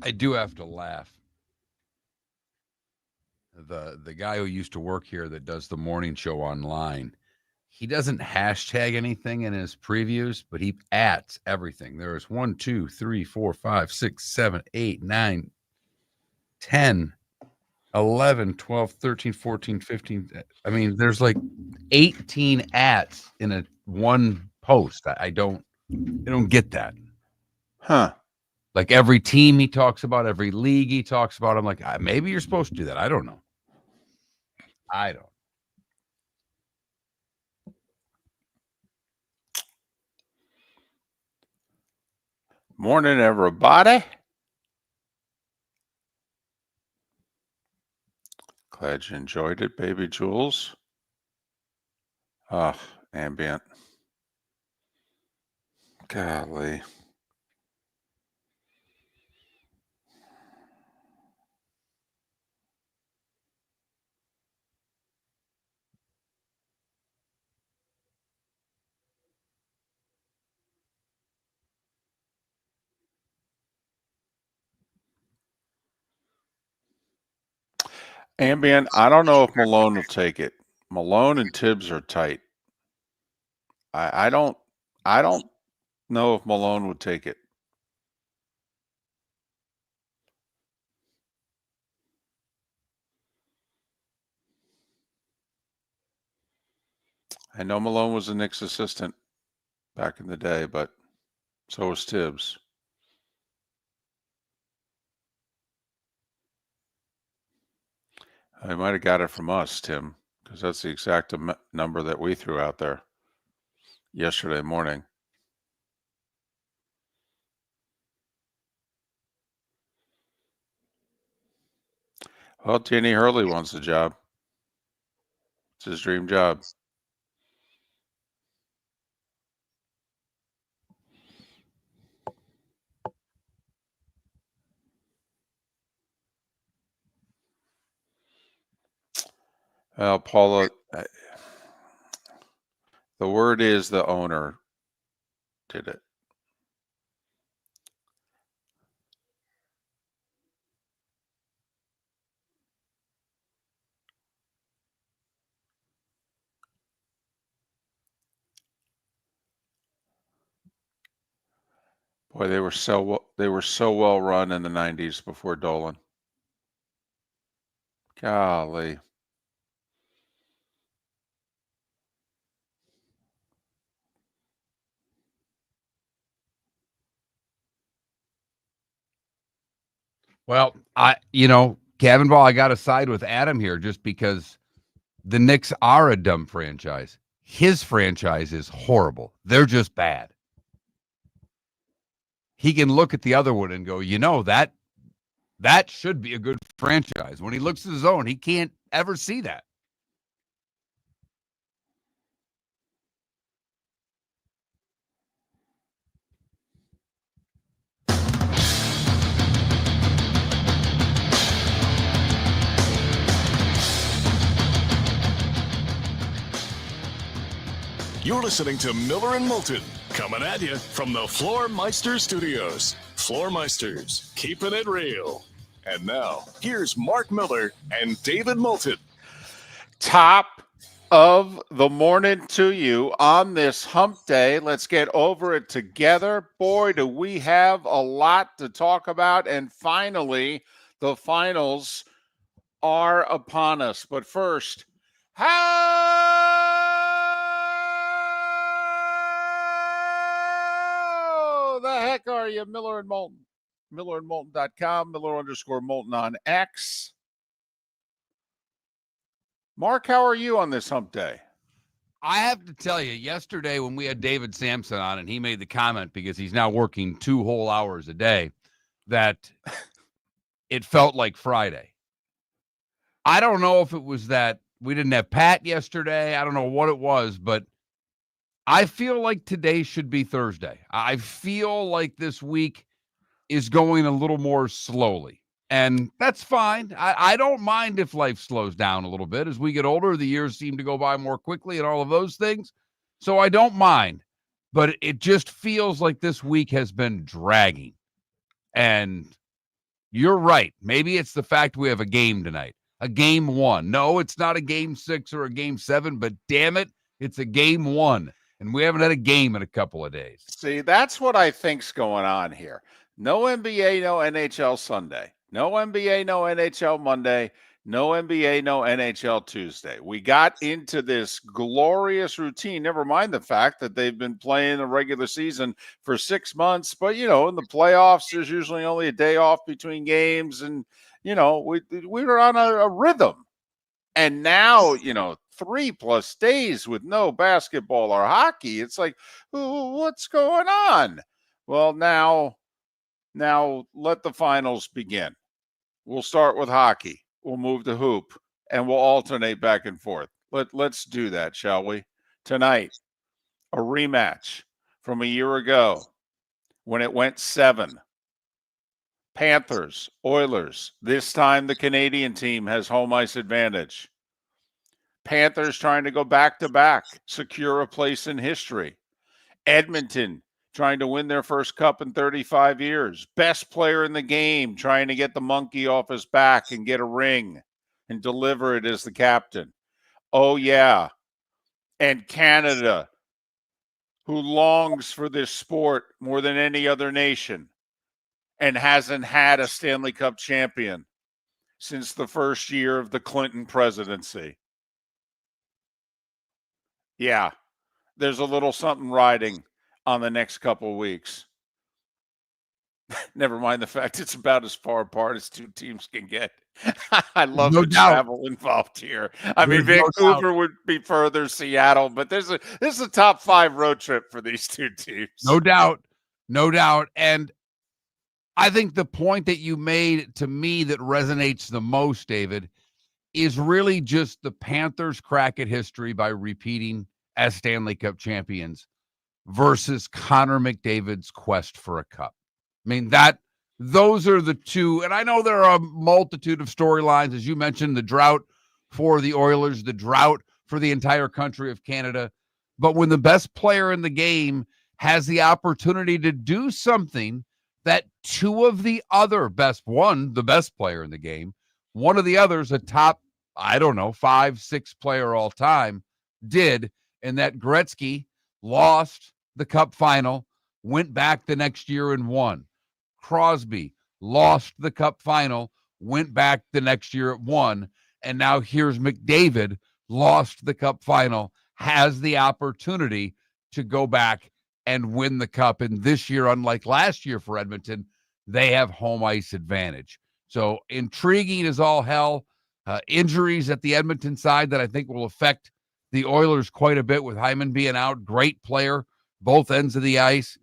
I do have to laugh. The guy who used to work here that does the morning show online, he doesn't hashtag anything in his previews, but he ats everything. There's 1, 2, 3, 4, 5, 6, 7, 8, 9, 10, 11, 12, 13, 14, 15. I mean, there's like 18 ats in a one post. I don't get that. Huh. Like every team he talks about, every league he talks about, I'm like, maybe you're supposed to do that. I don't know. I don't. Morning, everybody. Glad you enjoyed it, baby Jules. Ambient. Golly. Ambient, I don't know if Malone will take it. Malone and Tibbs are tight. I don't know if Malone would take it. I know Malone was a Knicks assistant back in the day, but so was Tibbs. I might have got it from us, Tim, because that's the exact number that we threw out there yesterday morning. Well, Danny Hurley wants the job. It's his dream job. Well, Paula, the word is the owner did it. Boy, they were so well run in the 90s before Dolan. Golly. Well, Gavin Ball, I got to side with Adam here just because the Knicks are a dumb franchise. His franchise is horrible. They're just bad. He can look at the other one and go, that should be a good franchise. When he looks at his own, he can't ever see that. You're listening to Miller and Moulton, coming at you from the Floormeister Studios. Floormeisters, keeping it real. And now, here's Marc Miller and David Moulton. Top of the morning to you on this hump day. Let's get over it together. Boy, do we have a lot to talk about. And finally, the finals are upon us. But first, how the heck are you, Miller and Moulton? MillerandMoulton.com, Miller_Moulton on X. Marc, how are you on this hump day? I have to tell you, yesterday when we had David Sampson on and he made the comment, because he's now working 2 whole hours a day, that it felt like Friday. I don't know if it was that we didn't have Pat yesterday. I don't know what it was, but I feel like today should be Thursday. I feel like this week is going a little more slowly. And that's fine. I don't mind if life slows down a little bit. As we get older, the years seem to go by more quickly and all of those things. So I don't mind. But it just feels like this week has been dragging. And you're right. Maybe it's the fact we have a game tonight, a game one. No, it's not a game 6 or a game 7, but damn it, it's a game 1. And we haven't had a game in a couple of days. See, that's what I think's going on here. No NBA, no NHL Sunday. No NBA, no NHL Monday. No NBA, no NHL Tuesday. We got into this glorious routine. Never mind the fact that they've been playing the regular season for 6 months. But, in the playoffs, there's usually only a day off between games. And, we were on a rhythm. And now, 3+ days with no basketball or hockey. It's like, what's going on? Well, now let the finals begin. We'll start with hockey. We'll move to hoop, and we'll alternate back and forth. Let's do that, shall we? Tonight, a rematch from a year ago when it went 7. Panthers, Oilers. This time the Canadian team has home ice advantage. Panthers trying to go back-to-back, secure a place in history. Edmonton trying to win their first cup in 35 years. Best player in the game trying to get the monkey off his back and get a ring and deliver it as the captain. Oh, yeah. And Canada, who longs for this sport more than any other nation and hasn't had a Stanley Cup champion since the first year of the Clinton presidency. Yeah, there's a little something riding on the next couple of weeks. Never mind the fact it's about as far apart as two teams can get. I love the travel involved here. I mean, Vancouver would be further, Seattle, but this is a top 5 road trip for these two teams. No doubt. And I think the point that you made to me that resonates the most, David, is really just the Panthers' crack at history by repeating as Stanley Cup champions versus Connor McDavid's quest for a cup. I mean, those are the two. And I know there are a multitude of storylines, as you mentioned, the drought for the Oilers, the drought for the entire country of Canada. But when the best player in the game has the opportunity to do something that two of the other best, one, the best player in the game, one of the others, a top, 5, 6 player all time, did, and that Gretzky lost the cup final, went back the next year and won. Crosby lost the cup final, went back the next year and won. And now here's McDavid, lost the cup final, has the opportunity to go back and win the cup. And this year, unlike last year for Edmonton, they have home ice advantage. So intriguing as all hell. Injuries at the Edmonton side that I think will affect the Oilers quite a bit with Hyman being out. Great player, both ends of the ice.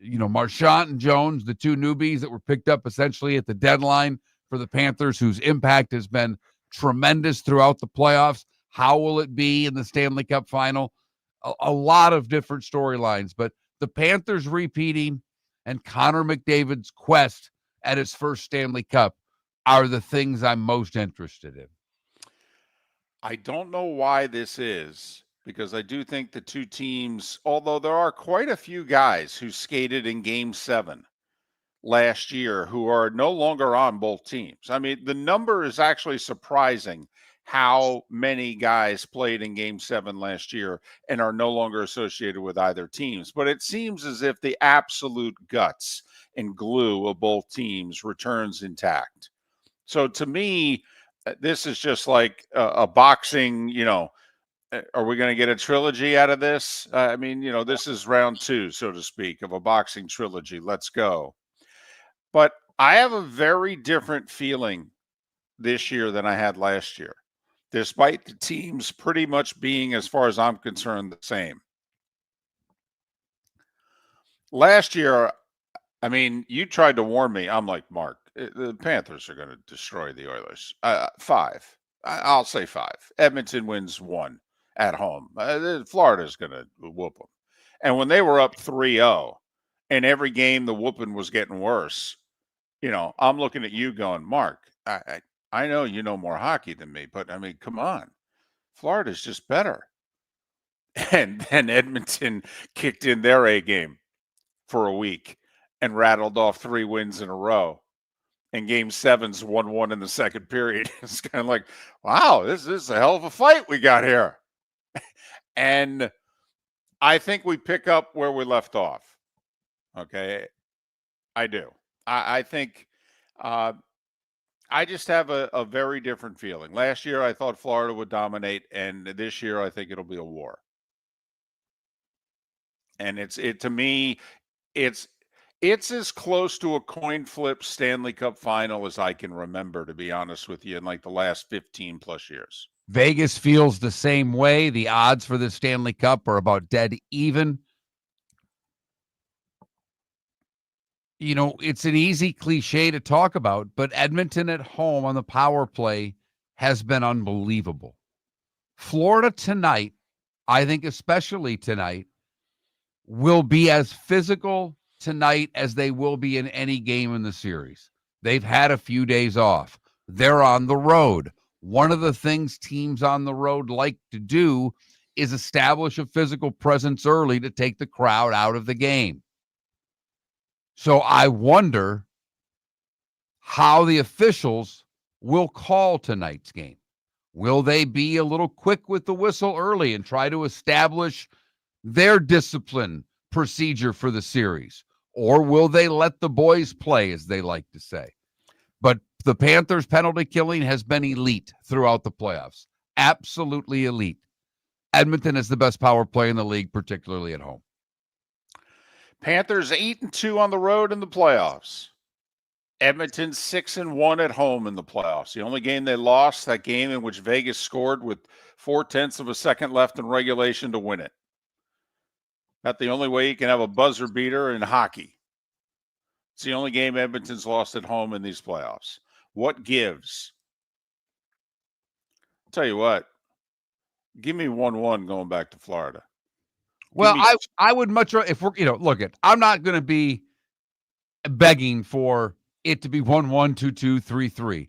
Marchand and Jones, the two newbies that were picked up essentially at the deadline for the Panthers, whose impact has been tremendous throughout the playoffs. How will it be in the Stanley Cup final? A lot of different storylines, but the Panthers repeating and Connor McDavid's quest at his first Stanley Cup are the things I'm most interested in. I don't know why this is, because I do think the two teams, although there are quite a few guys who skated in Game 7 last year who are no longer on both teams. I mean, the number is actually surprising how many guys played in Game 7 last year and are no longer associated with either teams. But it seems as if the absolute guts and glue of both teams returns intact. So to me, this is just like a boxing, are we going to get a trilogy out of this? This is round 2, so to speak, of a boxing trilogy. Let's go. But I have a very different feeling this year than I had last year, despite the teams pretty much being, as far as I'm concerned, the same. Last year, you tried to warn me. I'm like, Mark, the Panthers are going to destroy the Oilers. 5. I'll say 5. Edmonton wins 1 at home. Florida's going to whoop them. And when they were up 3-0, and every game the whooping was getting worse, I'm looking at you going, Mark, I know you know more hockey than me, but come on. Florida's just better. And then Edmonton kicked in their A game for a week and rattled off 3 wins in a row. And Game 7's 1-1 in the second period. It's kind of like, wow, this is a hell of a fight we got here. And I think we pick up where we left off. Okay. I do. I think I just have a very different feeling. Last year, I thought Florida would dominate, and this year, I think it'll be a war. And to me, it's as close to a coin flip Stanley Cup final as I can remember, to be honest with you, in like the last 15 plus years. Vegas feels the same way. The odds for the Stanley Cup are about dead even. You know, it's an easy cliche to talk about, but Edmonton at home on the power play has been unbelievable. Florida tonight, I think especially tonight, will be as physical tonight as they will be in any game in the series. They've had a few days off. They're on the road. One of the things teams on the road like to do is establish a physical presence early to take the crowd out of the game. So I wonder how the officials will call tonight's game. Will they be a little quick with the whistle early and try to establish their discipline procedure for the series? Or will they let the boys play, as they like to say? But the Panthers' penalty killing has been elite throughout the playoffs. Absolutely elite. Edmonton is the best power play in the league, particularly at home. Panthers 8-2 on the road in the playoffs. Edmonton 6-1 at home in the playoffs. The only game they lost, that game in which Vegas scored with 0.4 of a second left in regulation to win it. That's the only way you can have a buzzer beater in hockey. It's the only game Edmonton's lost at home in these playoffs. What gives? I'll tell you what. Give me 1-1 going back to Florida. Well, I would much rather, if we're, look at, I'm not going to be begging for it to be 1-1, 2-2, 3-3.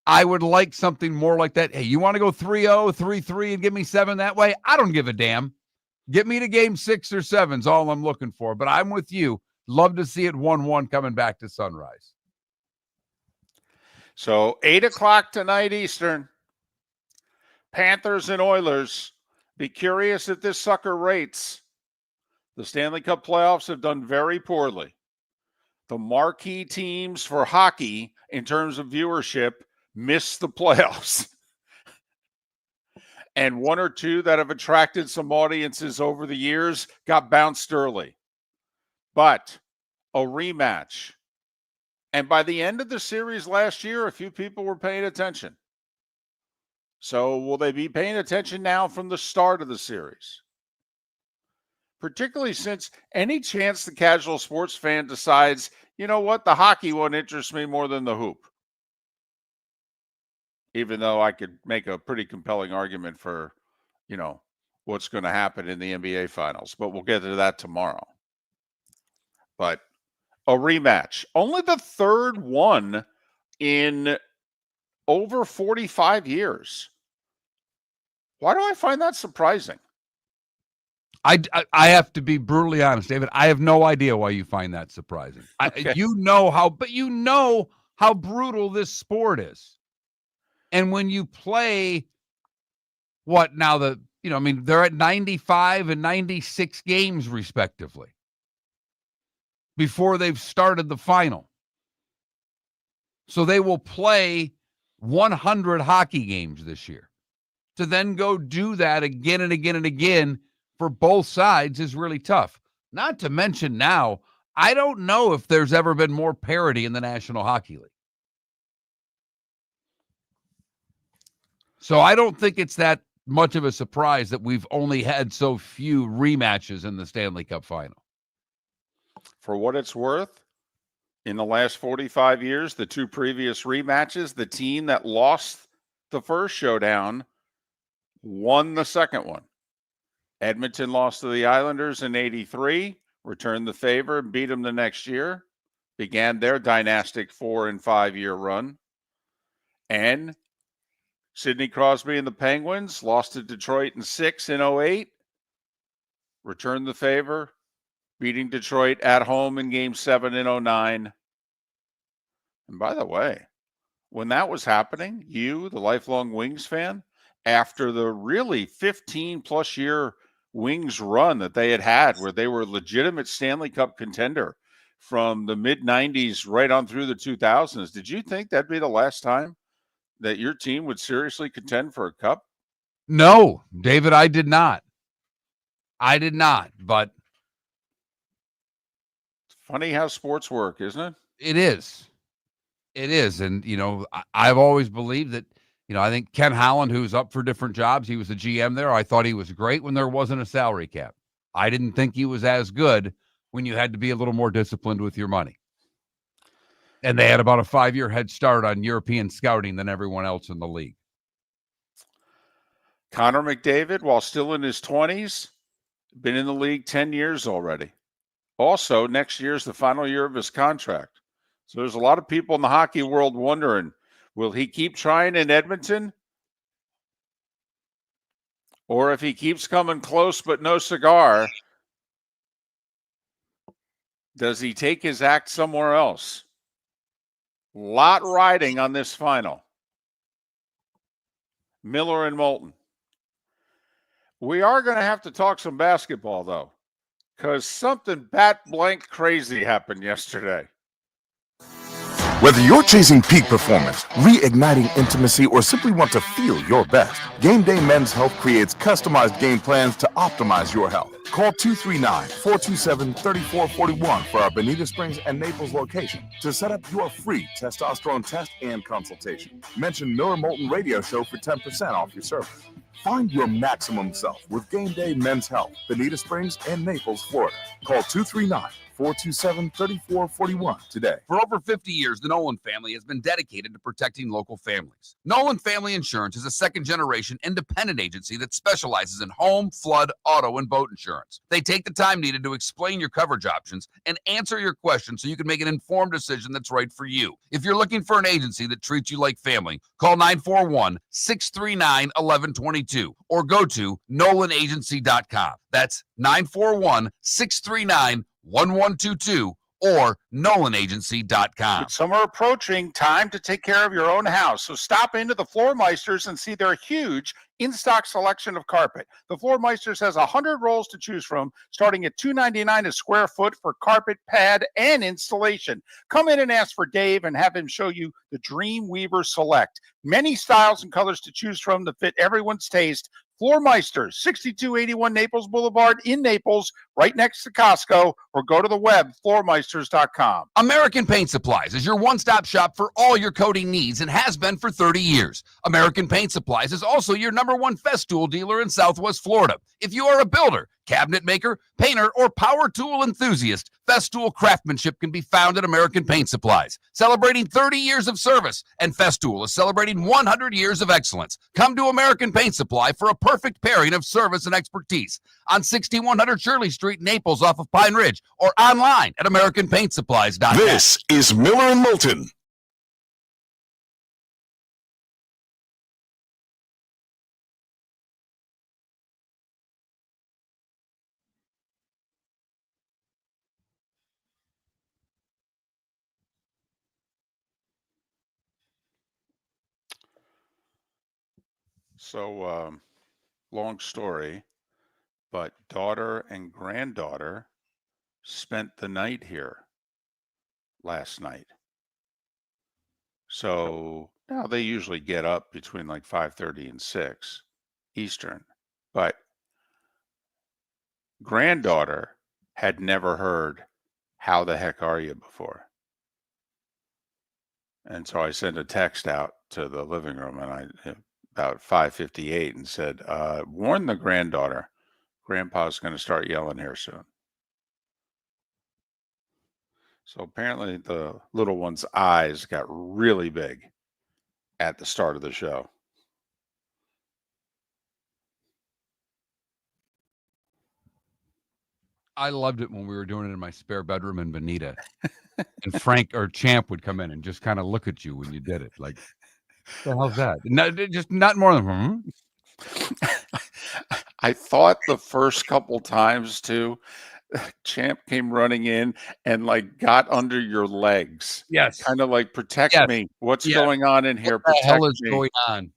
I would like something more like that. Hey, you want to go 3-0, 3-3 and give me 7 that way? I don't give a damn. Get me to game 6 or 7 is all I'm looking for. But I'm with you. Love to see it 1-1 coming back to Sunrise. So 8 o'clock tonight Eastern. Panthers and Oilers. Be curious if this sucker rates. The Stanley Cup playoffs have done very poorly. The marquee teams for hockey, in terms of viewership, miss the playoffs. And one or two that have attracted some audiences over the years got bounced early. But a rematch. And by the end of the series last year, a few people were paying attention. So will they be paying attention now from the start of the series? Particularly since any chance the casual sports fan decides, you know what, the hockey one interests me more than the hoop. Even though I could make a pretty compelling argument for, what's going to happen in the NBA Finals. But we'll get to that tomorrow. But a rematch. Only the third one in over 45 years. Why do I find that surprising? I have to be brutally honest, David. I have no idea why you find that surprising. Okay. You know how brutal this sport is. And when you play they're at 95 and 96 games respectively before they've started the final. So they will play 100 hockey games this year. To then go do that again and again and again for both sides is really tough. Not to mention now, I don't know if there's ever been more parity in the National Hockey League. So I don't think it's that much of a surprise that we've only had so few rematches in the Stanley Cup final. For what it's worth, in the last 45 years, the two previous rematches, the team that lost the first showdown won the second one. Edmonton lost to the Islanders in 83, returned the favor, and beat them the next year, began their dynastic 4- and 5-year run. And Sidney Crosby and the Penguins lost to Detroit in 6 in 08, returned the favor, beating Detroit at home in Game 7 in 09, And by the way, when that was happening, you, the lifelong Wings fan, after the really 15-plus year Wings run that they had where they were a legitimate Stanley Cup contender from the mid-'90s right on through the 2000s, did you think that'd be the last time that your team would seriously contend for a cup? No, David, I did not. But It's funny how sports work, isn't it? it is. And, I've always believed that, I think Ken Holland, who's up for different jobs, he was the GM there. I thought he was great when there wasn't a salary cap. I didn't think he was as good when you had to be a little more disciplined with your money. And they had about a 5-year head start on European scouting than everyone else in the league. Connor McDavid, while still in his 20s, been in the league 10 years already. Also, next year's the final year of his contract. So there's a lot of people in the hockey world wondering, will he keep trying in Edmonton? Or if he keeps coming close but no cigar, does he take his act somewhere else? Lot riding on this final. Miller and Moulton. We are going to have to talk some basketball, though, because something bat blank crazy happened yesterday. Whether you're chasing peak performance, reigniting intimacy, or simply want to feel your best, Game Day Men's Health creates customized game plans to optimize your health. Call 239-427-3441 for our Bonita Springs and Naples location to set up your free testosterone test and consultation. Mention Miller Moulton Radio Show for 10% off your service. Find your maximum self with Game Day Men's Health, Bonita Springs and Naples, Florida. Call 239-427-3441 today. For over 50 years, the Nolan family has been dedicated to protecting local families. Nolan Family Insurance is a second-generation independent agency that specializes in home, flood, auto, and boat insurance. They take the time needed to explain your coverage options and answer your questions so you can make an informed decision that's right for you. If you're looking for an agency that treats you like family, call 941-639-1122 or go to NolanAgency.com. That's 941-639-1122 or NolanAgency.com. With summer approaching, time to take care of your own house. So stop into the Floor Meisters and see their huge in-stock selection of carpet. The Floor Meisters has 100 rolls to choose from, starting at $2.99 a square foot for carpet, pad, and installation. Come in and ask for Dave and have him show you the Dream Weaver Select. Many styles and colors to choose from to fit everyone's taste. Floor Meisters, 6281 Naples Boulevard in Naples, right next to Costco, or go to the web, floormeisters.com. American Paint Supplies is your one-stop shop for all your coating needs and has been for 30 years. American Paint Supplies is also your #1 Festool dealer in Southwest Florida. If you are a builder, cabinet maker, painter, or power tool enthusiast, Festool craftsmanship can be found at American Paint Supplies. Celebrating 30 years of service, and Festool is celebrating 100 years of excellence. Come to American Paint Supply for a perfect pairing of service and expertise on 6100 Shirley Street, Naples, off of Pine Ridge, or online at AmericanPaintSupplies.com. This is Miller and Moulton. So, long story, but daughter and granddaughter spent the night here last night. So now they usually get up between like 5:30 and 6 Eastern, but granddaughter had never heard "How the heck are you" before. And so I sent a text out to the living room and about 5:58 and said, warn the granddaughter, Grandpa's going to start yelling here soon. So apparently the little one's eyes got really big at the start of the show. I loved it when we were doing it in my spare bedroom in Bonita. And Frank or Champ would come in and just kind of look at you when you did it. Like, what the hell's that? No, just not more than, I thought the first couple times too Champ came running in and like got under your legs. Yes. Kind of like, protect Yes. me. What's Yes. going on in here? What the hell Protect is me. going on?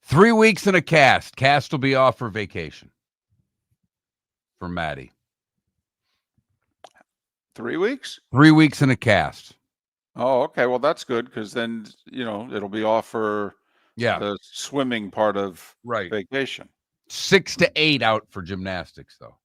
3 weeks in a cast. Cast will be off for vacation for Maddie. 3 weeks? 3 weeks in a cast. Oh, okay. Well, that's good because then, it'll be off for the swimming part of vacation. 6 to 8 out for gymnastics, though.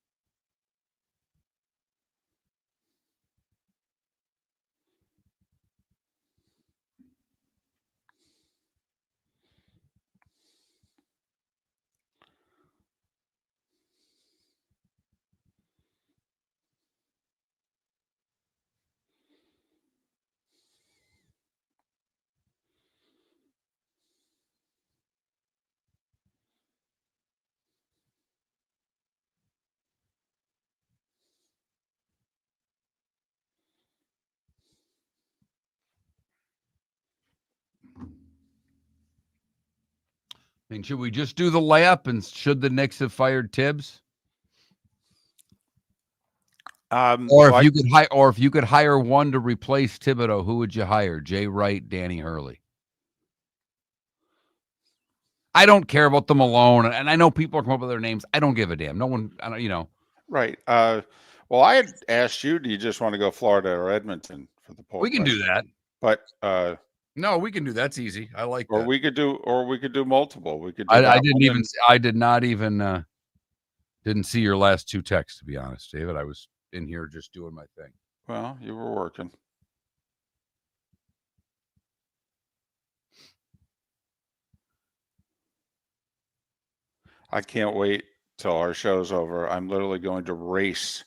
I mean, should we just do the layup, and should the Knicks have fired Tibbs? Or if you could hire one to replace Thibodeau, who would you hire? Jay Wright, Danny Hurley. I don't care about the Malone, and I know people are coming up with their names. I don't give a damn. No one, I don't. Right. Well, I had asked you, do you just want to go Florida or Edmonton for the poll? We can do that. But no, we can do that's easy. I like or that. we could do multiple. We could do I did not even didn't see your last 2 texts, to be honest, David. I was in here just doing my thing. Well, you were working. I can't wait till our show's over. I'm literally going to race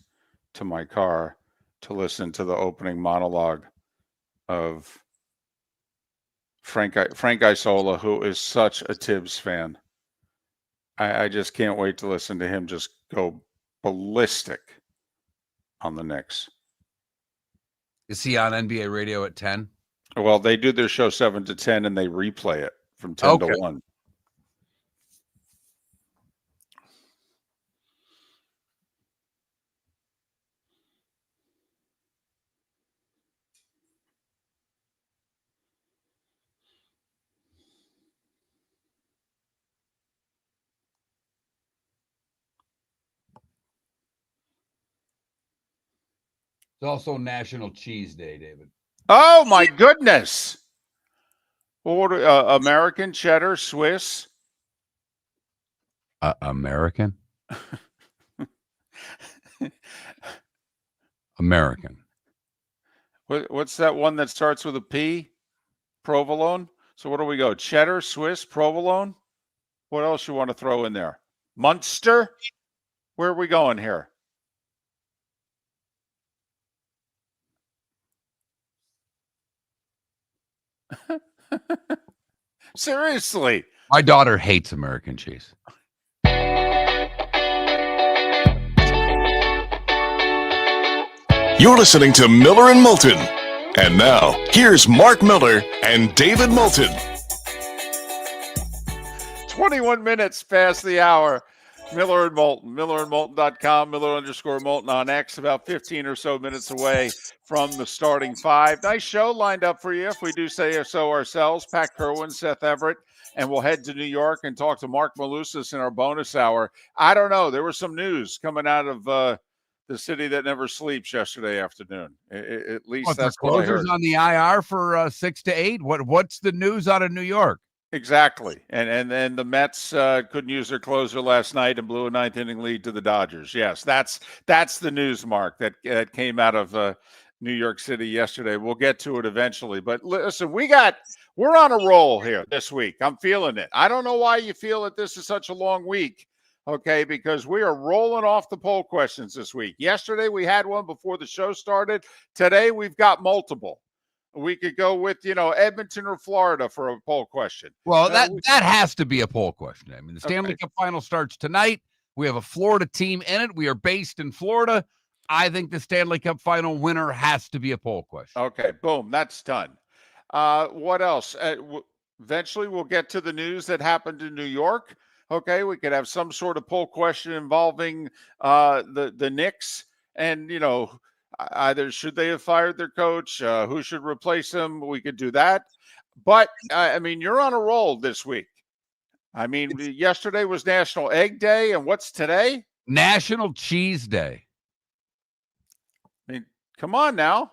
to my car to listen to the opening monologue of Frank Isola, who is such a Tibbs fan. I just can't wait to listen to him just go ballistic on the Knicks. Is he on NBA radio at 10? Well, they do their show 7 to 10, and they replay it from 10 to 1. It's also National Cheese Day, David. Oh, my goodness. What American, cheddar, Swiss? American? American. What's that one that starts with a P? Provolone? So what do we go? Cheddar, Swiss, provolone? What else you want to throw in there? Munster? Where are we going here? Seriously. My daughter hates American cheese. You're listening to Miller and Moulton. And now, here's Marc Miller and David Moulton. 21 minutes past the hour. Miller and Moulton, millerandmoulton.com, Miller_Moulton on X, about 15 or so minutes away from the starting 5. Nice show lined up for you, if we do say so ourselves. Pat Kirwan, Seth Everett, and we'll head to New York and talk to Marc Malusis in our bonus hour. I don't know. There was some news coming out of the city that never sleeps yesterday afternoon. At least that's what I heard. Closers on the IR for 6 to 8. What's the news out of New York? Exactly. And then the Mets couldn't use their closer last night and blew a 9th inning lead to the Dodgers. Yes, that's the news, Marc, that came out of New York City yesterday. We'll get to it eventually. But listen, we're on a roll here this week. I'm feeling it. I don't know why you feel that this is such a long week, okay, because we are rolling off the poll questions this week. Yesterday we had one before the show started. Today we've got multiple. We could go with, Edmonton or Florida for a poll question. Well, that has to be a poll question. I mean, the Stanley Cup final starts tonight. We have a Florida team in it. We are based in Florida. I think the Stanley Cup final winner has to be a poll question. Okay, boom, that's done. What else? Eventually, we'll get to the news that happened in New York. Okay, we could have some sort of poll question involving the Knicks, and either should they have fired their coach, who should replace him. We could do that, but I mean, you're on a roll this week. I mean, yesterday was National Egg Day, and what's today? National Cheese Day. I mean, come on now.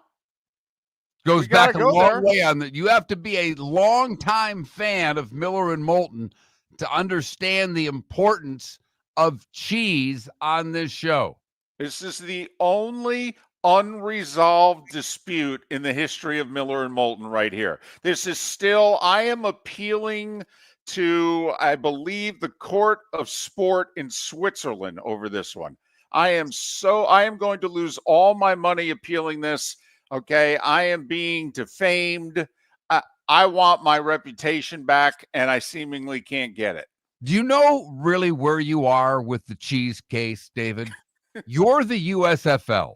Goes back a long way on that. You have to be a longtime fan of Miller and Moulton to understand the importance of cheese on this show. This is the only unresolved dispute in the history of Miller and Moulton right here. This is still, I am appealing to, I believe, the Court of Sport in Switzerland over this one. I am going to lose all my money appealing this. Okay, I am being defamed. I want my reputation back, and I seemingly can't get it. Do you know really where you are with the cheese case, David? You're the USFL.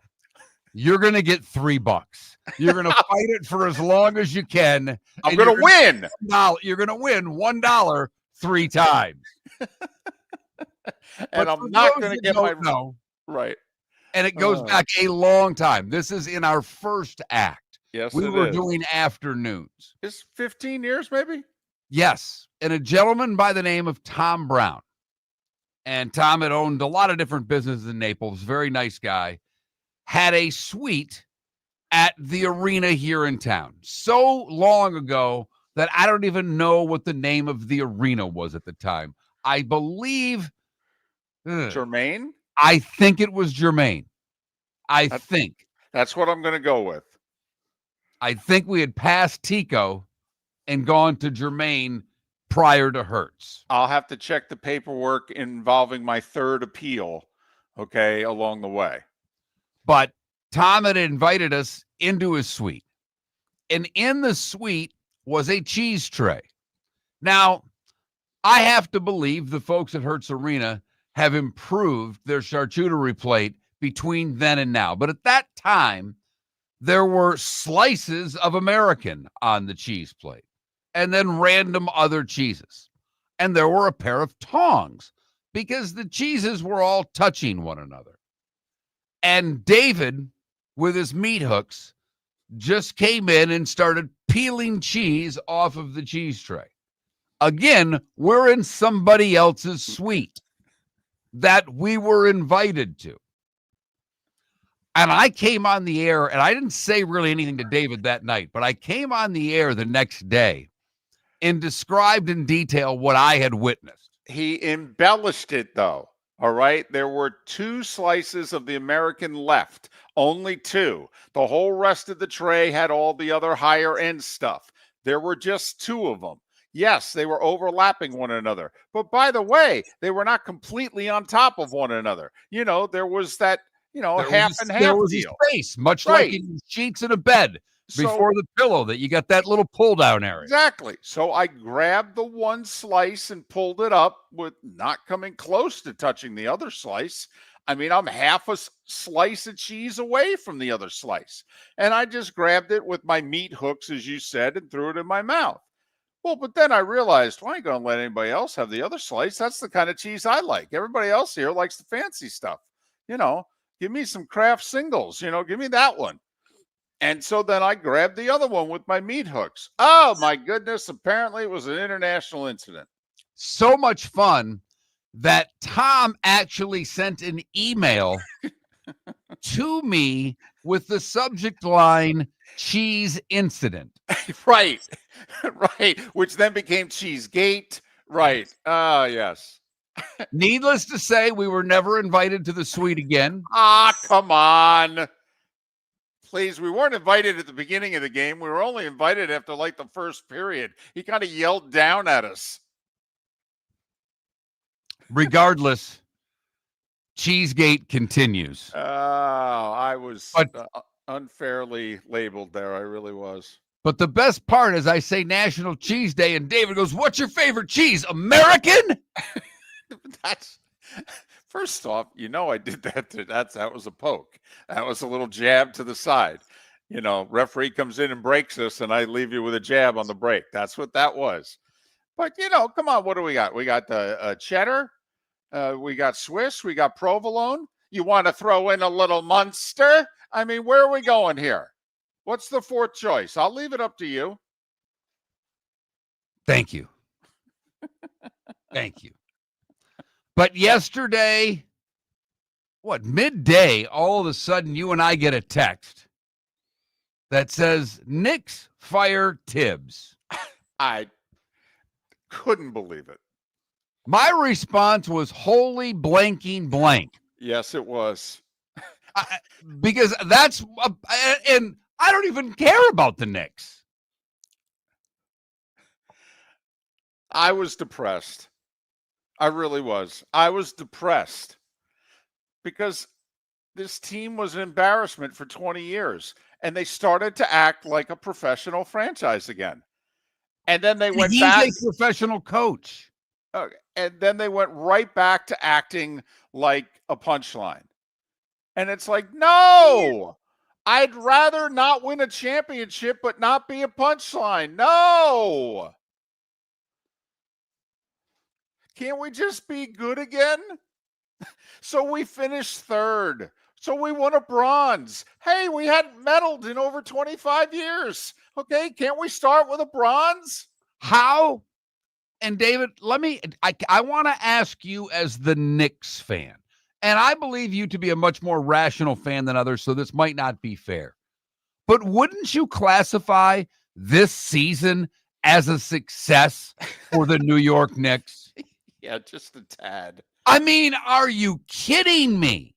You're going to get $3. You're going to fight it for as long as you can. I'm going to win. You're going to win $1 3 times. And I'm not going to get my right. And it goes back a long time. This is in our first act. Yes, we were doing afternoons. It's 15 years, maybe? Yes. And a gentleman by the name of Tom Brown. And Tom had owned a lot of different businesses in Naples. Very nice guy. Had a suite at the arena here in town so long ago that I don't even know what the name of the arena was at the time. I believe Germain? I think it was Germain. That's what I'm going to go with. I think we had passed Tico and gone to Germain prior to Hertz. I'll have to check the paperwork involving my third appeal, okay, along the way. But Tom had invited us into his suite. And in the suite was a cheese tray. Now, I have to believe the folks at Hertz Arena have improved their charcuterie plate between then and now. But at that time, there were slices of American on the cheese plate and then random other cheeses. And there were a pair of tongs because the cheeses were all touching one another. And David, with his meat hooks, just came in and started peeling cheese off of the cheese tray. Again, we're in somebody else's suite that we were invited to. And I came on the air, and I didn't say really anything to David that night, but I came on the air the next day and described in detail what I had witnessed. He embellished it, though. All right. There were 2 slices of the American left, only 2. The whole rest of the tray had all the other higher end stuff. There were just 2 of them. Yes, they were overlapping one another. But by the way, they were not completely on top of one another. There was that, half and half there was deal. A space, much like in sheets in a bed before the pillow, that you got that little pull down area. Exactly. So I grabbed the one slice and pulled it up with not coming close to touching the other slice. I mean, I'm half a slice of cheese away from the other slice. And I just grabbed it with my meat hooks, as you said, and threw it in my mouth. Well, but then I realized, I ain't going to let anybody else have the other slice. That's the kind of cheese I like. Everybody else here likes the fancy stuff. Give me some Kraft singles, give me that one. And so then I grabbed the other one with my meat hooks. Oh, my goodness. Apparently it was an international incident. So much fun that Tom actually sent an email to me with the subject line, cheese incident. Right. Right. Which then became Cheesegate. Right. Yes. Needless to say, we were never invited to the suite again. Come on. Please, we weren't invited at the beginning of the game. We were only invited after like the first period. He kind of yelled down at us. Regardless, Cheesegate continues. I was unfairly labeled there. I really was. But the best part is I say National Cheese Day, and David goes, "What's your favorite cheese? American?" That's first off, I did that. That was a poke. That was a little jab to the side. referee comes in and breaks us, and I leave you with a jab on the break. That's what that was. But, come on, what do we got? We got the cheddar. We got Swiss. We got provolone. You want to throw in a little Munster? I mean, where are we going here? What's the fourth choice? I'll leave it up to you. Thank you. Thank you. But yesterday, midday, all of a sudden you and I get a text that says, Knicks fire Tibbs. I couldn't believe it. My response was holy blanking blank. Yes, it was. Because that's, and I don't even care about the Knicks. I was depressed. I really was. I was depressed because this team was an embarrassment for 20 years, and they started to act like a professional franchise again. And then they went back. He's a professional coach. Okay. And then they went right back to acting like a punchline. And it's like, no, I'd rather not win a championship, but not be a punchline. No. Can't we just be good again? So we finished third. So we won a bronze. Hey, we hadn't medaled in over 25 years. Okay, can't we start with a bronze? How? And David, I want to ask you as the Knicks fan, and I believe you to be a much more rational fan than others, so this might not be fair. But wouldn't you classify this season as a success for the New York Knicks? Yeah, just a tad. I mean, are you kidding me?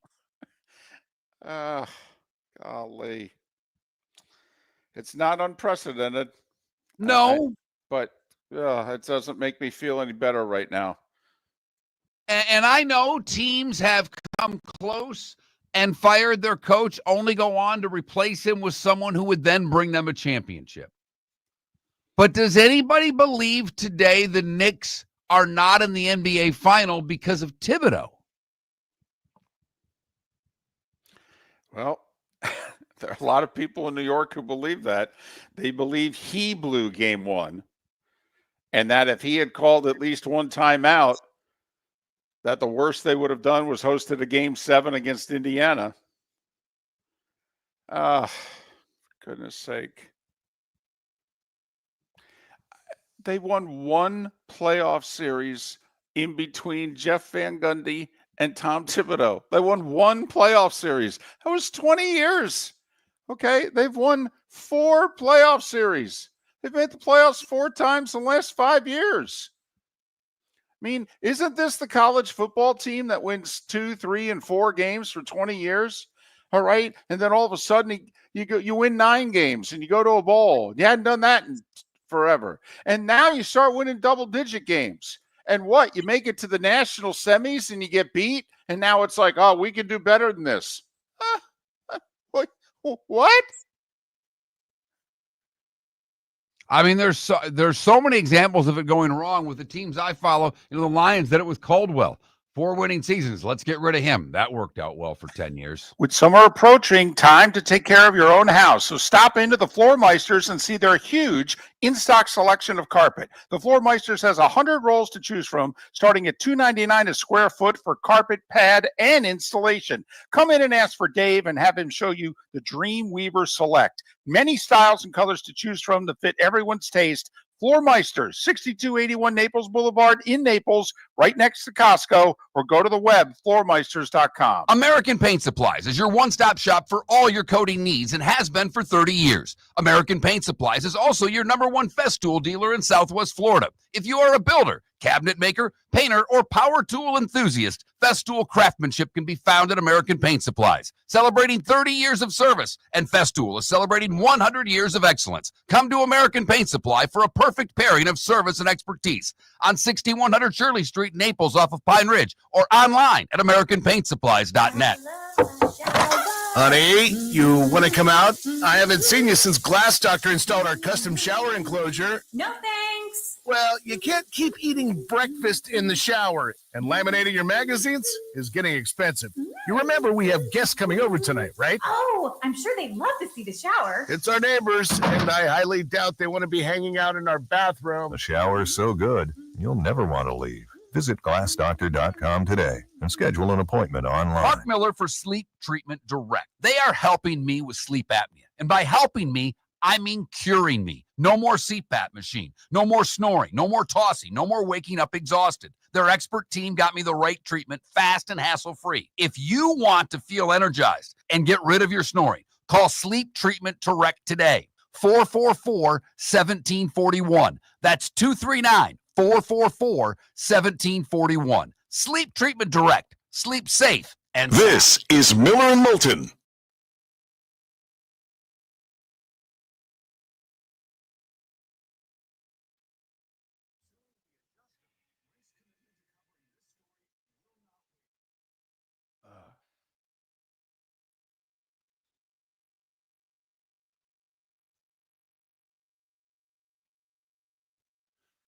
Golly. It's not unprecedented. No. But it doesn't make me feel any better right now. And I know teams have come close and fired their coach, only go on to replace him with someone who would then bring them a championship. But does anybody believe today the Knicks are not in the NBA final because of Thibodeau? Well, there are a lot of people in New York who believe that. They believe he blew game one, and that if he had called at least one timeout, that the worst they would have done was hosted a game 7 against Indiana. For goodness sake. They won one playoff series in between Jeff Van Gundy and Tom Thibodeau. They won one playoff series. That was 20 years. Okay, they've won 4 playoff series. They've made the playoffs 4 times in the last 5 years. I mean, isn't this the college football team that wins 2, 3, and 4 games for 20 years? All right, and then all of a sudden you win 9 games and you go to a bowl. You hadn't done that in forever, and now you start winning double-digit games. And what? You make it to the national semis and you get beat, and now it's like, oh, we can do better than this. What? I mean, there's so many examples of it going wrong with the teams I follow. The Lions did it with Caldwell. 4 winning seasons. Let's get rid of him. That worked out well for 10 years. With summer approaching, time to take care of your own house. So stop into the Floor Meisters and see their huge in-stock selection of carpet. The Floor Meisters has 100 rolls to choose from, starting at $2.99 a square foot for carpet, pad, and installation. Come in and ask for Dave and have him show you the Dream Weaver Select. Many styles and colors to choose from to fit everyone's taste. Floor Meisters, 6281 Naples Boulevard in Naples, right next to Costco, or go to the web, floormeisters.com. American Paint Supplies is your one-stop shop for all your coating needs and has been for 30 years. American Paint Supplies is also your #1 Festool dealer in Southwest Florida. If you are a builder, cabinet maker, painter, or power tool enthusiast, Festool craftsmanship can be found at American Paint Supplies. Celebrating 30 years of service, and Festool is celebrating 100 years of excellence. Come to American Paint Supply for a perfect pairing of service and expertise on 6100 Shirley Street, Naples, off of Pine Ridge, or online at AmericanPaintSupplies.net. Honey, you want to come out? I haven't seen you since Glass Doctor installed our custom shower enclosure. No thanks. Well, you can't keep eating breakfast in the shower, and laminating your magazines is getting expensive. You remember we have guests coming over tonight, right? Oh, I'm sure they'd love to see the shower. It's our neighbors, and I highly doubt they want to be hanging out in our bathroom. The shower's so good, you'll never want to leave. Visit glassdoctor.com today and schedule an appointment online. Marc Miller for Sleep Treatment Direct. They are helping me with sleep apnea. And by helping me, I mean curing me. No more CPAP machine. No more snoring. No more tossing. No more waking up exhausted. Their expert team got me the right treatment, fast and hassle-free. If you want to feel energized and get rid of your snoring, call Sleep Treatment Direct today. 444-1741. That's 239-444-1741. Sleep Treatment Direct. Sleep safe and sound. This is Miller and Moulton.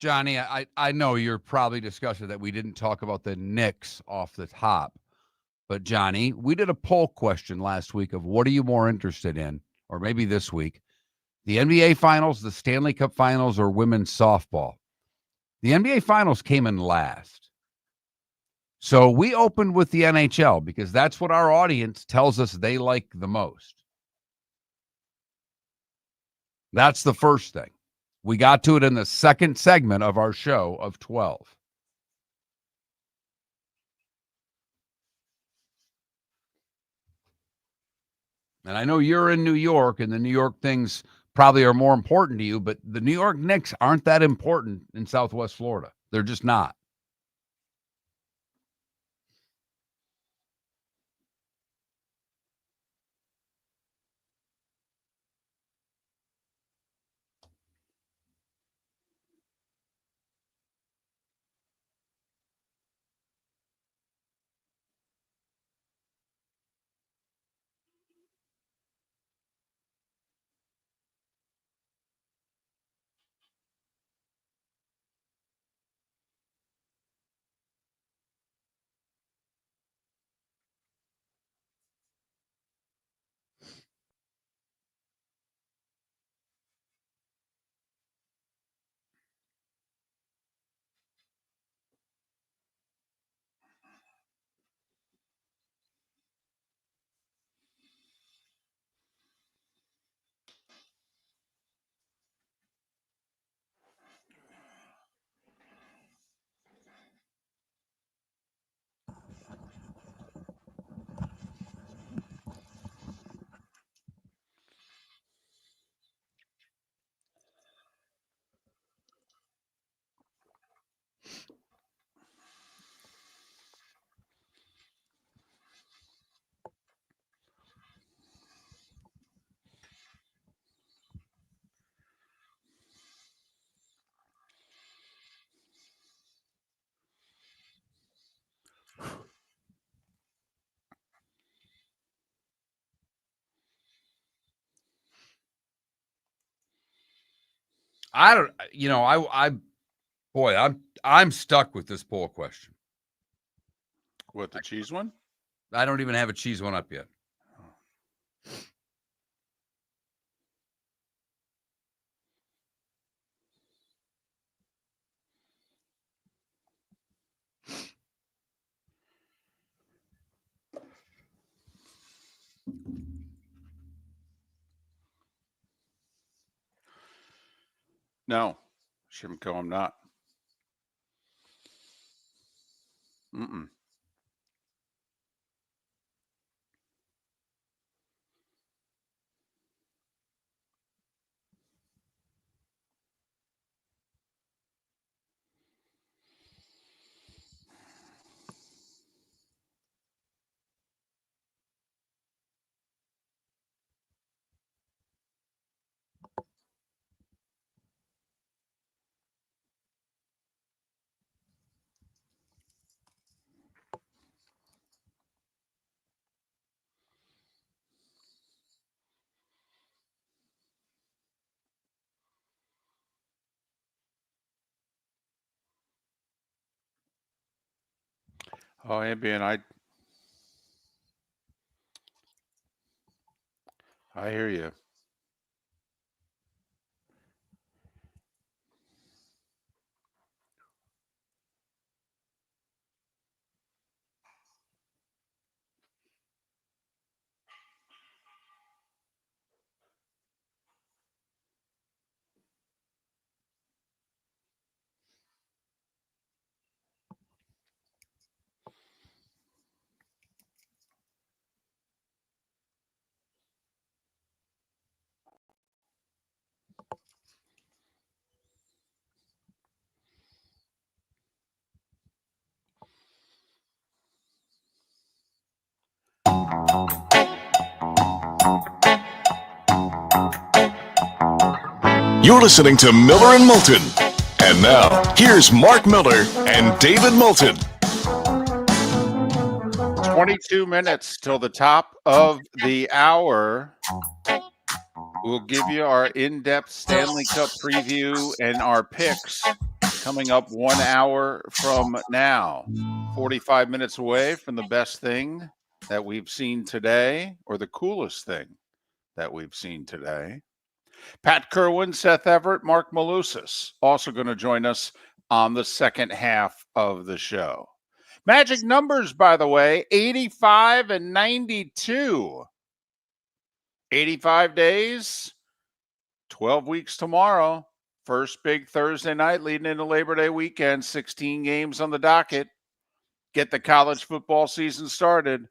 Johnny, I know you're probably disgusted that we didn't talk about the Knicks off the top. But, Johnny, we did a poll question last week of what are you more interested in, or maybe this week, the NBA Finals, the Stanley Cup Finals, or women's softball? The NBA Finals came in last. So we opened with the NHL because that's what our audience tells us they like the most. That's the first thing. We got to it in the second segment of our show of 12. And I know you're in New York, and the New York things probably are more important to you, but the New York Knicks aren't that important in Southwest Florida. They're just not. I don't, I'm stuck with this poll question. What, the cheese one? I don't even have a cheese one up yet. No, Shimko, I'm not. Mm-mm. Oh, Ambien, I hear you. You're listening to Miller and Moulton. And now, here's Marc Miller and David Moulton. 22 minutes till the top of the hour. We'll give you our in-depth Stanley Cup preview and our picks coming up 1 hour from now. 45 minutes away from the best thing that we've seen today, or the coolest thing that we've seen today. Pat Kirwan, Seth Everett, Marc Malusis also going to join us on the second half of the show. Magic numbers, by the way, 85 and 92. 85 days, 12 weeks tomorrow. First big Thursday night leading into Labor Day weekend. 16 games on the docket. Get the college football season started.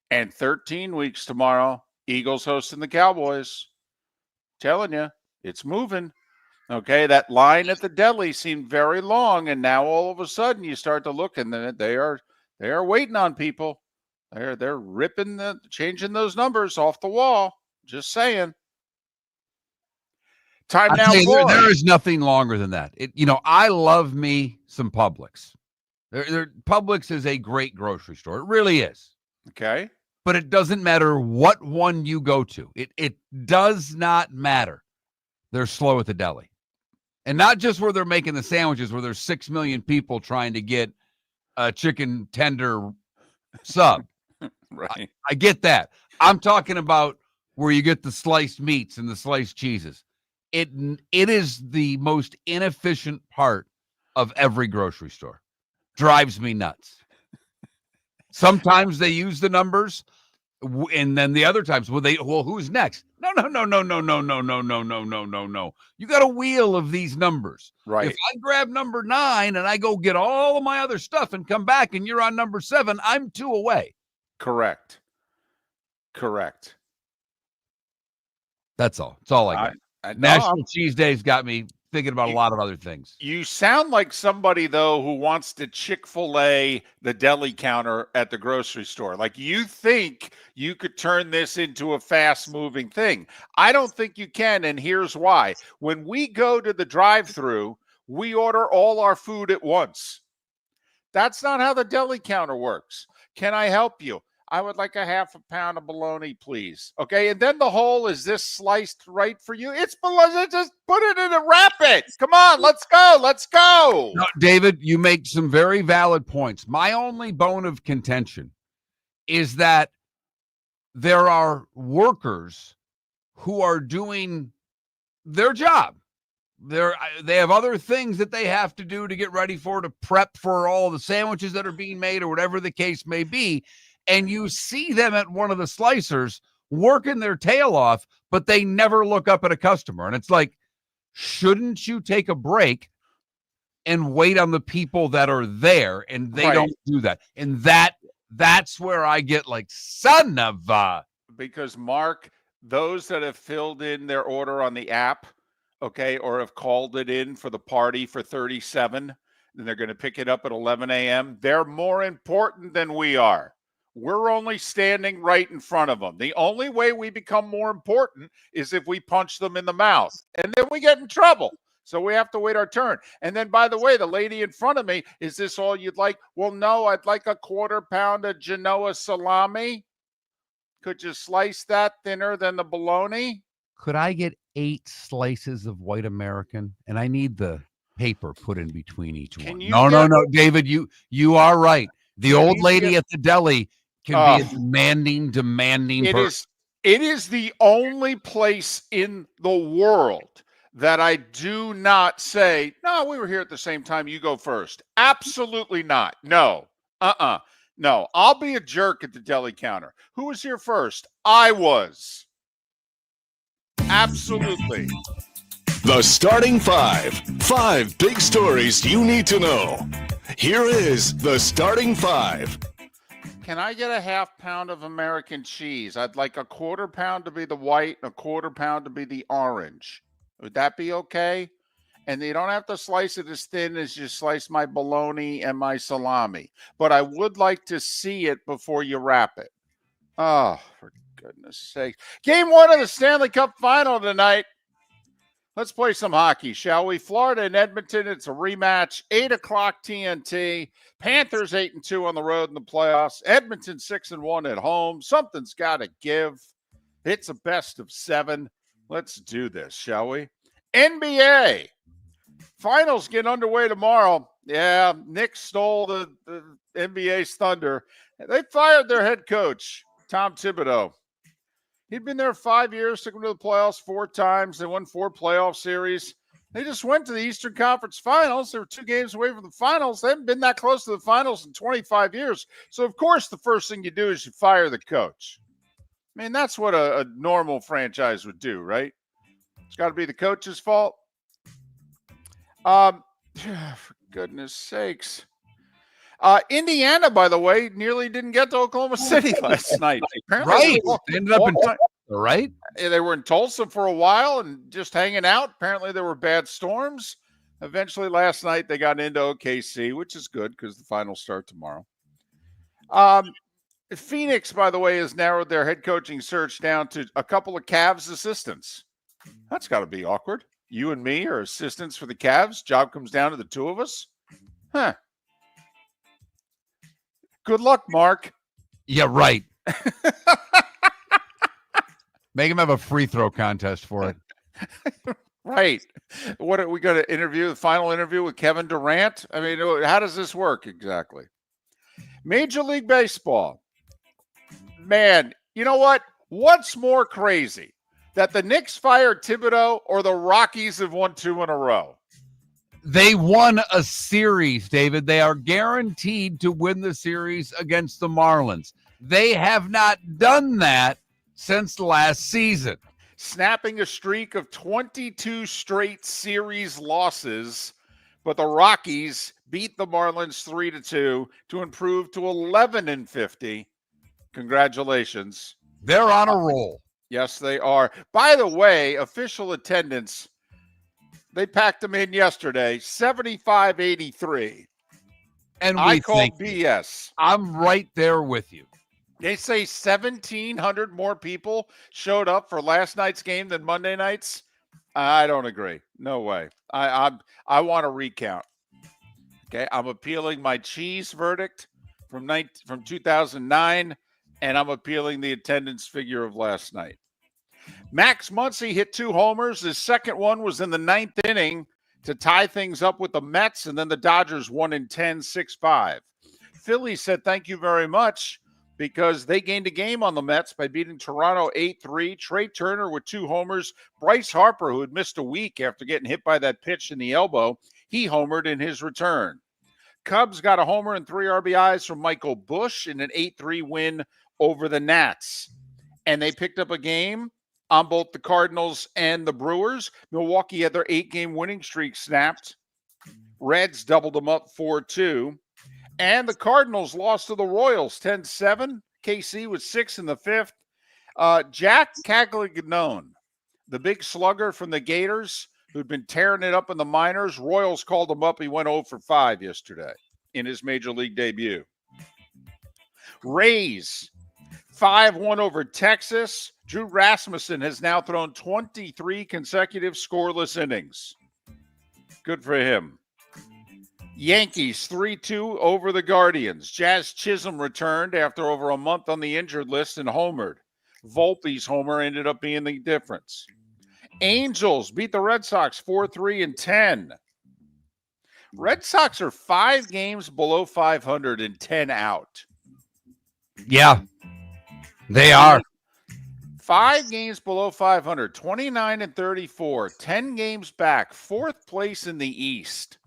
And 13 weeks tomorrow, Eagles hosting the Cowboys. Telling you, it's moving. Okay, that line at the deli seemed very long, and now all of a sudden you start to look, and then they are waiting on people. They're changing those numbers off the wall. Just saying. Time now. There is nothing longer than that. I love me some Publix. Publix is a great grocery store. It really is. Okay. But it doesn't matter what one you go to. It does not matter. They're slow at the deli. And not just where they're making the sandwiches, where there's 6 million people trying to get a chicken tender sub. Right. I get that. I'm talking about where you get the sliced meats and the sliced cheeses. It is the most inefficient part of every grocery store. Drives me nuts. Sometimes they use the numbers, and then the other times, who's next? No. You got a wheel of these numbers. Right. If I grab number 9 and I go get all of my other stuff and come back and you're on number 7, I'm 2 away. Correct. That's all. That's all I got. National Cheese Days got me thinking about a lot of other things. You sound like somebody, though, who wants to Chick-fil-A the deli counter at the grocery store. Like, you think you could turn this into a fast-moving thing. I don't think you can, and here's why. When we go to the drive-thru, we order all our food at once. That's not how the deli counter works. Can I help you? I would like a half a pound of bologna, please. Okay, and then the whole, is this sliced right for you? It's bologna. Just put it in and wrap it. Come on, let's go. No, David, you make some very valid points. My only bone of contention is that there are workers who are doing their job. They have other things that they have to do to get ready to prep for all the sandwiches that are being made or whatever the case may be. And you see them at one of the slicers working their tail off, but they never look up at a customer. And it's like, shouldn't you take a break and wait on the people that are there? And they don't do that. And that's where I get like, son of a. Because, Mark, those that have filled in their order on the app, okay, or have called it in for the party for 37, and they're going to pick it up at 11 a.m., they're more important than we are. We're only standing right in front of them. The only way we become more important is if we punch them in the mouth, and then we get in trouble. So we have to wait our turn. And then, by the way, the lady in front of me, is this all you'd like? Well, no, I'd like a 1/4 pound of Genoa salami. Could you slice that thinner than the bologna? Could I get 8 slices of white American? And I need the paper put in between each one. No, David, you are right. The old lady at the deli can be a demanding It person. It is the only place in the world that I do not say, no, we were here at the same time. You go first. Absolutely not. No. No. I'll be a jerk at the deli counter. Who was here first? I was. Absolutely. The starting five. 5 big stories you need to know. Here is the starting five. Can I get a half pound of American cheese? I'd like a quarter pound to be the white and a quarter pound to be the orange. Would that be okay? And you don't have to slice it as thin as you slice my bologna and my salami. But I would like to see it before you wrap it. Oh, for goodness sake. Game 1 of the Stanley Cup Final tonight. Let's play some hockey, shall we? Florida and Edmonton, it's a rematch. 8 o'clock TNT. Panthers 8-2 on the road in the playoffs. Edmonton 6-1 at home. Something's got to give. It's a best of 7. Let's do this, shall we? NBA. Finals get underway tomorrow. Yeah, Knicks stole the NBA's thunder. They fired their head coach, Tom Thibodeau. He'd been there 5 years, took them to the playoffs 4 times. They won 4 playoff series. They just went to the Eastern Conference Finals. They were 2 games away from the finals. They haven't been that close to the finals in 25 years. So, of course, the first thing you do is you fire the coach. I mean, that's what a normal franchise would do, right? It's got to be the coach's fault. For goodness sakes. Indiana, by the way, nearly didn't get to Oklahoma City last night. Right. They ended up in Tulsa, right? They were in Tulsa for a while and just hanging out. Apparently, there were bad storms. Eventually, last night, they got into OKC, which is good because the finals start tomorrow. Phoenix, by the way, has narrowed their head coaching search down to a couple of Cavs assistants. That's got to be awkward. You and me are assistants for the Cavs. Job comes down to the 2 of us. Huh. Good luck, Marc. Yeah, right. Make him have a free throw contest for it. Right. What are we going to interview? The final interview with Kevin Durant? I mean, how does this work exactly? Major League Baseball. Man, you know what? What's more crazy? That the Knicks fired Thibodeau or the Rockies have won 2 in a row? They won a series, David. They are guaranteed to win the series against the Marlins. They have not done that since last season. Snapping a streak of 22 straight series losses, but the Rockies beat the Marlins 3-2 to improve to 11-50. Congratulations. They're on a roll. Yes, they are. By the way, official attendance, they packed them in yesterday, 75-83. And I call BS. I'm right there with you. They say 1,700 more people showed up for last night's game than Monday night's. I don't agree. No way. I want a recount. Okay, I'm appealing my cheese verdict from 2009, and I'm appealing the attendance figure of last night. Max Muncy hit 2 homers. His second one was in the 9th inning to tie things up with the Mets, and then the Dodgers won in 10, 6-5. Philly said thank you very much because they gained a game on the Mets by beating Toronto 8-3. Trey Turner with 2 homers. Bryce Harper, who had missed a week after getting hit by that pitch in the elbow, he homered in his return. Cubs got a homer and 3 RBIs from Michael Busch in an 8-3 win over the Nats. And they picked up a game on both the Cardinals and the Brewers. Milwaukee had their 8-game winning streak snapped. Reds doubled them up 4-2. And the Cardinals lost to the Royals 10-7. KC was 6 in the 5th. Jack Caglianone, the big slugger from the Gators, who'd been tearing it up in the minors. Royals called him up. He went 0 for 5 yesterday in his major league debut. Rays, 5-1 over Texas. Drew Rasmussen has now thrown 23 consecutive scoreless innings. Good for him. Yankees 3-2 over the Guardians. Jazz Chisholm returned after over a month on the injured list and homered. Volpe's homer ended up being the difference. Angels beat the Red Sox 4-3 and 10. Red Sox are 5 games below 500 and 10 out. Yeah, they are. 5 games below 500, 29-34, 10 games back, 4th place in the East.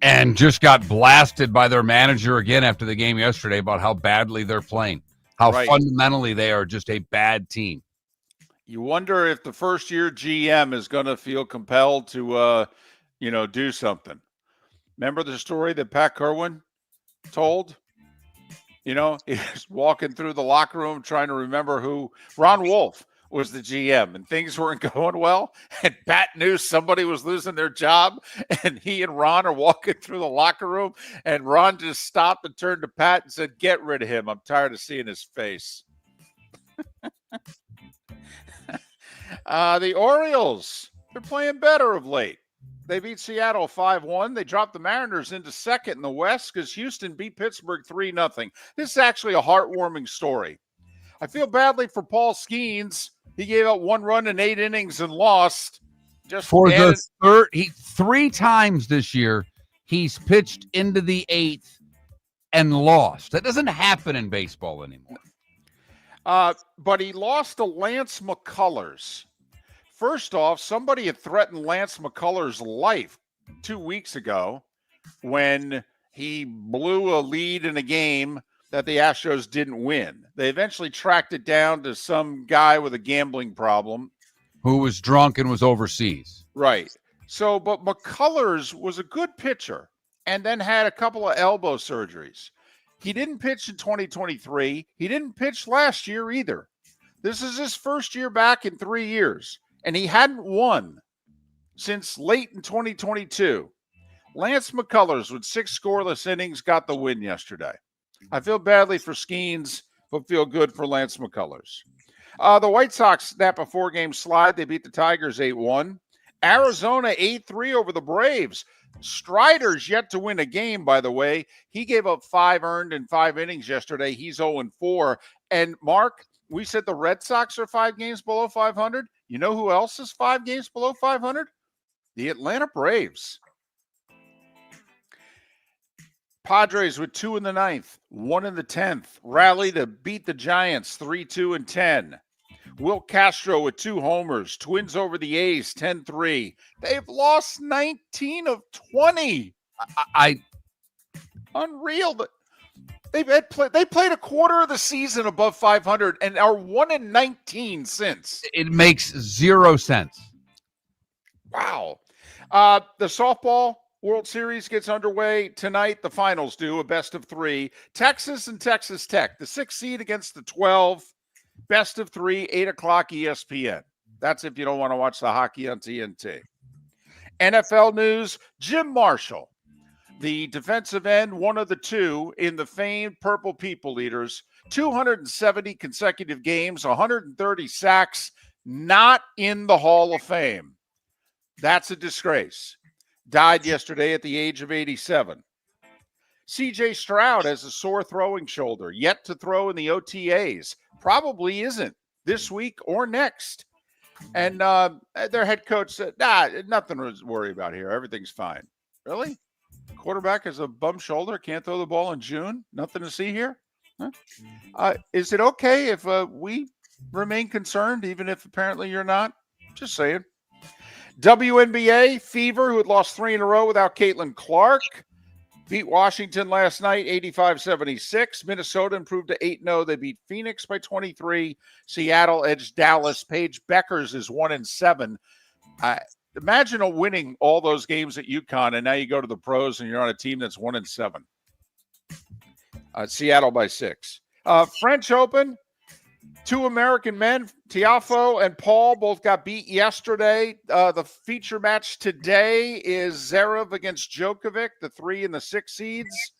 And just got blasted by their manager again after the game yesterday about how badly they're playing, how fundamentally they are just a bad team. You wonder if the first-year GM is going to feel compelled to, do something. Remember the story that Pat Kirwan told? He was walking through the locker room trying to remember who Ron Wolf was the GM, and things weren't going well. And Pat knew somebody was losing their job, and he and Ron are walking through the locker room, and Ron just stopped and turned to Pat and said, "Get rid of him. I'm tired of seeing his face." The Orioles, they're playing better of late. They beat Seattle 5-1. They dropped the Mariners into second in the West because Houston beat Pittsburgh 3-0. This is actually a heartwarming story. I feel badly for Paul Skeens. He gave up 1 run in 8 innings and lost. Just for the third, 3 times this year, he's pitched into the 8th and lost. That doesn't happen in baseball anymore. But he lost to Lance McCullers. First off, somebody had threatened Lance McCullers' life 2 weeks ago when he blew a lead in a game that the Astros didn't win. They eventually tracked it down to some guy with a gambling problem. Who was drunk and was overseas. Right. So, but McCullers was a good pitcher and then had a couple of elbow surgeries. He didn't pitch in 2023. He didn't pitch last year either. This is his first year back in 3 years. And he hadn't won since late in 2022. Lance McCullers, with 6 scoreless innings, got the win yesterday. I feel badly for Skeens, but feel good for Lance McCullers. The White Sox snap a 4-game slide. They beat the Tigers 8-1. Arizona 8-3 over the Braves. Strider's yet to win a game, by the way. He gave up 5 earned in 5 innings yesterday. He's 0-4. And Mark, we said the Red Sox are 5 games below 500. You know who else is 5 games below 500? The Atlanta Braves. Padres with 2 in the 9th, 1 in the 10th. Rally to beat the Giants 3-2 and 10. Will Castro with 2 homers. Twins over the A's 10-3. They've lost 19 of 20. Unreal. But they played a quarter of the season above 500 and are 1-19 since. It makes 0 sense. Wow. The softball World Series gets underway tonight. The finals do, a best of 3. Texas and Texas Tech, the 6th seed against the 12. Best of 3, 8 o'clock ESPN. That's if you don't want to watch the hockey on TNT. NFL news, Jim Marshall, the defensive end, one of the 2 in the famed Purple People Eaters, 270 consecutive games, 130 sacks, not in the Hall of Fame. That's a disgrace. Died yesterday at the age of 87. C.J. Stroud has a sore throwing shoulder, yet to throw in the OTAs. Probably isn't this week or next. And their head coach said, nothing to worry about here. Everything's fine. Really? Quarterback has a bum shoulder, can't throw the ball in June? Nothing to see here? Huh? Is it okay if we remain concerned, even if apparently you're not? Just saying. WNBA, Fever, who had lost 3 in a row without Caitlin Clark, beat Washington last night, 85-76. Minnesota improved to 8-0. They beat Phoenix by 23. Seattle edged Dallas. Paige Beckers is 1-7. Imagine winning all those games at UConn, and now you go to the pros and you're on a team that's 1-7. Seattle by 6. French Open, 2 American men, Tiafoe and Paul, both got beat yesterday. The feature match today is Zverev against Djokovic, the 3 and the 6 seeds.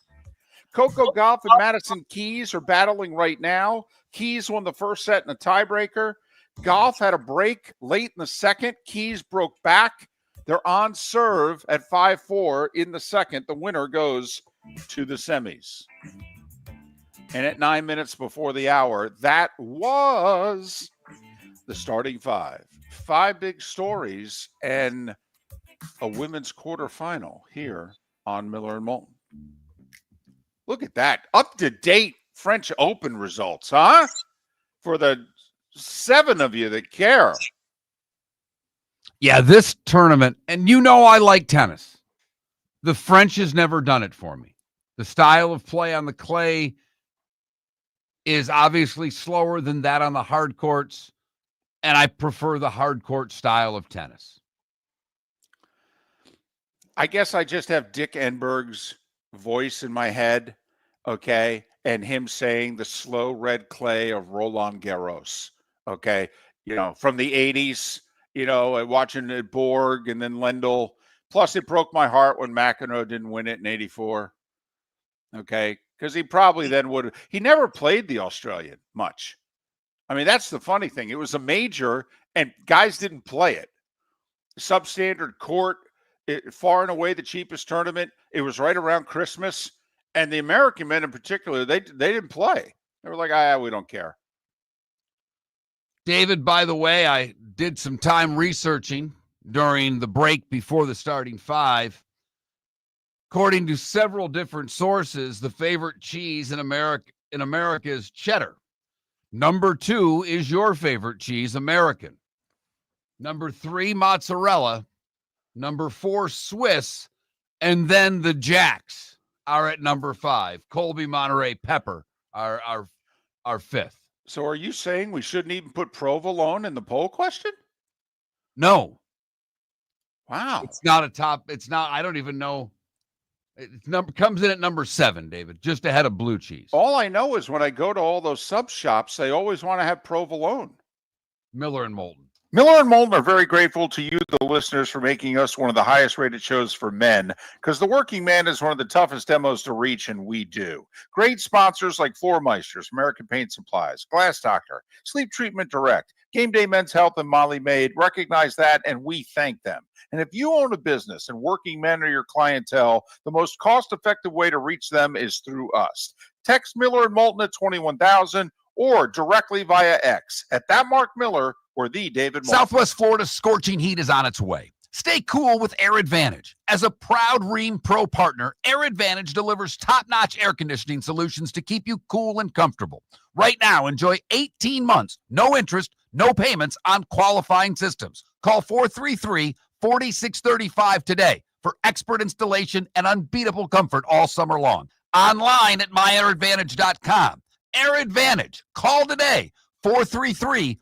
Coco Gauff and Madison Keys are battling right now. Keys won the first set in a tiebreaker. Gauff had a break late in the second. Keys broke back. They're on serve at 5-4 in the second. The winner goes to the semis. And at 9 minutes before the hour, that was the starting 5. 5 big stories and a women's quarterfinal here on Miller and Moulton. Look at that. Up-to-date French Open results, huh? For the 7 of you that care. Yeah, this tournament, and you know I like tennis. The French has never done it for me. The style of play on the clay is obviously slower than that on the hard courts, and I prefer the hard court style of tennis. I guess I just have Dick Enberg's voice in my head, okay, and him saying the slow red clay of Roland Garros, okay, from the 80s, watching it Borg and then Lendl. Plus, it broke my heart when McEnroe didn't win it in '84, okay, because he probably then would have. He never played the Australian much. I mean, that's the funny thing. It was a major, and guys didn't play it. Substandard court, far and away the cheapest tournament. It was right around Christmas, and the American men in particular, they didn't play. They were like, we don't care. David, by the way, I did some time researching during the break before the starting 5. According to several different sources, the favorite cheese in America is cheddar. Number 2 is your favorite cheese, American. Number 3, mozzarella. Number 4, Swiss. And then the Jacks are at number 5. Colby Monterey Pepper are 5th. So are you saying we shouldn't even put provolone in the poll question? No. Wow. It's not a top. It's not. I don't even know. Comes in at number 7, David, just ahead of blue cheese. All I know is when I go to all those sub shops, they always want to have provolone. Miller and Moulton. Miller and Moulton are very grateful to you, the listeners, for making us one of the highest rated shows for men, because the working man is one of the toughest demos to reach, and we do. Great sponsors like Floor Meisters, American Paint Supplies, Glass Doctor, Sleep Treatment Direct, Game Day Men's Health, and Molly Maid recognize that, and we thank them. And if you own a business and working men are your clientele, the most cost-effective way to reach them is through us. Text Miller and Moulton at 21,000 or directly via X at that Marc Miller or the David Moulton. Southwest Florida's scorching heat is on its way. Stay cool with Air Advantage. As a proud Rheem Pro partner, Air Advantage delivers top-notch air conditioning solutions to keep you cool and comfortable. Right now, enjoy 18 months, no interest, no payments on qualifying systems. Call 433-4635 today for expert installation and unbeatable comfort all summer long. Online at myairadvantage.com. Air Advantage. Call today, 433-4635.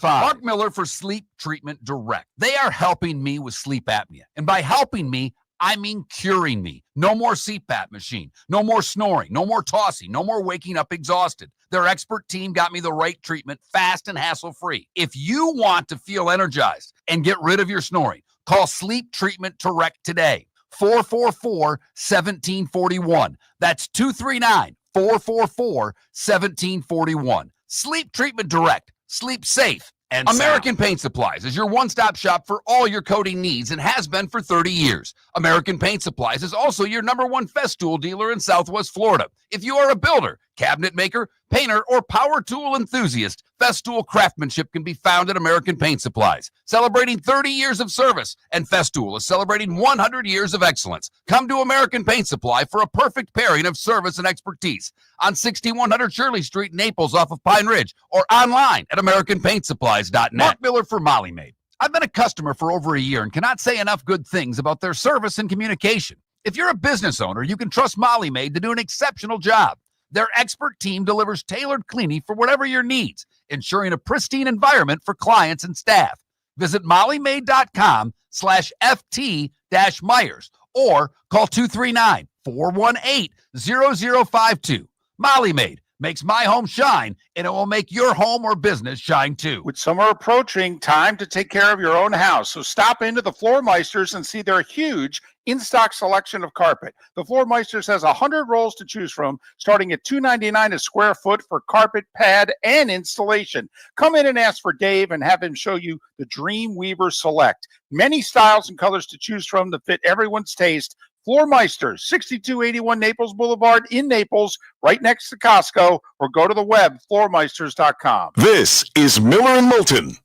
Marc Miller for Sleep Treatment Direct. They are helping me with sleep apnea. And by helping me, I mean curing me. No more CPAP machine. No more snoring. No more tossing. No more waking up exhausted. Their expert team got me the right treatment fast and hassle-free. If you want to feel energized and get rid of your snoring, call Sleep Treatment Direct today. 444-1741. That's 239-444-1741. Sleep Treatment Direct. Sleep safe and American Paint Supplies is your one-stop shop for all your coating needs and has been for 30 years. American Paint Supplies is also your #1 Festool dealer in Southwest Florida. If you are a builder, cabinet maker, painter, or power tool enthusiast, Festool craftsmanship can be found at American Paint Supplies. Celebrating 30 years of service, and Festool is celebrating 100 years of excellence. Come to American Paint Supply for a perfect pairing of service and expertise on 6100 Shirley Street, Naples, off of Pine Ridge, or online at AmericanPaintSupplies.net. Marc Miller for Molly Maid. I've been a customer for over a year and cannot say enough good things about their service and communication. If you're a business owner, you can trust Molly Maid to do an exceptional job. Their expert team delivers tailored cleaning for whatever your needs, ensuring a pristine environment for clients and staff. Visit mollymaid.com/FT-Myers or call 239-418-0052. Molly Maid makes my home shine, and it will make your home or business shine too. With summer approaching, time to take care of your own house. So stop into the Floor Meisters and see their huge in-stock selection of carpet. The Floor Meisters has 100 rolls to choose from, starting at $2.99 a square foot for carpet, pad, and installation. Come in and ask for Dave and have him show you the Dream Weaver Select. Many styles and colors to choose from to fit everyone's taste. Floor Meisters, 6281 Naples Boulevard in Naples, right next to Costco, or go to the web, floormeisters.com. This is Miller and Moulton.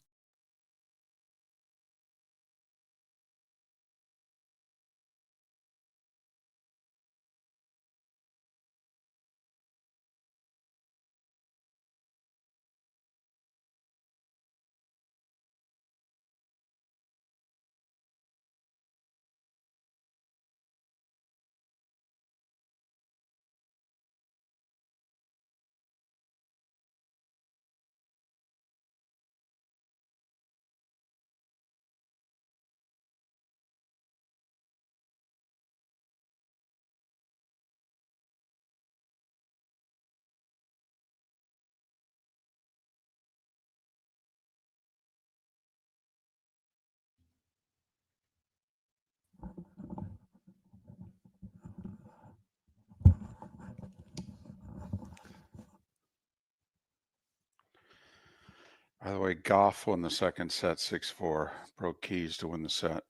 By the way, Goff won the second set 6-4. Broke keys to win the set.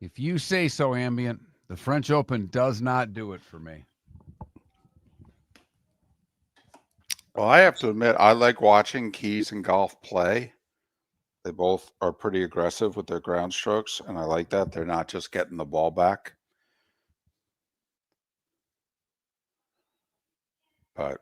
If you say so, Ambient, the French Open does not do it for me. Well, I have to admit, I like watching Keys and Golf play. They both are pretty aggressive with their ground strokes, and I like that. They're not just getting the ball back. But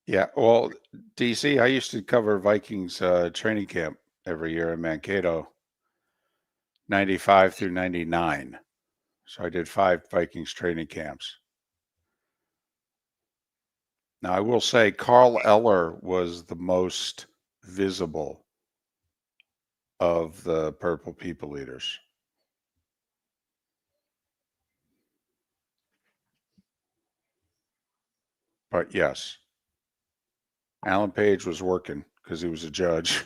yeah, well, DC, I used to cover Vikings training camp every year in Mankato, 95 through 99. So I did 5 Vikings training camps. Now, I will say Carl Eller was the most visible of the Purple People Eaters. But yes, Alan Page was working because he was a judge.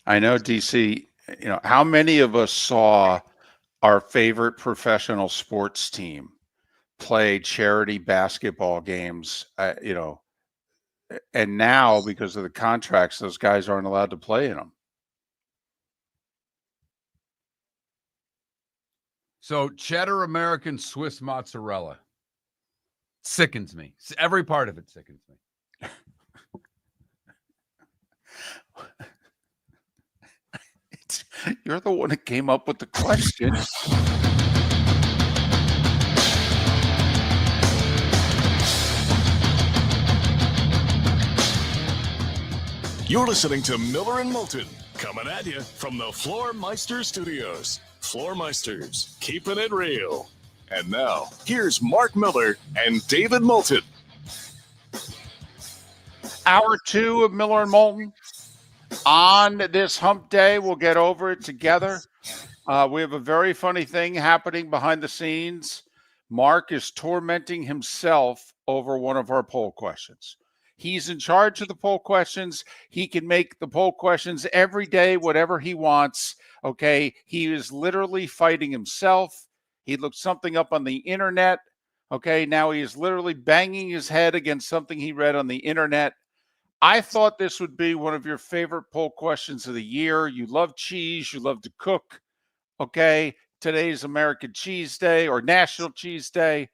I know, DC, how many of us saw our favorite professional sports team play charity basketball games, and now because of the contracts, those guys aren't allowed to play in them. So cheddar American Swiss mozzarella sickens me. Every part of it sickens me. You're the one that came up with the question. You're listening to Miller and Moulton, coming at you from the Floor Meister Studios. Floor Meisters, keeping it real. And now, here's Marc Miller and David Moulton. Hour 2 of Miller and Moulton. On this hump day, we'll get over it together. We have a very funny thing happening behind the scenes. Marc is tormenting himself over one of our poll questions. He's in charge of the poll questions. He can make the poll questions every day, whatever he wants. Okay. He is literally fighting himself. He looked something up on the internet. Okay. Now he is literally banging his head against something he read on the internet. I thought this would be one of your favorite poll questions of the year. You love cheese. You love to cook. Okay. Today's American Cheese Day or National Cheese Day.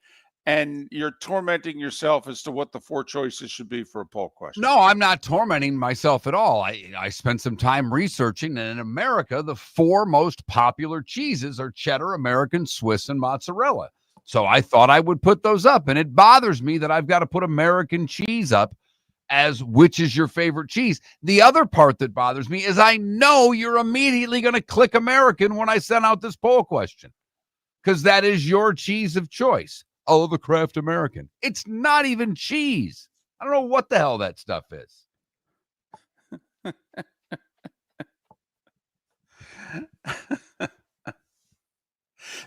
And you're tormenting yourself as to what the 4 choices should be for a poll question. No, I'm not tormenting myself at all. I spent some time researching, and in America, the 4 most popular cheeses are cheddar, American, Swiss, and mozzarella. So I thought I would put those up, and it bothers me that I've got to put American cheese up as which is your favorite cheese. The other part that bothers me is I know you're immediately going to click American when I send out this poll question because that is your cheese of choice. Oh, the Kraft American. It's not even cheese. I don't know what the hell that stuff is.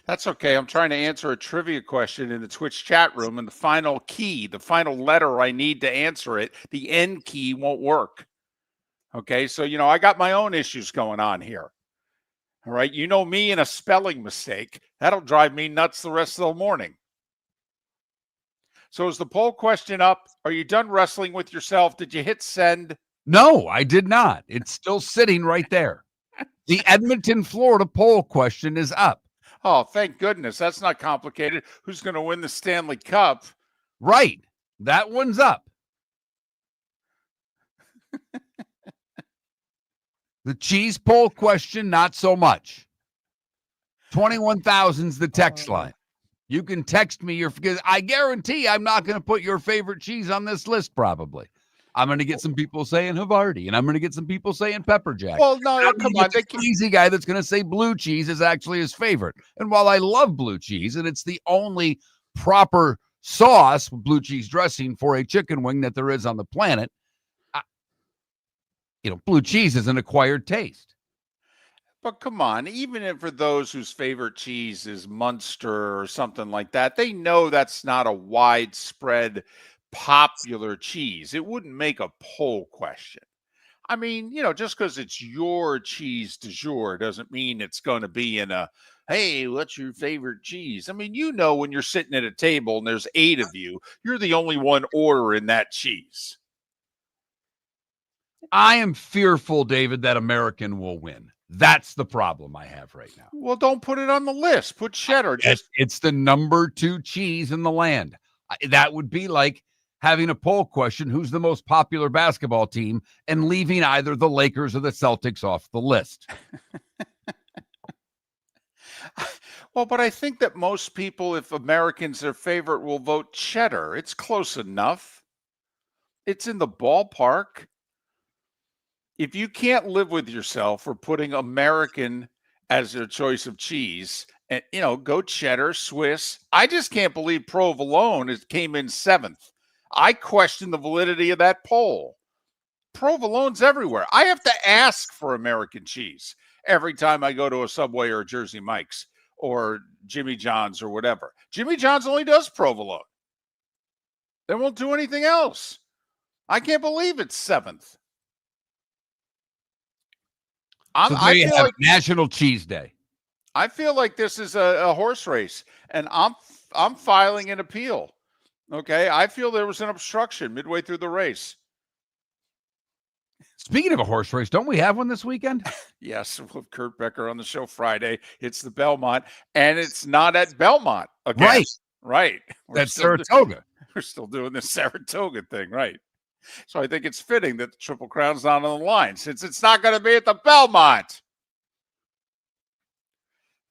That's okay. I'm trying to answer a trivia question in the Twitch chat room, and the final key, the final letter I need to answer it, the N key won't work. Okay, so, I got my own issues going on here. All right. You know me and a spelling mistake. That'll drive me nuts the rest of the morning. So is the poll question up? Are you done wrestling with yourself? Did you hit send? No, I did not. It's still sitting right there. The Edmonton, Florida poll question is up. Oh, thank goodness. That's not complicated. Who's going to win the Stanley Cup? Right. That one's up. The cheese poll question, not so much. 21,000's the text line. You can text me because I guarantee I'm not going to put your favorite cheese on this list probably. I'm going to get some people saying Havarti, and I'm going to get some people saying pepper jack. Well, no, come on. The crazy guy that's going to say blue cheese is actually his favorite. And while I love blue cheese, and it's the only proper sauce, blue cheese dressing for a chicken wing that there is on the planet, blue cheese is an acquired taste. But come on, even if for those whose favorite cheese is Munster or something like that, they know that's not a widespread popular cheese. It wouldn't make a poll question. I mean, just because it's your cheese du jour doesn't mean it's going to be in a, hey, what's your favorite cheese? I mean, when you're sitting at a table and there's 8 of you, you're the only one ordering that cheese. I am fearful, David, that American will win. That's the problem I have right now. Well, don't put it on the list. Put cheddar. It's the number 2 cheese in the land. That would be like having a poll question, who's the most popular basketball team, and leaving either the Lakers or the Celtics off the list. Well, but I think that most people, if Americans, their favorite, will vote cheddar. It's close enough. It's in the ballpark. If you can't live with yourself for putting American as their choice of cheese, and go cheddar, Swiss. I just can't believe provolone came in 7th. I question the validity of that poll. Provolone's everywhere. I have to ask for American cheese every time I go to a Subway or a Jersey Mike's or Jimmy John's or whatever. Jimmy John's only does provolone. They won't do anything else. I can't believe it's 7th. I feel like National Cheese Day. I feel like this is a horse race, and I'm filing an appeal. Okay, I feel there was an obstruction midway through the race. Speaking of a horse race, don't we have one this weekend? Yes, with Kurt Becker on the show Friday. It's the Belmont, and it's not at Belmont again. Right. That's Saratoga. We're still doing this Saratoga thing, right? So I think it's fitting that the Triple Crown's not on the line, since it's not going to be at the Belmont.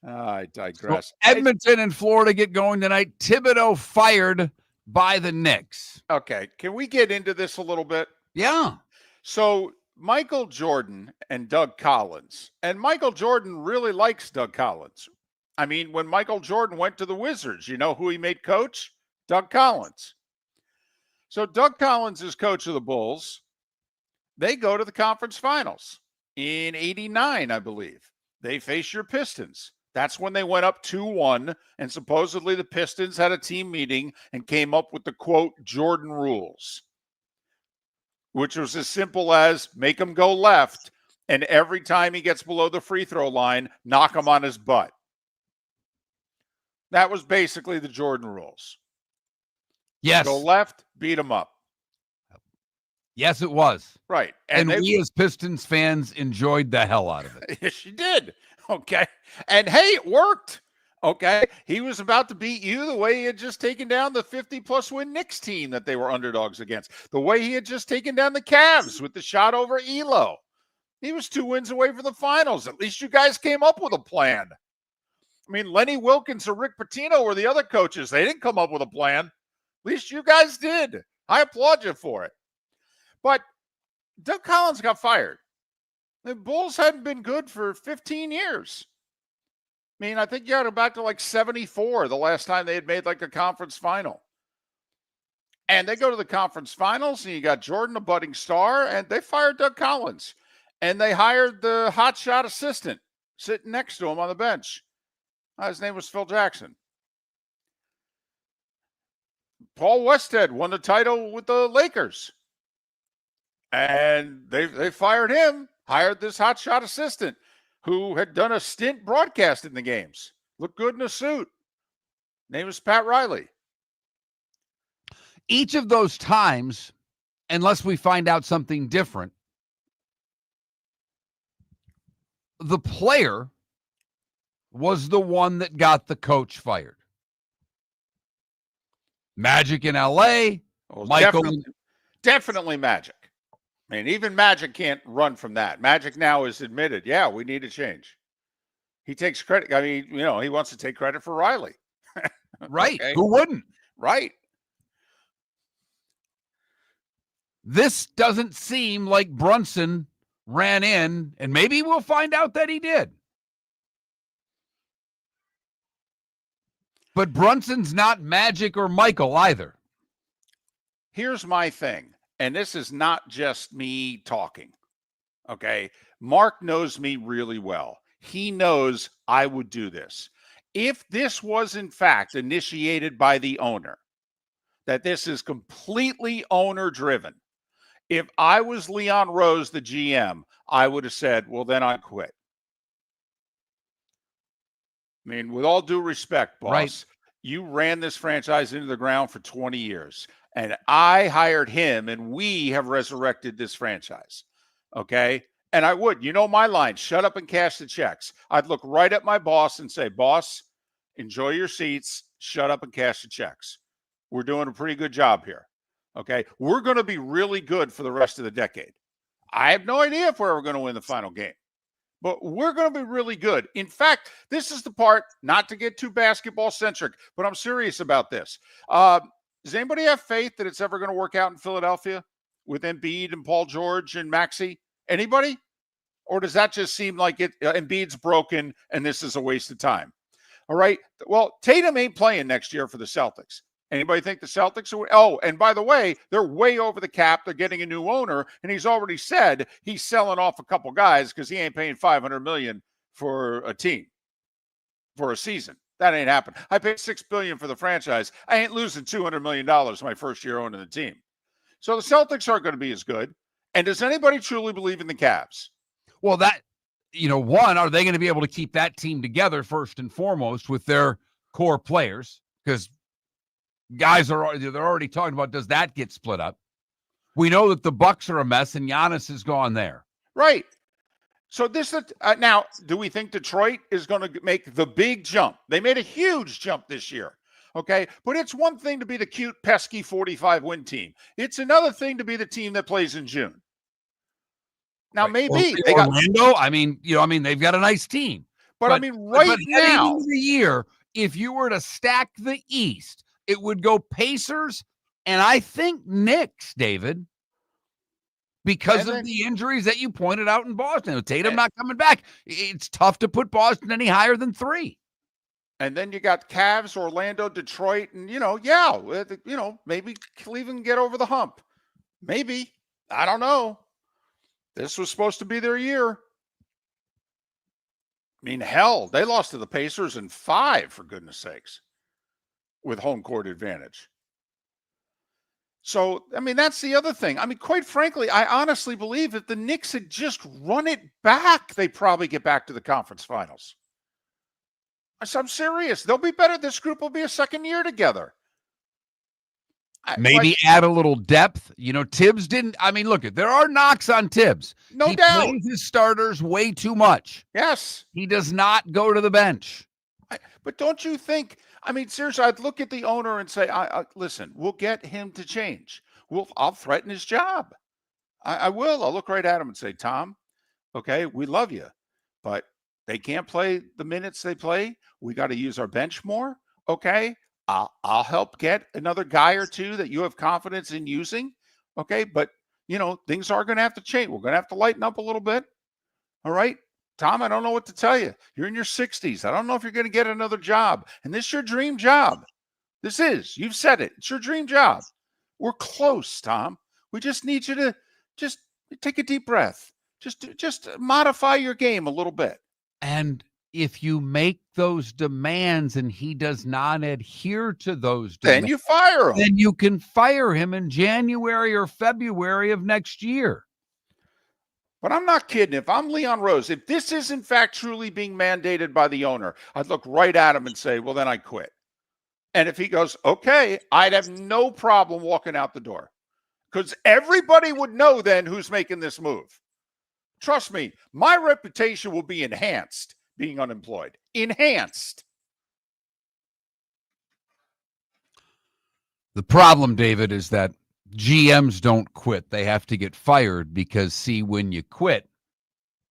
I digress. So Edmonton and Florida get going tonight. Thibodeau fired by the Knicks. Okay, can we get into this a little bit? Yeah. So Michael Jordan and Doug Collins, and Michael Jordan really likes Doug Collins. I mean, when Michael Jordan went to the Wizards, you know who he made coach? Doug Collins. So Doug Collins is coach of the Bulls. They go to the conference finals in 89, I believe. They face your Pistons. That's when they went up 2-1, and supposedly the Pistons had a team meeting and came up with the, quote, Jordan rules, which was as simple as make him go left, and every time he gets below the free throw line, knock him on his butt. That was basically the Jordan rules. Yes. Go left, beat him up. Yes, it was. Right. And we as Pistons fans enjoyed the hell out of it. Yes, you did. Okay. And hey, it worked. Okay. He was about to beat you the way he had just taken down the 50-plus win Knicks team that they were underdogs against. The way he had just taken down the Cavs with the shot over Elo. He was 2 wins away from the finals. At least you guys came up with a plan. I mean, Lenny Wilkins or Rick Pitino were the other coaches. They didn't come up with a plan. At least you guys did. I applaud you for it. But Doug Collins got fired. The Bulls hadn't been good for 15 years. I mean, I think you had to back to like 74, the last time they had made like a conference final. And they go to the conference finals, and you got Jordan, a budding star, and they fired Doug Collins. And they hired the hotshot assistant sitting next to him on the bench. His name was Phil Jackson. Paul Westhead won the title with the Lakers. And they fired him, hired this hotshot assistant. who had done a stint broadcasting the games. Looked good in a suit. Name is Pat Riley. Each of those times, unless we find out something different, the player was the one that got the coach fired. Magic in L.A., Well, Michael. definitely Magic. I mean, even Magic can't run from that. Magic now has admitted, yeah, we need a change. He takes credit. I mean, he wants to take credit for Riley. Right. Okay. Who wouldn't? Right. This doesn't seem like Brunson ran in, and maybe we'll find out that he did. But Brunson's not Magic or Michael either. Here's my thing, and this is not just me talking, okay? Marc knows me really well. He knows I would do this. If this was, in fact, initiated by the owner, that this is completely owner-driven, if I was Leon Rose, the GM, I would have said, well, then I quit. I mean, with all due respect, boss, Right. You ran this franchise into the ground for 20 years, and I hired him, and we have resurrected this franchise, okay? And I would, my line, shut up and cash the checks. I'd look right at my boss and say, boss, enjoy your seats, shut up and cash the checks. We're doing a pretty good job here, okay? We're going to be really good for the rest of the decade. I have no idea if we're ever going to win the final game. But we're going to be really good. In fact, this is the part, not to get too basketball-centric, but I'm serious about this. Does anybody have faith that it's ever going to work out in Philadelphia with Embiid and Paul George and Maxey? Anybody? Or does that just seem like Embiid's broken and this is a waste of time? All right. Well, Tatum ain't playing next year for the Celtics. Anybody think the Celtics are? Oh, and by the way, they're way over the cap. They're getting a new owner, and he's already said he's selling off a couple guys because he ain't paying $500 million for a team for a season. That ain't happening. I paid $6 billion for the franchise. I ain't losing $200 million my first year owning the team. So the Celtics aren't going to be as good. And does anybody truly believe in the Cavs? Well, one, are they going to be able to keep that team together first and foremost with their core players? Because guys they're already talking about, does that get split up? We know that the Bucks are a mess and Giannis has gone there. Right. So now, do we think Detroit is going to make the big jump? They made a huge jump this year. Okay. But it's one thing to be the cute, pesky 45-win team. It's another thing to be the team that plays in June. Now, Right. maybe they got Orlando. They've got a nice team. But I mean, right now, heading into the year, if you were to stack the East, it would go Pacers and I think Knicks, David, because of the injuries that you pointed out in Boston. Tatum not coming back. It's tough to put Boston any higher than 3. And then you got Cavs, Orlando, Detroit, and, maybe Cleveland get over the hump. Maybe. I don't know. This was supposed to be their year. I mean, hell, they lost to the Pacers in 5, for goodness sakes, with home court advantage. So, I mean, that's the other thing. I mean, quite frankly, I honestly believe if the Knicks had just run it back, they'd probably get back to the conference finals. I'm serious. They'll be better. This group will be a second year together. Maybe add a little depth. Tibbs didn't. I mean, look, there are knocks on Tibbs. No doubt. He plays his starters way too much. Yes. He does not go to the bench. But don't you think, I mean, seriously, I'd look at the owner and say, listen, we'll get him to change. I'll threaten his job. I will. I'll look right at him and say, Tom, okay, we love you, but they can't play the minutes they play. We got to use our bench more. Okay. I'll help get another guy or two that you have confidence in using. Okay. But, things are going to have to change. We're going to have to lighten up a little bit. All right. Tom, I don't know what to tell you. You're in your 60s. I don't know if you're going to get another job. And this is your dream job. This is. You've said it. It's your dream job. We're close, Tom. We just need you to just take a deep breath. Just modify your game a little bit. And if you make those demands and he does not adhere to those demands, then you fire him. Then you can fire him in January or February of next year. But I'm not kidding. If I'm Leon Rose, if this is in fact truly being mandated by the owner, I'd look right at him and say, well, then I quit. And if he goes, okay, I'd have no problem walking out the door because everybody would know then who's making this move. Trust me, my reputation will be enhanced being unemployed. Enhanced. The problem, David, is that GMs don't quit. They have to get fired because, see, when you quit,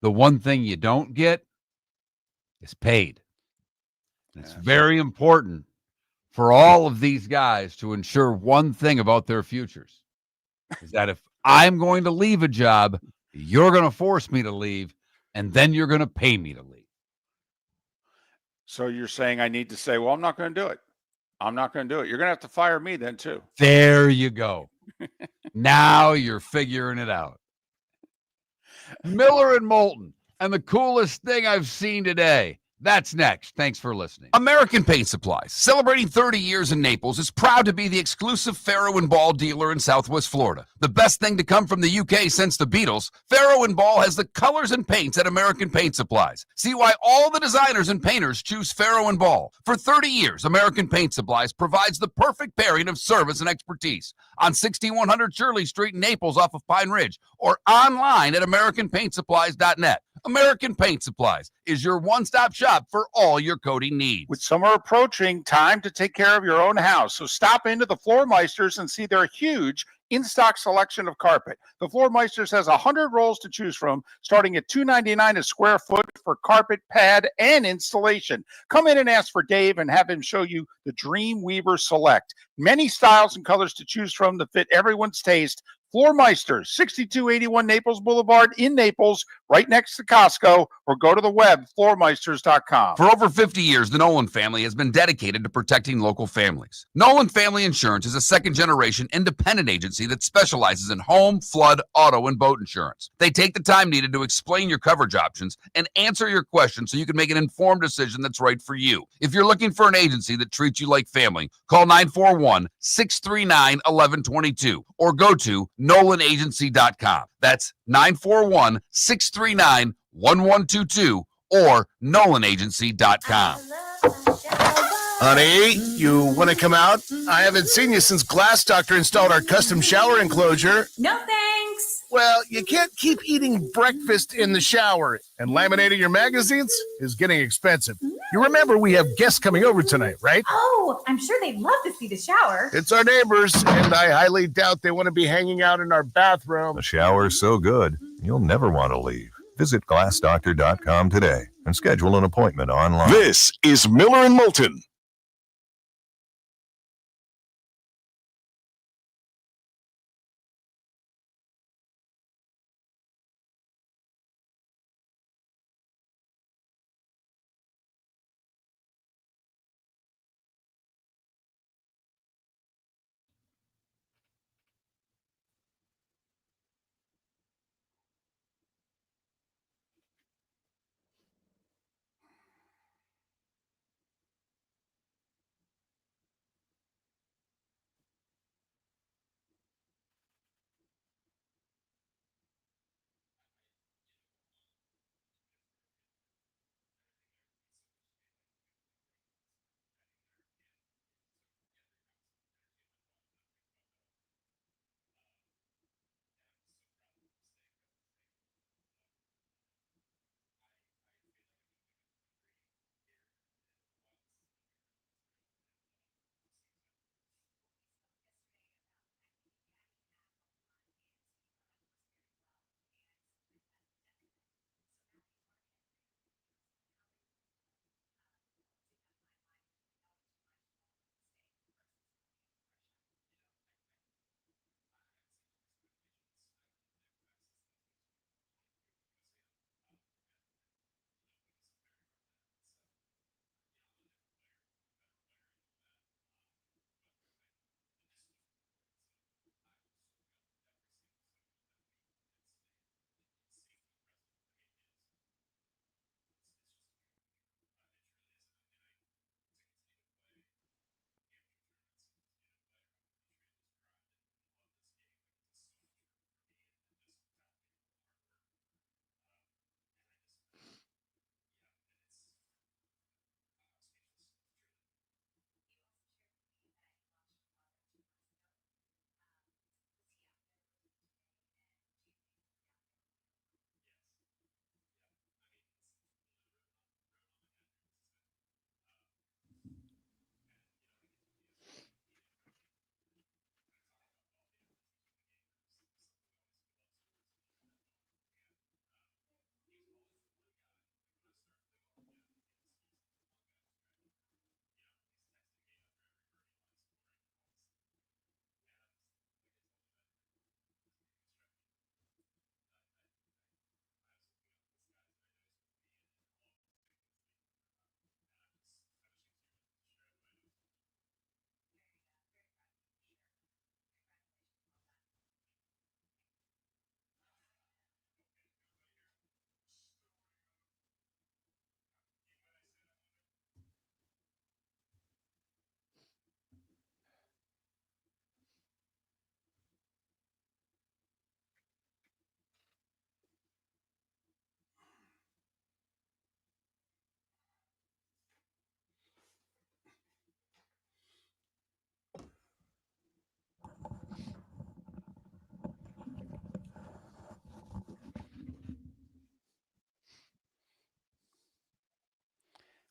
the one thing you don't get is paid. And it's very important for all of these guys to ensure one thing about their futures, is that if I'm going to leave a job, you're going to force me to leave, and then you're going to pay me to leave. So you're saying I need to say, well, I'm not going to do it. I'm not going to do it. You're going to have to fire me then too. There you go. Now you're figuring it out. Miller and Moulton, and the coolest thing I've seen today. That's next. Thanks for listening. American Paint Supplies, celebrating 30 years in Naples, is proud to be the exclusive Farrow & Ball dealer in Southwest Florida. The best thing to come from the UK since the Beatles, Farrow & Ball has the colors and paints at American Paint Supplies. See why all the designers and painters choose Farrow & Ball. For 30 years, American Paint Supplies provides the perfect pairing of service and expertise on 6100 Shirley Street in Naples off of Pine Ridge or online at AmericanPaintSupplies.net. American Paint Supplies is your one-stop shop for all your coating needs. With summer approaching, time to take care of your own house. So stop into the Floor Meisters and see their huge in-stock selection of carpet. The Floor Meisters has 100 rolls to choose from, starting at $2.99 a square foot for carpet, pad, and installation. Come in and ask for Dave and have him show you the Dream Weaver Select. Many styles and colors to choose from to fit everyone's taste. Floor Meisters, 6281 Naples Boulevard in Naples, right next to Costco, or go to the web, floormeisters.com. For over 50 years, the Nolan family has been dedicated to protecting local families. Nolan Family Insurance is a second-generation independent agency that specializes in home, flood, auto, and boat insurance. They take the time needed to explain your coverage options and answer your questions so you can make an informed decision that's right for you. If you're looking for an agency that treats you like family, call 941-639-1122 or go to NolanAgency.com. That's 941-639-1122 or NolanAgency.com. Honey, you want to come out? I haven't seen you since Glass Doctor installed our custom shower enclosure. No thanks. Well, you can't keep eating breakfast in the shower, and laminating your magazines is getting expensive. You remember we have guests coming over tonight, right? Oh, I'm sure they'd love to see the shower. It's our neighbors, and I highly doubt they want to be hanging out in our bathroom. The shower's so good, you'll never want to leave. Visit glassdoctor.com today and schedule an appointment online. This is Miller and Moulton.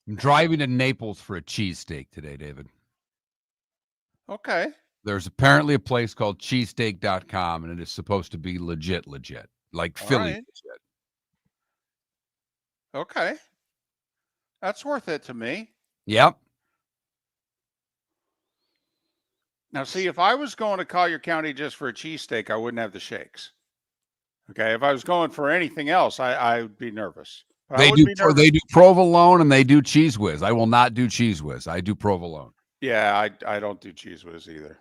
I'm driving to Naples for a cheesesteak today, David. Okay. There's apparently a place called cheesesteak.com, and it is supposed to be legit, like All Philly right. legit. Okay. That's worth it to me. Yep. Now, see, if I was going to Collier County just for a cheesesteak, I wouldn't have the shakes. Okay. If I was going for anything else, I would be nervous. But I They wouldn't do be nervous. they do provolone and they do cheese whiz. I will not do cheese whiz. I do provolone. Yeah, I don't do cheese whiz either.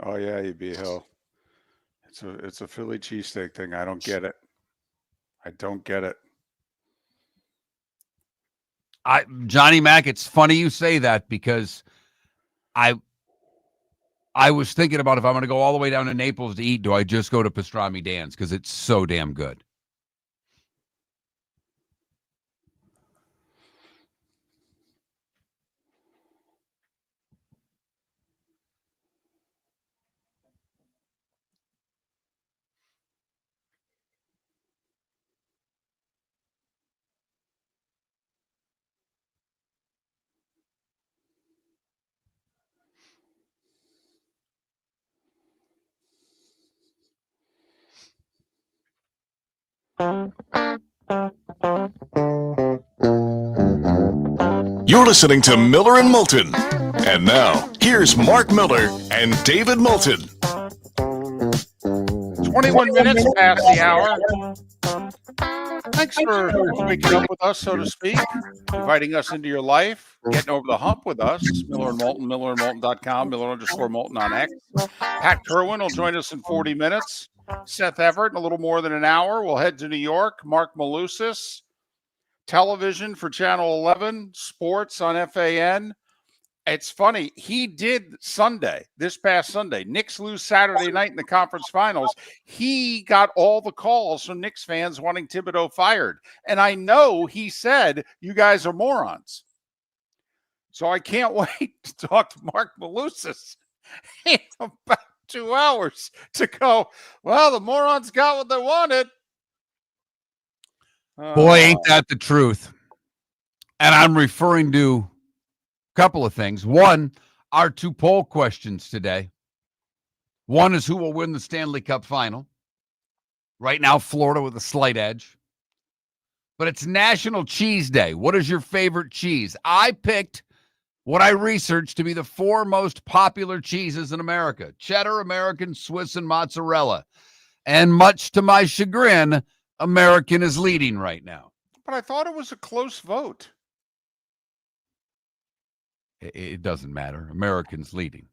Oh yeah, you'd be a hill. It's a Philly cheesesteak thing. I don't get it. I don't get it. Johnny Mac, it's funny you say that because I was thinking about if I'm going to go all the way down to Naples to eat, do I just go to Pastrami Dan's because it's so damn good. You're listening to Miller and Moulton. And now, here's Marc Miller and David Moulton. 21 minutes past the hour. Thanks for waking up with us, so to speak, inviting us into your life, getting over the hump with us. Miller and Moulton, millerandmoulton.com, Miller_Moulton on X. Pat Kirwan will join us in 40 minutes. Seth Everett in a little more than an hour. We'll head to New York. Marc Malusis, television for Channel 11, sports on FAN. It's funny. He did Sunday, this past Sunday. Knicks lose Saturday night in the conference finals. He got all the calls from Knicks fans wanting Thibodeau fired. And I know he said, you guys are morons. So I can't wait to talk to Marc Malusis in about 2 hours to go, well, the morons got what they wanted. Boy, ain't that the truth. And I'm referring to a couple of things. One, our 2 poll questions today. One is who will win the Stanley Cup final. Right now, Florida with a slight edge. But it's National Cheese Day. What is your favorite cheese? I picked what I researched to be the 4 most popular cheeses in America: cheddar, American, Swiss, and mozzarella. And much to my chagrin, American is leading right now. But I thought it was a close vote. It doesn't matter. American's leading.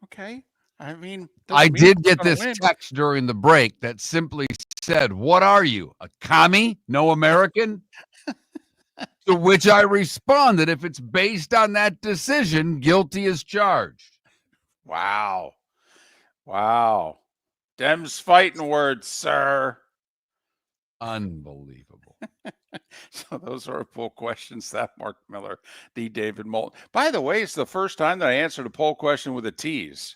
Okay. I mean, I did get this text during the break that simply said, "What are you, a commie? No American?" To which I responded, if it's based on that decision, guilty as charged. Wow. Wow. Dems fighting words, sir. Unbelievable. So those are poll questions. That Marc Miller, the David Moulton. By the way, it's the first time that I answered a poll question with a tease.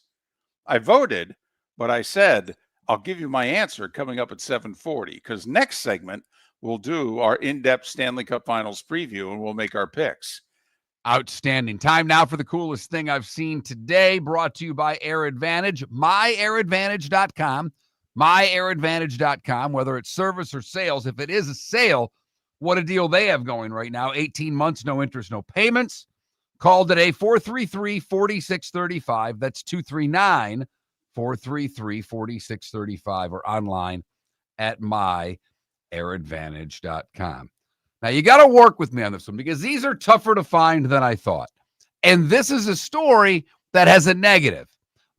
I voted, but I said, I'll give you my answer coming up at 7:40, because next segment we'll do our in-depth Stanley Cup Finals preview and we'll make our picks. Outstanding. Time now for the coolest thing I've seen today, brought to you by Air Advantage, myairadvantage.com, myairadvantage.com, whether it's service or sales. If it is a sale, what a deal they have going right now. 18 months, no interest, no payments. Call today, 433-4635. That's 239-433-4635, or online at myairadvantage.com. Now, you got to work with me on this one because these are tougher to find than I thought. And this is a story that has a negative.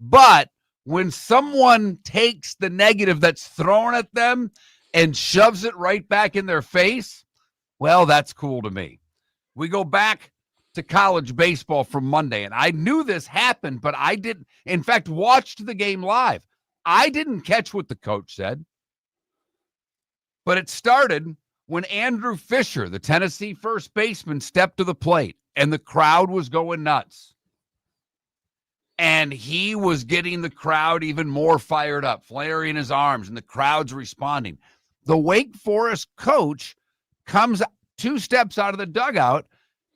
But when someone takes the negative that's thrown at them and shoves it right back in their face, well, that's cool to me. We go back to college baseball from Monday, and I knew this happened, but I didn't, in fact, watched the game live. I didn't catch what the coach said, but it started when Andrew Fisher, the Tennessee first baseman, stepped to the plate, and the crowd was going nuts. And he was getting the crowd even more fired up, flaring his arms, and the crowd's responding. The Wake Forest coach comes 2 steps out of the dugout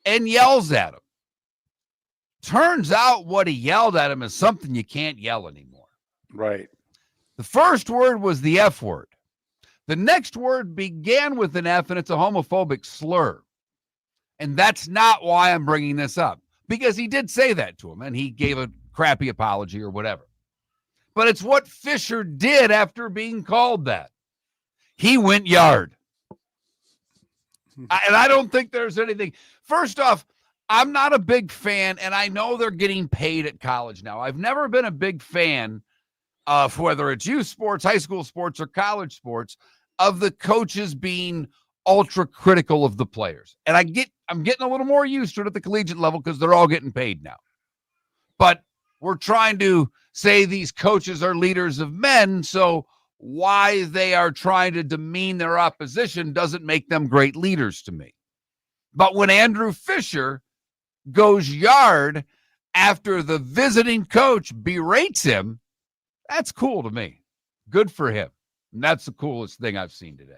and yells at him. Turns out what he yelled at him is something you can't yell anymore. Right. The first word was the F word. The next word began with an F, and it's a homophobic slur. And that's not why I'm bringing this up, because he did say that to him, and he gave a crappy apology or whatever. But it's what Fisher did after being called that. He went yard. And I don't think there's anything. First off, I'm not a big fan, and I know they're getting paid at college now. I've never been a big fan of whether it's youth sports, high school sports, or college sports, of the coaches being ultra critical of the players. And I'm getting a little more used to it at the collegiate level because they're all getting paid now. But we're trying to say these coaches are leaders of men, so why they are trying to demean their opposition doesn't make them great leaders to me. But when Andrew Fisher goes yard after the visiting coach berates him, that's cool to me. Good for him. And that's the coolest thing I've seen today.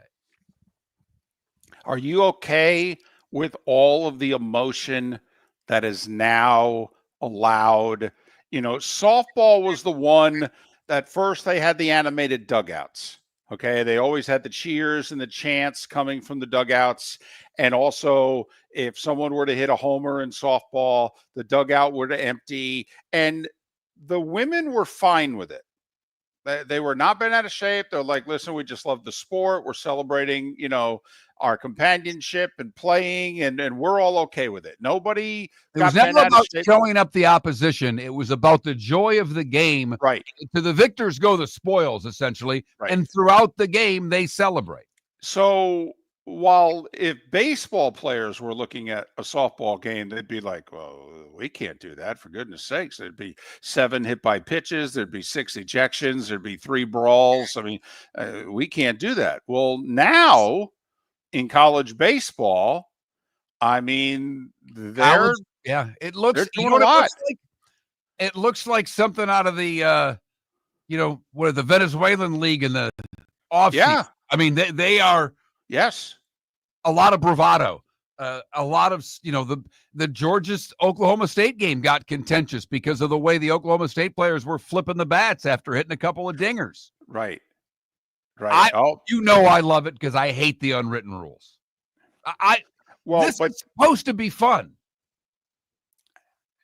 Are you okay with all of the emotion that is now allowed? You know, softball was the one that first they had the animated dugouts. Okay. They always had the cheers and the chants coming from the dugouts. And also, if someone were to hit a homer in softball, the dugout were to empty. And the women were fine with it. They were not bent out of shape. They're like, listen, we just love the sport. We're celebrating, you know, our companionship and playing, and we're all okay with it. Nobody It was never about showing up the opposition. It was about the joy of the game. Right. To the victors go the spoils, essentially. Right. And throughout the game, they celebrate. So while if baseball players were looking at a softball game, they'd be like, well, we can't do that, for goodness sakes. There'd be 7 hit by pitches. There'd be 6 ejections. There'd be 3 brawls. I mean, we can't do that. Well, now in college baseball, I mean, they're it looks, doing a lot. It looks like something out of the, what the Venezuelan league in the offseason. Yeah. I mean, they are. Yes. A lot of bravado, a lot of, the Georgia-Oklahoma State game got contentious because of the way the Oklahoma State players were flipping the bats after hitting a couple of dingers. Right. Right. I love it because I hate the unwritten rules. This is supposed to be fun.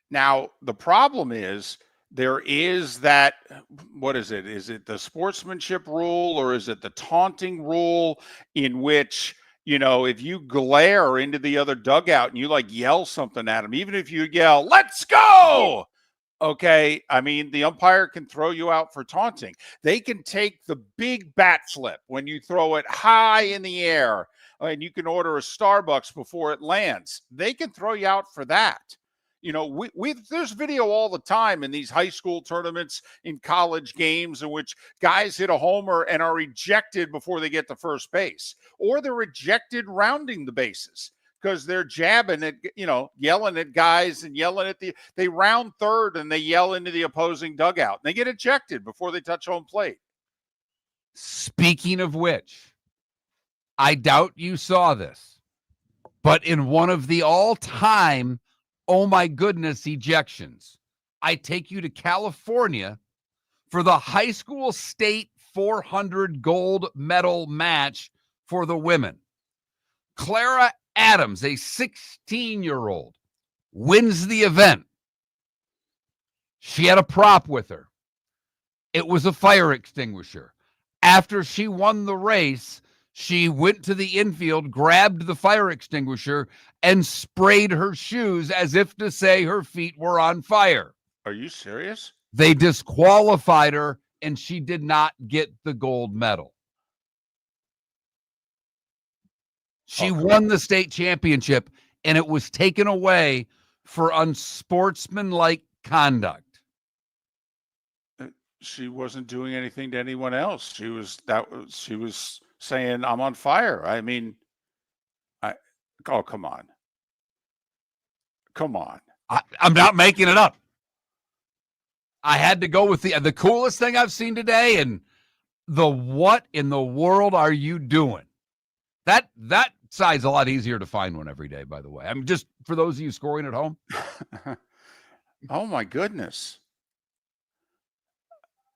Now, the problem is there is that, what is it? Is it the sportsmanship rule or is it the taunting rule in which, if you glare into the other dugout and you like yell something at them, even if you yell, let's go. Okay. I mean, the umpire can throw you out for taunting. They can take the big bat flip when you throw it high in the air and you can order a Starbucks before it lands. They can throw you out for that. There's video all the time in these high school tournaments, in college games in which guys hit a homer and are ejected before they get to first base, or they're ejected rounding the bases because they're jabbing at, yelling at guys and yelling at they round third and they yell into the opposing dugout. And they get ejected before they touch home plate. Speaking of which, I doubt you saw this, but in one of the all-time oh my goodness ejections, I take you to California for the high school state 400 gold medal match for the women. Clara Adams, a 16-year-old, wins the event. She had a prop with her. It was a fire extinguisher. After she won the race, she went to the infield, grabbed the fire extinguisher, and sprayed her shoes as if to say her feet were on fire. Are you serious? They disqualified her, and she did not get the gold medal. She won the state championship, and it was taken away for unsportsmanlike conduct. She wasn't doing anything to anyone else. She was saying, I'm on fire. I mean, come on. Come on. I'm not making it up. I had to go with the coolest thing I've seen today, and the what in the world are you doing? That side's a lot easier to find one every day, by the way. I'm just for those of you scoring at home. Oh my goodness.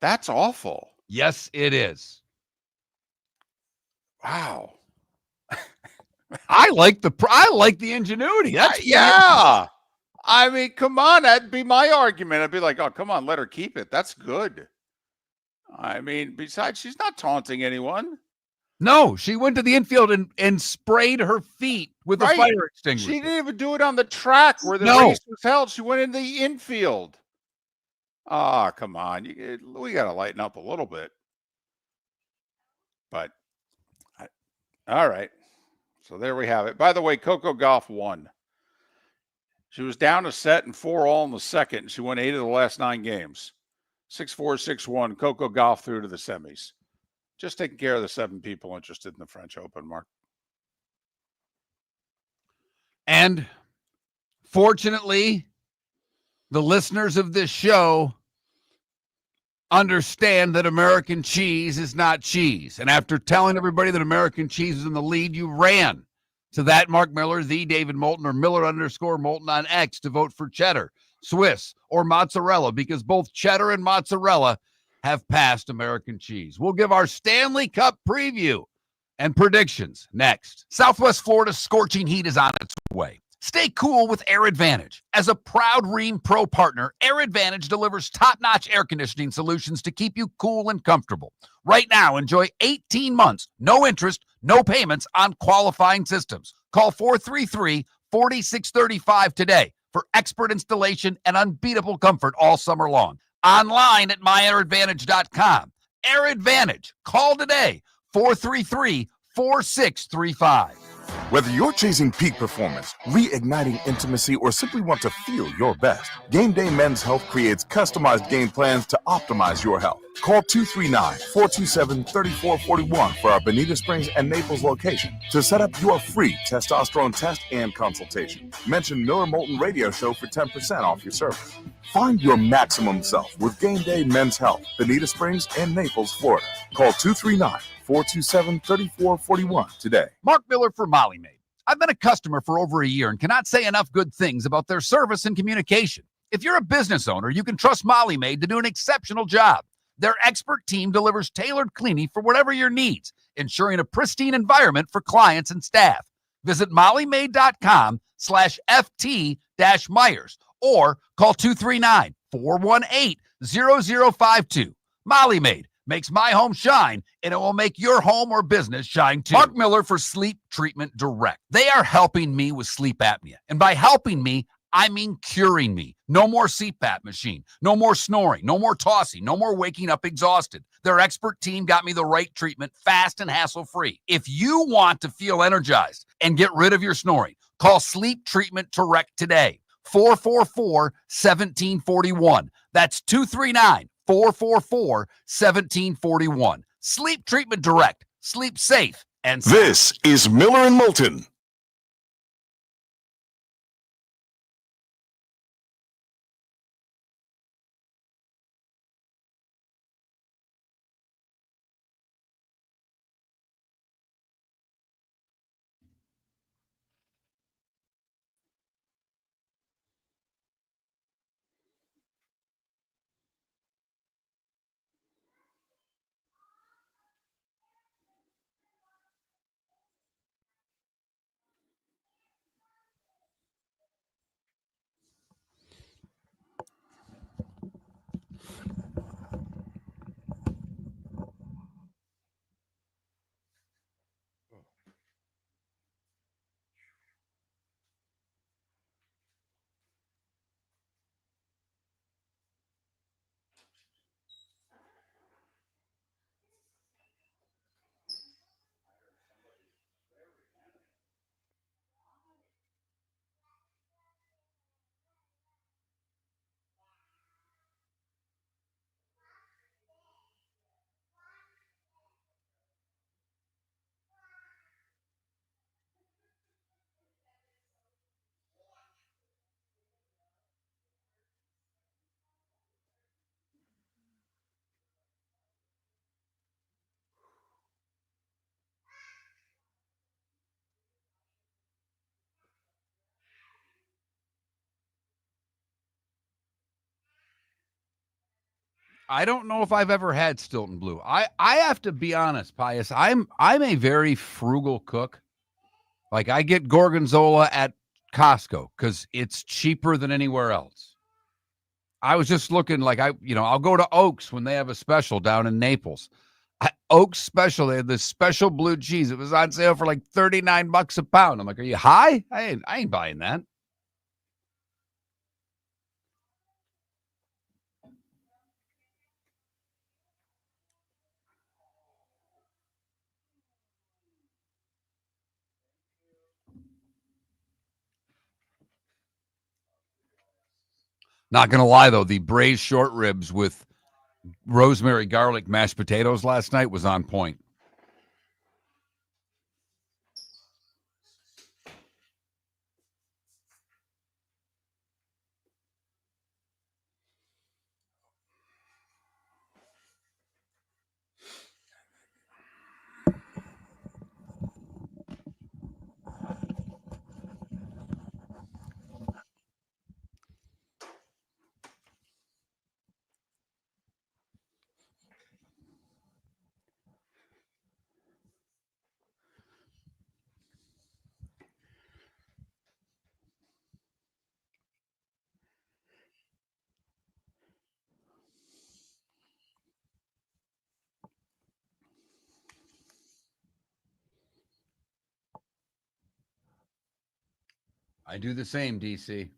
That's awful. Yes, it is. Wow. I like the ingenuity. That's yeah. I mean, come on. That'd be my argument. I'd be like, oh, come on, let her keep it. That's good. I mean, besides, she's not taunting anyone. No, she went to the infield and sprayed her feet with a fire extinguisher. She didn't even do it on the track where the race was held. She went in the infield. Ah, come on. We got to lighten up a little bit. But, all right. So there we have it. By the way, Coco Gauff won. She was down a set and 4-all in the second, and she won 8 of the last 9 games. 6-4, 6-1. Coco Gauff through to the semis. Just taking care of the 7 people interested in the French Open, Mark. And fortunately, the listeners of this show understand that American cheese is not cheese. And after telling everybody that American cheese is in the lead, you ran to that Mark Miller, the David Moulton, or Miller_Moulton on X to vote for cheddar, Swiss, or mozzarella, because both cheddar and mozzarella have passed American cheese. We'll give our Stanley Cup preview and predictions next. Southwest Florida's scorching heat is on its way. Stay cool with Air Advantage. As a proud Rheem Pro partner, Air Advantage delivers top-notch air conditioning solutions to keep you cool and comfortable. Right now, enjoy 18 months, no interest, no payments on qualifying systems. Call 433-4635 today for expert installation and unbeatable comfort all summer long. Online at myairadvantage.com. Air Advantage. Call today, 433-4635. Whether you're chasing peak performance, reigniting intimacy, or simply want to feel your best, Game Day Men's Health creates customized game plans to optimize your health. Call 239-427-3441 for our Bonita Springs and Naples location to set up your free testosterone test and consultation. Mention Miller Moulton Radio Show for 10% off your service. Find your maximum self with Game Day Men's Health, Bonita Springs and Naples, Florida. Call 239-427-3441 today. Mark Miller for Molly Maid. I've been a customer for over a year and cannot say enough good things about their service and communication. If you're a business owner, you can trust Molly Maid to do an exceptional job. Their expert team delivers tailored cleaning for whatever your needs, ensuring a pristine environment for clients and staff. Visit mollymaid.com/FT-Myers or call 239-418-0052. Molly Maid makes my home shine, and it will make your home or business shine too. Mark Miller for Sleep Treatment Direct. They are helping me with sleep apnea. And by helping me, I mean curing me. No more CPAP machine, no more snoring, no more tossing, no more waking up exhausted. Their expert team got me the right treatment fast and hassle-free. If you want to feel energized and get rid of your snoring, call Sleep Treatment Direct today. 444-1741. That's 239-444-1741. Sleep Treatment Direct. Sleep safe and sound. This is Miller and Moulton. I don't know if I've ever had Stilton Blue. I have to be honest, Pius. I'm a very frugal cook. Like I get Gorgonzola at Costco because it's cheaper than anywhere else. I was just looking like I'll go to Oaks when they have a special down in Naples. Oaks special, they had this special blue cheese. It was on sale for like $39 a pound. I'm like, are you high? I ain't buying that. Not going to lie, though, the braised short ribs with rosemary garlic mashed potatoes last night was on point. I do the same, DC.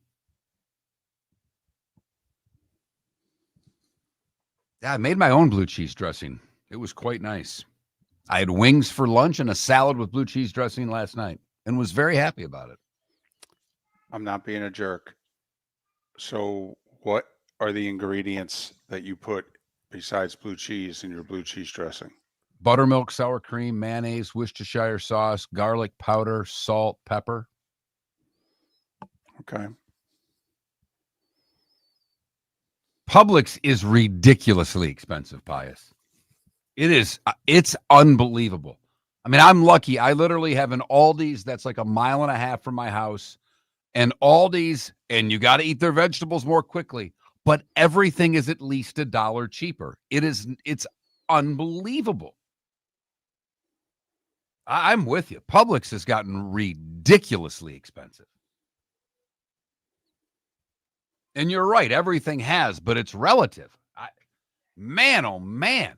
Yeah, I made my own blue cheese dressing. It was quite nice. I had wings for lunch and a salad with blue cheese dressing last night and was very happy about it. I'm not being a jerk. So what are the ingredients that you put besides blue cheese in your blue cheese dressing? Buttermilk, sour cream, mayonnaise, Worcestershire sauce, garlic powder, salt, pepper. Okay. Publix is ridiculously expensive, Pius. It's unbelievable. I mean, I'm lucky. I literally have an Aldi's that's like a mile and a half from my house, and Aldi's, and you got to eat their vegetables more quickly, but everything is at least $1 cheaper. It's unbelievable. I'm with you. Publix has gotten ridiculously expensive. And you're right, everything has, but it's relative. Man, oh man.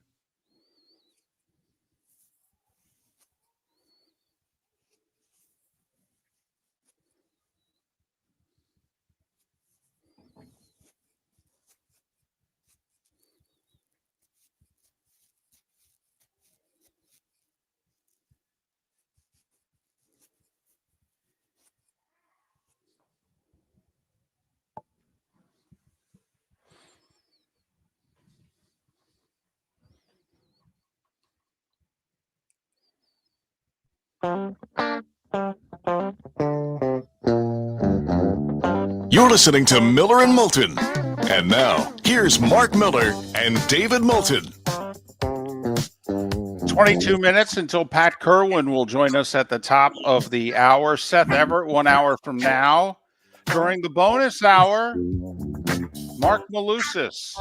You're listening to Miller and Moulton. And now, here's Marc Miller and David Moulton. 22 minutes until Pat Kirwan will join us at the top of the hour. Seth Everett, 1 hour from now. During the bonus hour, Marc Malusis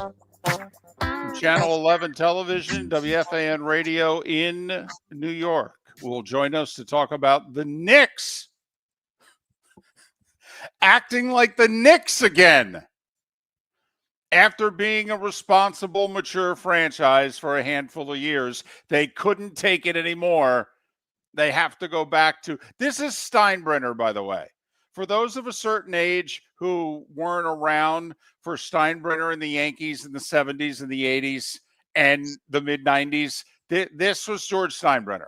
from Channel 11 Television, WFAN Radio in New York will join us to talk about the Knicks. Acting like the Knicks again. After being a responsible, mature franchise for a handful of years, they couldn't take it anymore. They have to go back to, this is Steinbrenner, by the way. For those of a certain age who weren't around for Steinbrenner and the Yankees in the 70s and the 80s and the mid-90s, this was George Steinbrenner.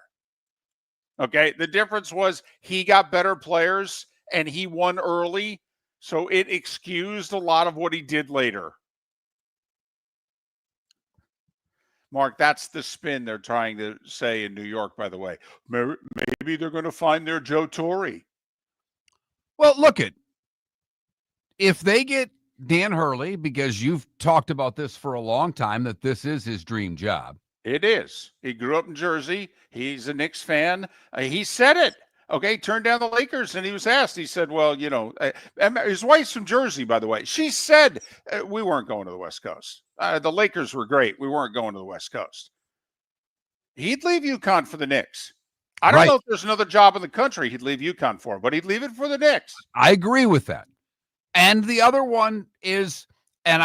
Okay, the difference was he got better players and he won early, so it excused a lot of what he did later. Mark, that's the spin they're trying to say in New York, by the way. Maybe they're going to find their Joe Torre. Well, look if they get Dan Hurley, because you've talked about this for a long time, that this is his dream job. It is. He grew up in Jersey. He's a Knicks fan. He said it. Okay, turned down the Lakers, and he was asked. He said, "Well, and his wife's from Jersey, by the way. She said we weren't going to the West Coast. The Lakers were great. We weren't going to the West Coast. He'd leave UConn for the Knicks. I don't know if there's another job in the country he'd leave UConn for, but he'd leave it for the Knicks. I agree with that. And the other one is, and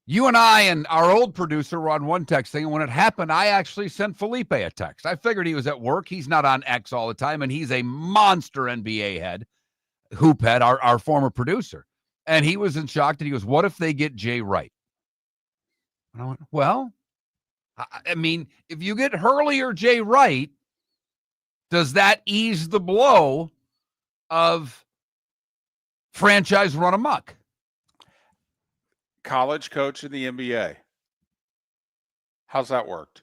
you and I and our old producer were on one text thing, and when it happened, I actually sent Felipe a text. I figured he was at work. He's not on X all the time, and he's a monster NBA head, hoop head, our former producer. And he was in shock, and he goes, what if they get Jay Wright? And I went, well, I mean, if you get Hurley or Jay Wright, does that ease the blow of franchise run amok? College coach in the NBA. How's that worked?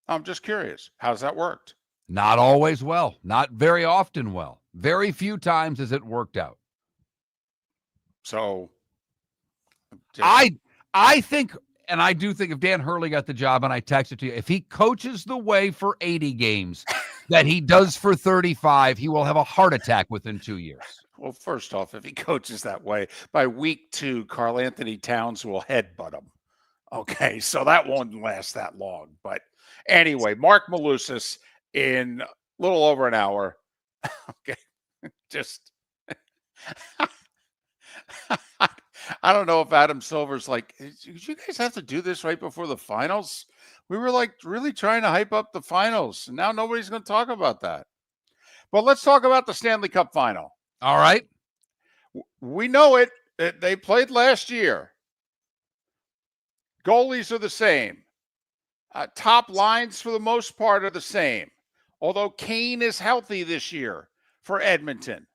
I'm just curious. How's that worked? Not always well. Not very often well. Very few times has it worked out. So I think, and I do think if Dan Hurley got the job, and I texted to you, if he coaches the way for 80 games that he does for 35, he will have a heart attack within 2 years. Well, first off, if he coaches that way, by week 2, Karl Anthony Towns will headbutt him. Okay, so that won't last that long. But anyway, Marc Malusis in a little over an hour. Okay, just I don't know if Adam Silver's like, did you guys have to do this right before the finals? We were like really trying to hype up the finals, and now nobody's going to talk about that. But let's talk about the Stanley Cup final. All right. We know it. They played last year. Goalies are the same. Top lines, for the most part, are the same. Although Kane is healthy this year for Edmonton,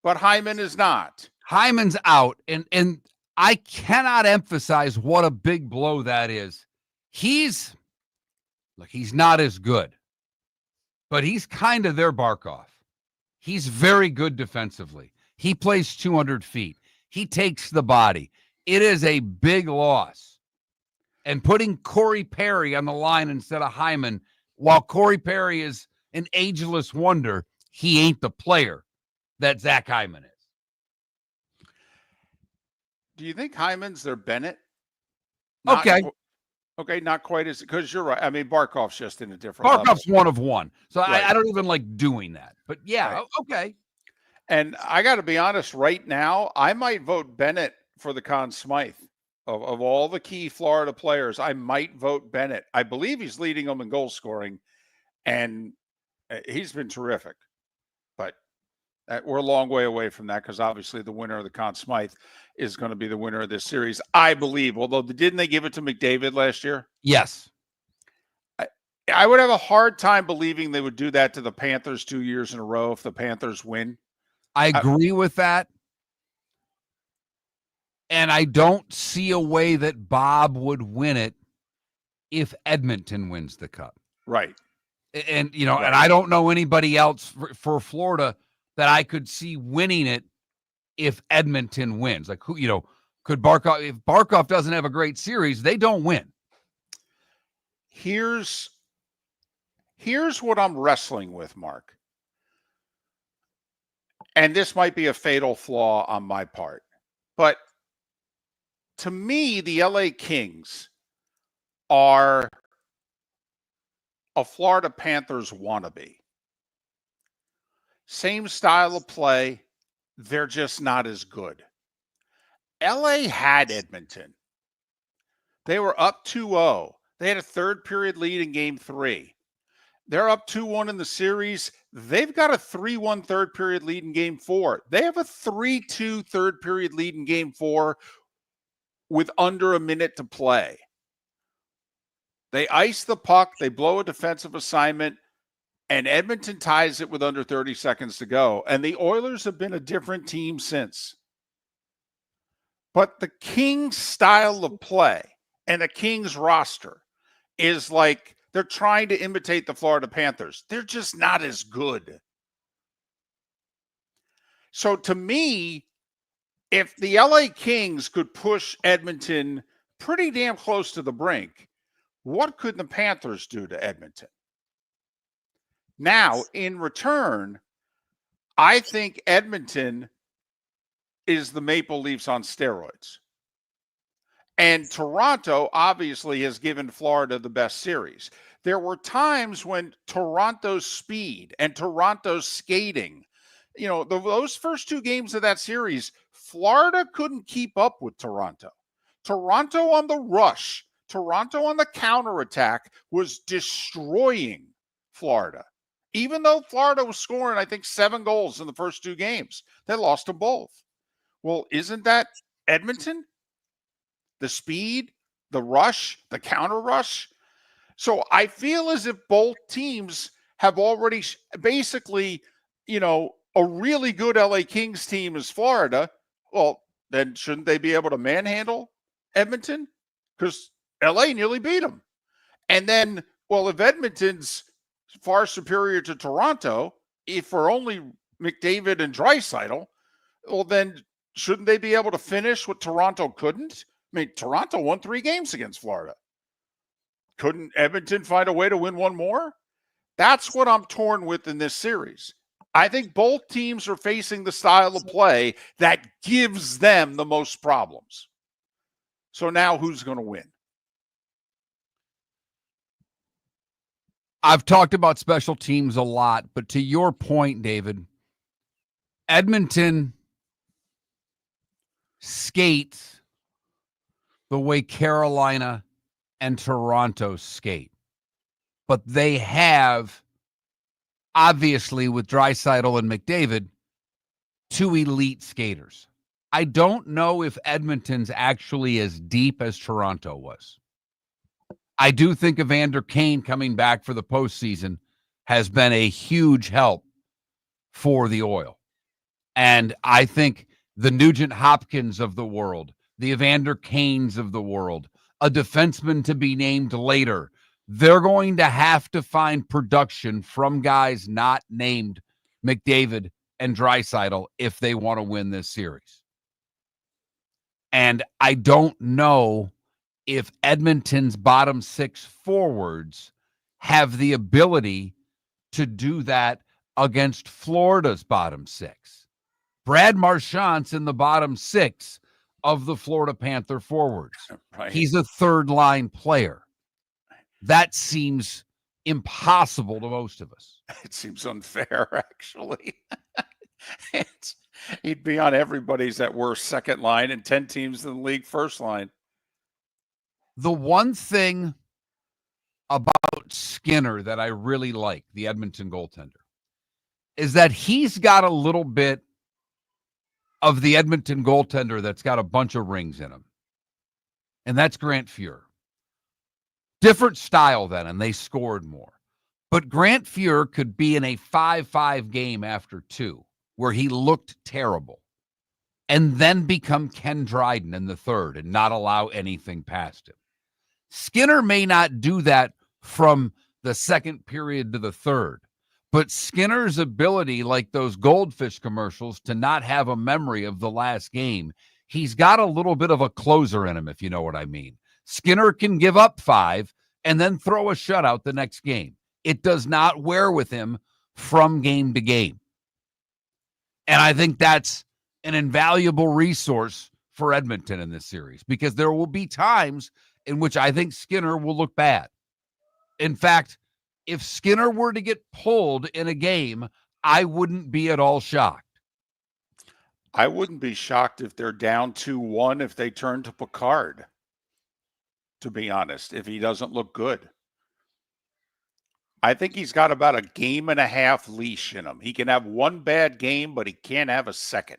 but Hyman is not. Hyman's out, and I cannot emphasize what a big blow that is. He's not as good, but he's kind of their Barkov. He's very good defensively. He plays 200 feet. He takes the body. It is a big loss. And putting Corey Perry on the line instead of Hyman, while Corey Perry is an ageless wonder, he ain't the player that Zach Hyman is. Do you think Hyman's their Bennett? Okay, not quite as, because you're right. I mean, Barkov's just in a different Barkov's level. one of one. So Right. I don't even like doing that. But yeah, Right. okay. And I got to be honest, right now, I might vote Bennett for the Conn Smythe. Of all the key Florida players, I might vote Bennett. I believe he's leading them in goal scoring, and he's been terrific. But we're a long way away from that, because obviously the winner of the Conn Smythe is going to be the winner of this series, I believe. Although, didn't they give it to McDavid last year? Yes. I would have a hard time believing they would do that to the Panthers 2 years in a row if the Panthers win. I agree with that. And I don't see a way that Bob would win it if Edmonton wins the cup. Right. And, and I don't know anybody else for Florida that I could see winning it if Edmonton wins. Like, who, could Barkov, if Barkov doesn't have a great series, they don't win. Here's what I'm wrestling with, Mark. And this might be a fatal flaw on my part. But to me, the LA Kings are a Florida Panthers wannabe. Same style of play. They're just not as good. LA had Edmonton. They were up 2-0. They had a third period lead in game 3. They're up 2-1 in the series. They've got a 3-1 third period lead in game 4. They have a 3-2 third period lead in game 4 with under a minute to play. They ice the puck. They blow a defensive assignment, and Edmonton ties it with under 30 seconds to go. And the Oilers have been a different team since. But the Kings' style of play and the Kings' roster is like they're trying to imitate the Florida Panthers. They're just not as good. So to me, if the LA Kings could push Edmonton pretty damn close to the brink, what could the Panthers do to Edmonton? Now, in return, I think Edmonton is the Maple Leafs on steroids. And Toronto obviously has given Florida the best series. There were times when Toronto's speed and Toronto's skating, those first two games of that series, Florida couldn't keep up with Toronto. Toronto on the rush, Toronto on the counterattack was destroying Florida. Even though Florida was scoring, I think, 7 goals in the first two games, they lost them both. Well, isn't that Edmonton? The speed, the rush, the counter rush. So I feel as if both teams have already basically, a really good LA Kings team is Florida. Well, then shouldn't they be able to manhandle Edmonton? Because LA nearly beat them. And then, well, if Edmonton's far superior to Toronto, if for only McDavid and Draisaitl, well, then shouldn't they be able to finish what Toronto couldn't? I mean, Toronto won 3 games against Florida. Couldn't Edmonton find a way to win one more? That's what I'm torn with in this series. I think both teams are facing the style of play that gives them the most problems. So now who's going to win? I've talked about special teams a lot, but to your point, David, Edmonton skates the way Carolina and Toronto skate. But they have, obviously, with Draisaitl and McDavid, 2 elite skaters. I don't know if Edmonton's actually as deep as Toronto was. I do think Evander Kane coming back for the postseason has been a huge help for the Oil. And I think the Nugent Hopkins of the world, the Evander Kanes of the world, a defenseman to be named later, they're going to have to find production from guys not named McDavid and Draisaitl if they want to win this series. And I don't know if Edmonton's bottom 6 forwards have the ability to do that against Florida's bottom 6. Brad Marchand's in the bottom 6 of the Florida Panther forwards. Right. He's a third-line player. That seems impossible to most of us. It seems unfair, actually. He'd be on everybody's at worst second line and 10 teams in the league first line. The one thing about Skinner that I really like, the Edmonton goaltender, is that he's got a little bit of the Edmonton goaltender that's got a bunch of rings in him. And that's Grant Fuhr. Different style then, and they scored more. But Grant Fuhr could be in a 5-5 game after 2, where he looked terrible, and then become Ken Dryden in the third and not allow anything past him. Skinner may not do that from the second period to the third, but Skinner's ability, like those Goldfish commercials, to not have a memory of the last game, he's got a little bit of a closer in him, if you know what I mean. Skinner can give up 5 and then throw a shutout the next game. It does not wear with him from game to game. And I think that's an invaluable resource for Edmonton in this series, because there will be times in which I think Skinner will look bad. In fact, if Skinner were to get pulled in a game, I wouldn't be at all shocked. I wouldn't be shocked if they're down 2-1 if they turn to Picard, to be honest, if he doesn't look good. I think he's got about a game and a half leash in him. He can have one bad game, but he can't have a second,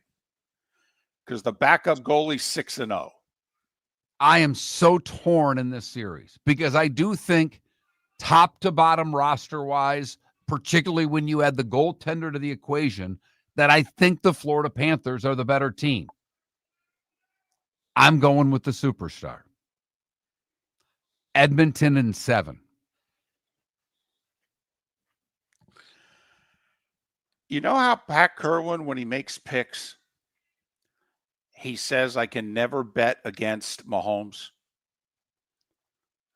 because the backup goalie's 6-0. I am so torn in this series, because I do think top to bottom roster wise, particularly when you add the goaltender to the equation, that I think the Florida Panthers are the better team. I'm going with the superstar. Edmonton in 7. You know how Pat Kirwan, when he makes picks, he says, I can never bet against Mahomes?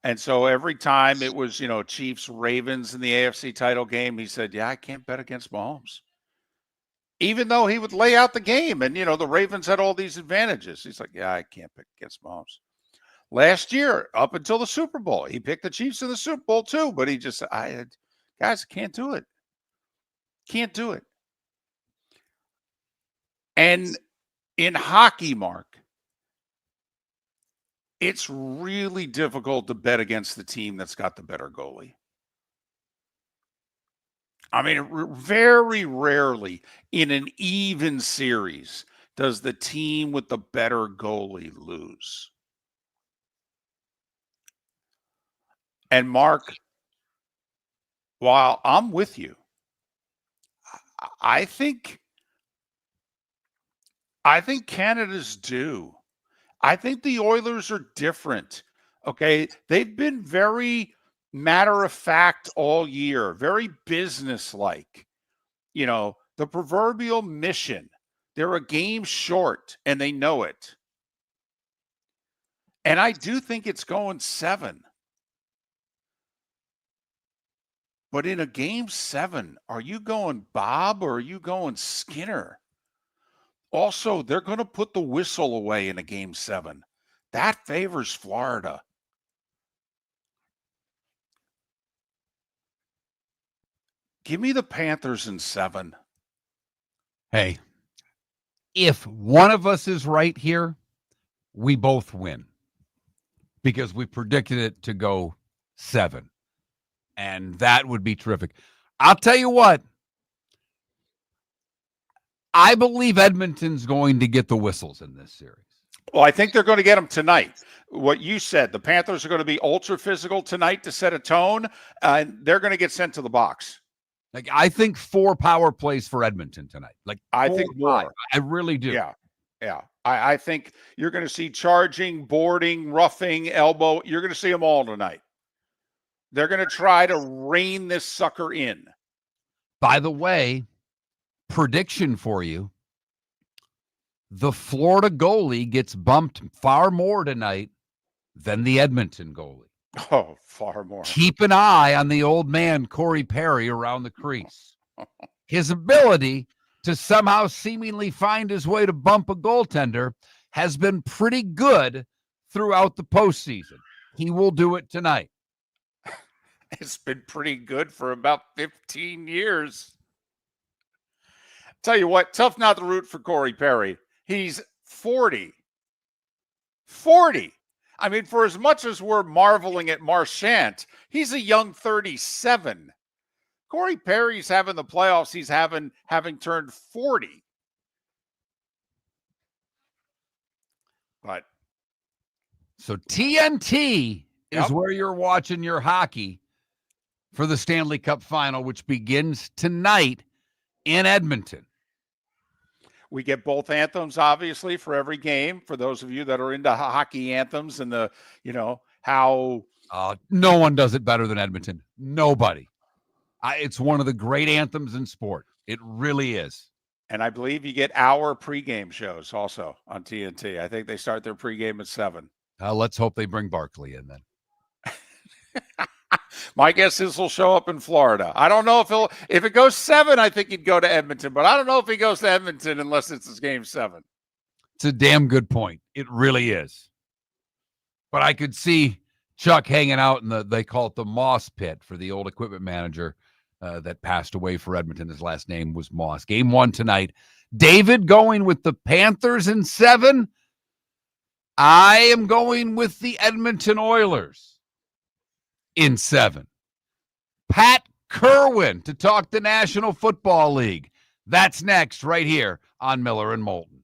And so every time it was, Chiefs Ravens in the AFC title game, he said, "Yeah, I can't bet against Mahomes." Even though he would lay out the game and, the Ravens had all these advantages. He's like, "Yeah, I can't pick against Mahomes." Last year, up until the Super Bowl, he picked the Chiefs in the Super Bowl too, but he just, guys, can't do it. Can't do it. And in hockey, Mark, it's really difficult to bet against the team that's got the better goalie. I mean, very rarely in an even series does the team with the better goalie lose. And Mark, while I'm with you, I think Canada's due. I think the Oilers are different. Okay. They've been very matter of fact all year, very businesslike. The proverbial mission. They're a game short and they know it. And I do think it's going 7. But in a game 7, are you going Bob or are you going Skinner? Also, they're going to put the whistle away in a game 7. That favors Florida. Give me the Panthers in 7. Hey, if one of us is right here, we both win because we predicted it to go 7. And that would be terrific. I'll tell you what. I believe Edmonton's going to get the whistles in this series. Well, I think they're going to get them tonight. What you said, the Panthers are going to be ultra physical tonight to set a tone, and they're going to get sent to the box. Like, I think 4 power plays for Edmonton tonight. Like, I think more. I really do. Yeah. I think you're going to see charging, boarding, roughing, elbow. You're going to see them all tonight. They're going to try to rein this sucker in. By the way, prediction for you. The Florida goalie gets bumped far more tonight than the Edmonton goalie. Oh, far more. Keep an eye on the old man, Corey Perry, around the crease. His ability to somehow seemingly find his way to bump a goaltender has been pretty good throughout the postseason. He will do it tonight. It's been pretty good for about 15 years. Tell you what, tough not to root for Corey Perry. He's 40. 40. I mean, for as much as we're marveling at Marchant, he's a young 37. Corey Perry's having the playoffs he's having turned 40. But so TNT is where you're watching your hockey for the Stanley Cup Final, which begins tonight in Edmonton. We get both anthems, obviously, for every game. For those of you that are into hockey anthems and how. No one does it better than Edmonton. Nobody. It's one of the great anthems in sport. It really is. And I believe you get our pregame shows also on TNT. I think they start their pregame at 7. Let's hope they bring Barkley in then. My guess is he'll show up in Florida. I don't know if it goes 7, I think he'd go to Edmonton, but I don't know if he goes to Edmonton unless it's his game 7. It's a damn good point. It really is. But I could see Chuck hanging out in they call it the Moss Pit for the old equipment manager that passed away for Edmonton. His last name was Moss. Game 1 tonight. David going with the Panthers in 7. I am going with the Edmonton Oilers in 7. Pat Kirwan to talk the National Football League. That's next right here on Miller and Moulton.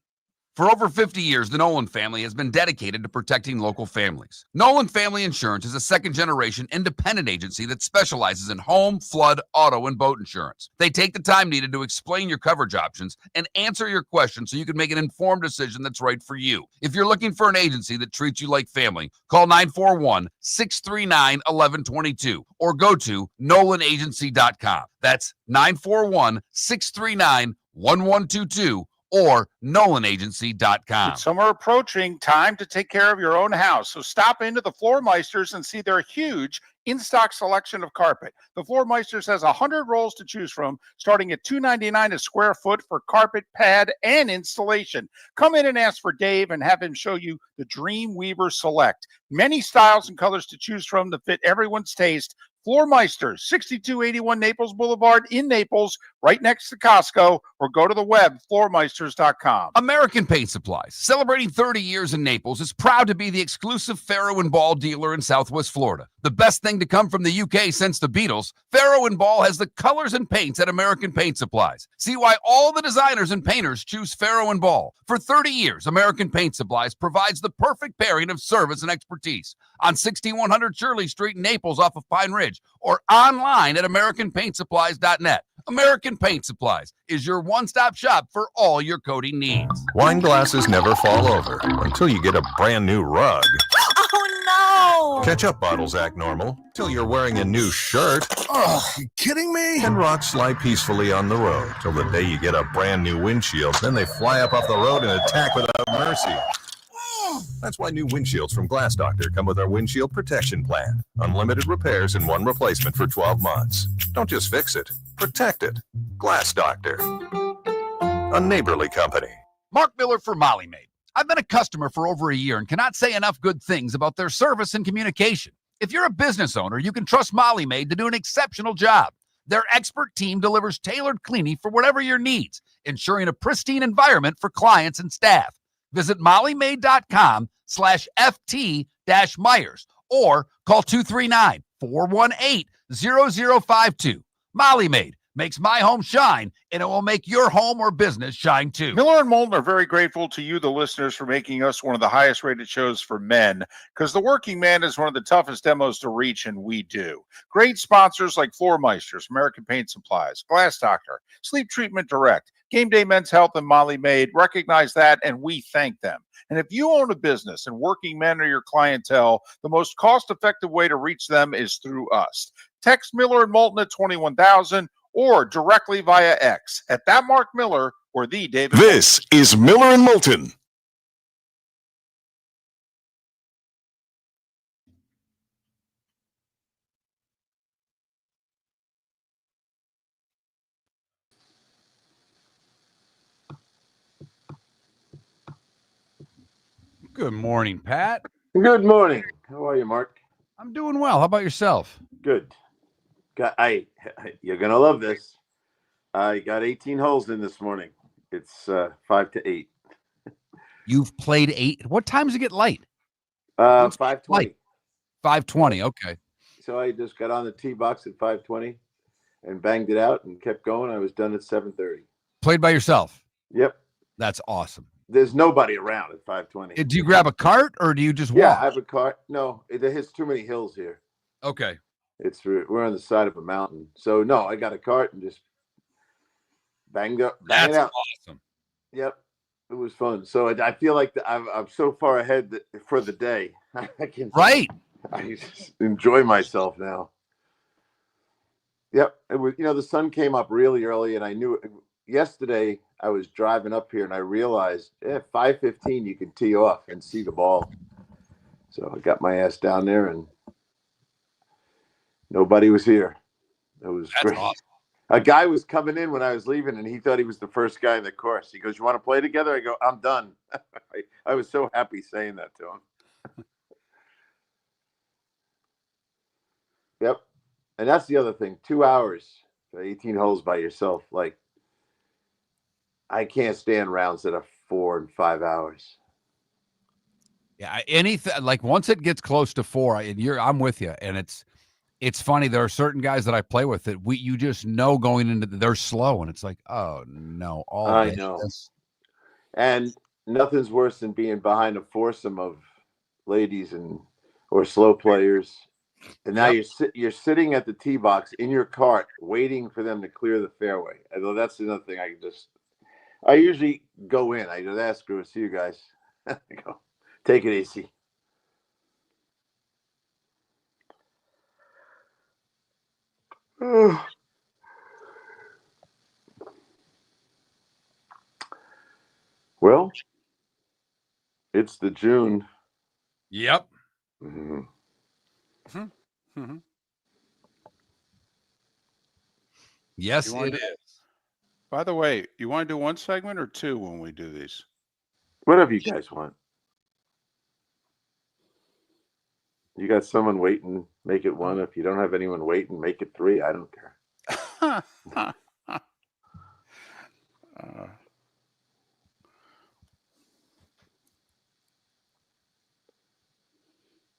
For over 50 years, the Nolan family has been dedicated to protecting local families. Nolan Family Insurance is a second-generation independent agency that specializes in home, flood, auto, and boat insurance. They take the time needed to explain your coverage options and answer your questions so you can make an informed decision that's right for you. If you're looking for an agency that treats you like family, call 941-639-1122 or go to nolanagency.com. That's 941-639-1122. or NolanAgency.com. With summer approaching, time to take care of your own house. So stop into the Floor Meisters and see their huge in-stock selection of carpet. The Floor Meisters has 100 rolls to choose from, starting at $2.99 a square foot for carpet, pad, and installation. Come in and ask for Dave and have him show you the Dream Weaver Select. Many styles and colors to choose from to fit everyone's taste. Floor Meisters, 6281 Naples Boulevard in Naples, right next to Costco, or go to the web, floormeisters.com. American Paint Supplies, celebrating 30 years in Naples, is proud to be the exclusive Farrow & Ball dealer in Southwest Florida. The best thing to come from the UK since the Beatles, Farrow & Ball has the colors and paints at American Paint Supplies. See why all the designers and painters choose Farrow & Ball. For 30 years, American Paint Supplies provides the perfect pairing of service and expertise on 6100 Shirley Street in Naples off of Pine Ridge, or online at AmericanPaintSupplies.net. American Paint Supplies is your one-stop shop for all your coating needs. Wine glasses never fall over until you get a brand new rug. Oh, no! Ketchup bottles act normal till you're wearing a new shirt. Oh, you kidding me? And rocks slide peacefully on the road till the day you get a brand new windshield. Then they fly up off the road and attack without mercy. That's why new windshields from Glass Doctor come with our windshield protection plan. Unlimited repairs and one replacement for 12 months. Don't just fix it, protect it. Glass Doctor, a neighborly company. Marc Miller for Molly Maid. I've been a customer for over a year and cannot say enough good things about their service and communication. If you're a business owner, you can trust Molly Maid to do an exceptional job. Their expert team delivers tailored cleaning for whatever your needs, ensuring a pristine environment for clients and staff. Visit mollymaid.com/FT-Myers or call 239-418-0052. Molly Maid makes my home shine, and it will make your home or business shine too. Miller and Moulton are very grateful to you, the listeners, for making us one of the highest rated shows for men, because the working man is one of the toughest demos to reach, and we do. Great sponsors like Floor Meisters, American Paint Supplies, Glass Doctor, Sleep Treatment Direct, Game Day Men's Health, and Molly Maid recognize that, and we thank them. And if you own a business and working men are your clientele, the most cost-effective way to reach them is through us. Text Miller and Moulton at 21,000 or directly via X at that Marc Miller or the David. This is Miller and Moulton. Good morning, Pat. Good morning. How are you, Mark? I'm doing well. How about yourself? Good. You're gonna love this. I got 18 holes in this morning. It's 5 to 8. You've played 8. What time does it get light? 5:20. 5:20. Okay. So I just got on the tee box at 5:20 and banged it out and kept going. I was done at 7:30. Played by yourself. Yep. That's awesome. There's nobody around at 5:20. Do you grab a cart or do you just walk? Yeah, I have a cart. No, it hits too many hills here. Okay. We're on the side of a mountain. So no, I got a cart and just bang it That's out. awesome. Yep, it was fun. So I feel like I'm so far ahead for the day. I can Right. I just enjoy myself now. Yep, it was. The sun came up really early, and I knew it. Yesterday I was driving up here, and I realized at 5:15 you can tee off and see the ball. So I got my ass down there, and nobody was here. It was great. Awesome. A guy was coming in when I was leaving, and he thought he was the first guy in the course. He goes, "You want to play together?" I go, "I'm done." I was so happy saying that to him. Yep. And that's the other thing. 2 hours for 18 holes by yourself. Like, I can't stand rounds that are 4 and 5 hours. Yeah, anything like once it gets close to 4, I'm with you, and it's funny. There are certain guys that I play with that you just know going into they're slow, and it's like, oh no, I know. And nothing's worse than being behind a foursome of ladies or slow players, and now you're sitting at the tee box in your cart waiting for them to clear the fairway. Although that's another thing. I usually go in. I go, "That's screw it. See you guys." I go, "Take it easy." It's the June. Yep. Mm-hmm. Mm-hmm. Yes, it is. By the way, you want to do one segment or two when we do these? Whatever you guys want. You got someone waiting, make it one. If you don't have anyone waiting, make it three. I don't care.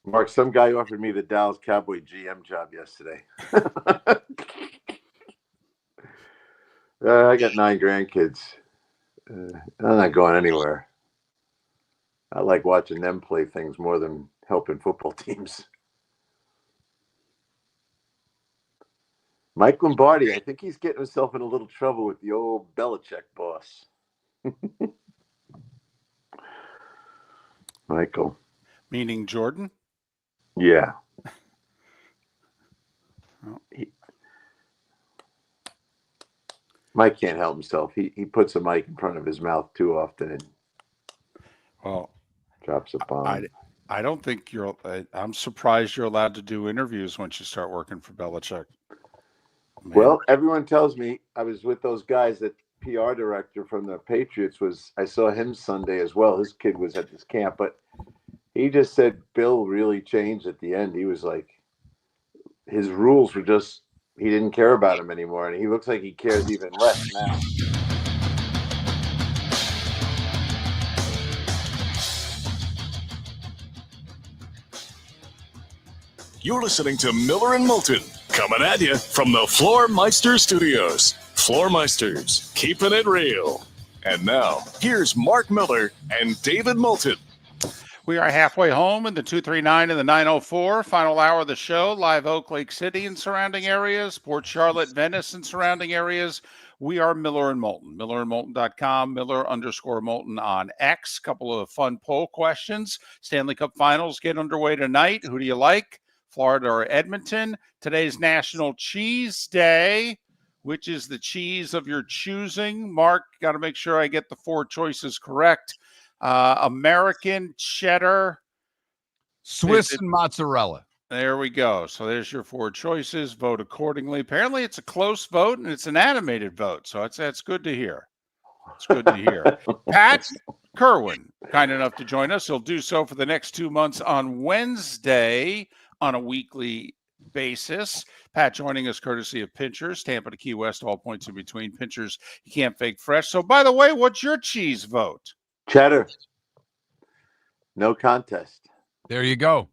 Mark, some guy offered me the Dallas Cowboy GM job yesterday. I got 9 grandkids. I'm not going anywhere. I like watching them play things more than helping football teams. Mike Lombardi, I think he's getting himself in a little trouble with the old Belichick boss. Michael. Meaning Jordan? Yeah. Mike can't help himself. He puts a mic in front of his mouth too often and drops a bomb. I don't think I'm surprised you're allowed to do interviews once you start working for Belichick. Man. Well, everyone tells me I was with those guys that PR director from the Patriots I saw him Sunday as well. His kid was at this camp, but he just said Bill really changed at the end. He was like, his rules were just, he didn't care about him anymore. And he looks like he cares even less now. You're listening to Miller and Moulton, coming at you from the Floor Meister Studios. Floor Meisters, keeping it real. And now, here's Marc Miller and David Moulton. We are halfway home in the 239 and the 904. Final hour of the show. Live Oak Lake City and surrounding areas. Port Charlotte, Venice and surrounding areas. We are Miller and Moulton. MillerandMoulton.com. Miller_Moulton on X. Couple of fun poll questions. Stanley Cup Finals get underway tonight. Who do you like? Florida or Edmonton? Today's National Cheese Day. Which is the cheese of your choosing? Mark, got to make sure I get the 4 choices correct. American, cheddar, Swiss, and mozzarella. There we go. So there's your 4 choices. Vote accordingly. Apparently it's a close vote and it's an animated vote. So that's good to hear. It's good to hear. Pat Kirwan, kind enough to join us. He'll do so for the next 2 months on Wednesday on a weekly basis. Pat joining us courtesy of Pinchers, Tampa to Key West, all points in between. Pinchers, you can't fake fresh. So by the way, what's your cheese vote? Cheddar. No contest. There you go.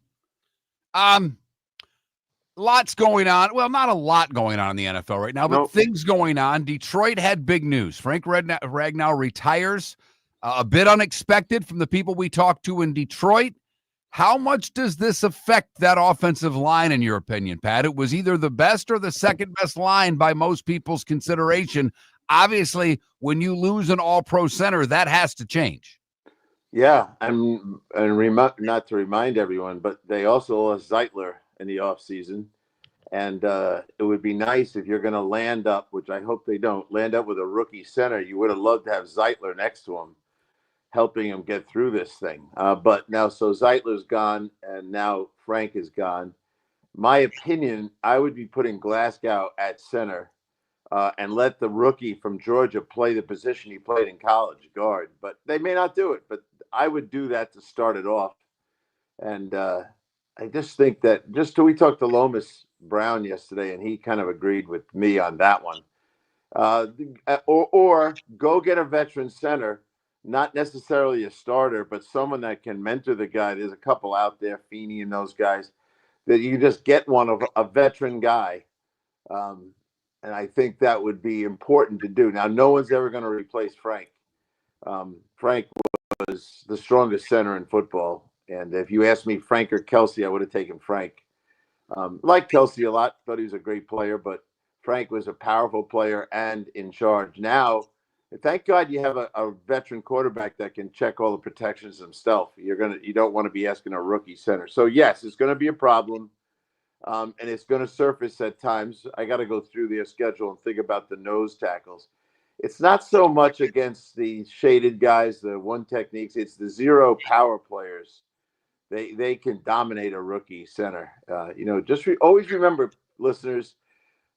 Lots going on. Well, not a lot going on in the NFL right now, but things going on. Detroit had big news. Frank Ragnow retires. A bit unexpected from the people we talked to in Detroit. How much does this affect that offensive line, in your opinion, Pat? It was either the best or the second best line by most people's consideration. Obviously, when you lose an all-pro center, that has to change. Yeah, and not to remind everyone, but they also lost Zeitler in the offseason. And it would be nice if you're going to land up, which I hope they don't, land up with a rookie center. You would have loved to have Zeitler next to him, helping him get through this thing. But now, so Zeitler's gone, and now Frank is gone. My opinion, I would be putting Glasgow at center and let the rookie from Georgia play the position he played in college, guard. But they may not do it, but I would do that to start it off. And I just think that we talked to Lomas Brown yesterday, and he kind of agreed with me on that one. Or go get a veteran center, not necessarily a starter, but someone that can mentor the guy. There's a couple out there, Feeney and those guys, that you just get one of a veteran guy. And I think that would be important to do. Now, no one's ever going to replace Frank. Frank was the strongest center in football. And if you asked me Frank or Kelsey, I would have taken Frank. Like Kelsey a lot, thought he was a great player, but Frank was a powerful player and in charge. Now, thank God you have a veteran quarterback that can check all the protections himself. You don't want to be asking a rookie center. So yes, it's going to be a problem, and it's going to surface at times. I got to go through their schedule and think about the nose tackles. it's not so much against the shaded guys, the one techniques. It's the zero power players. They can dominate a rookie center. Just always remember, listeners,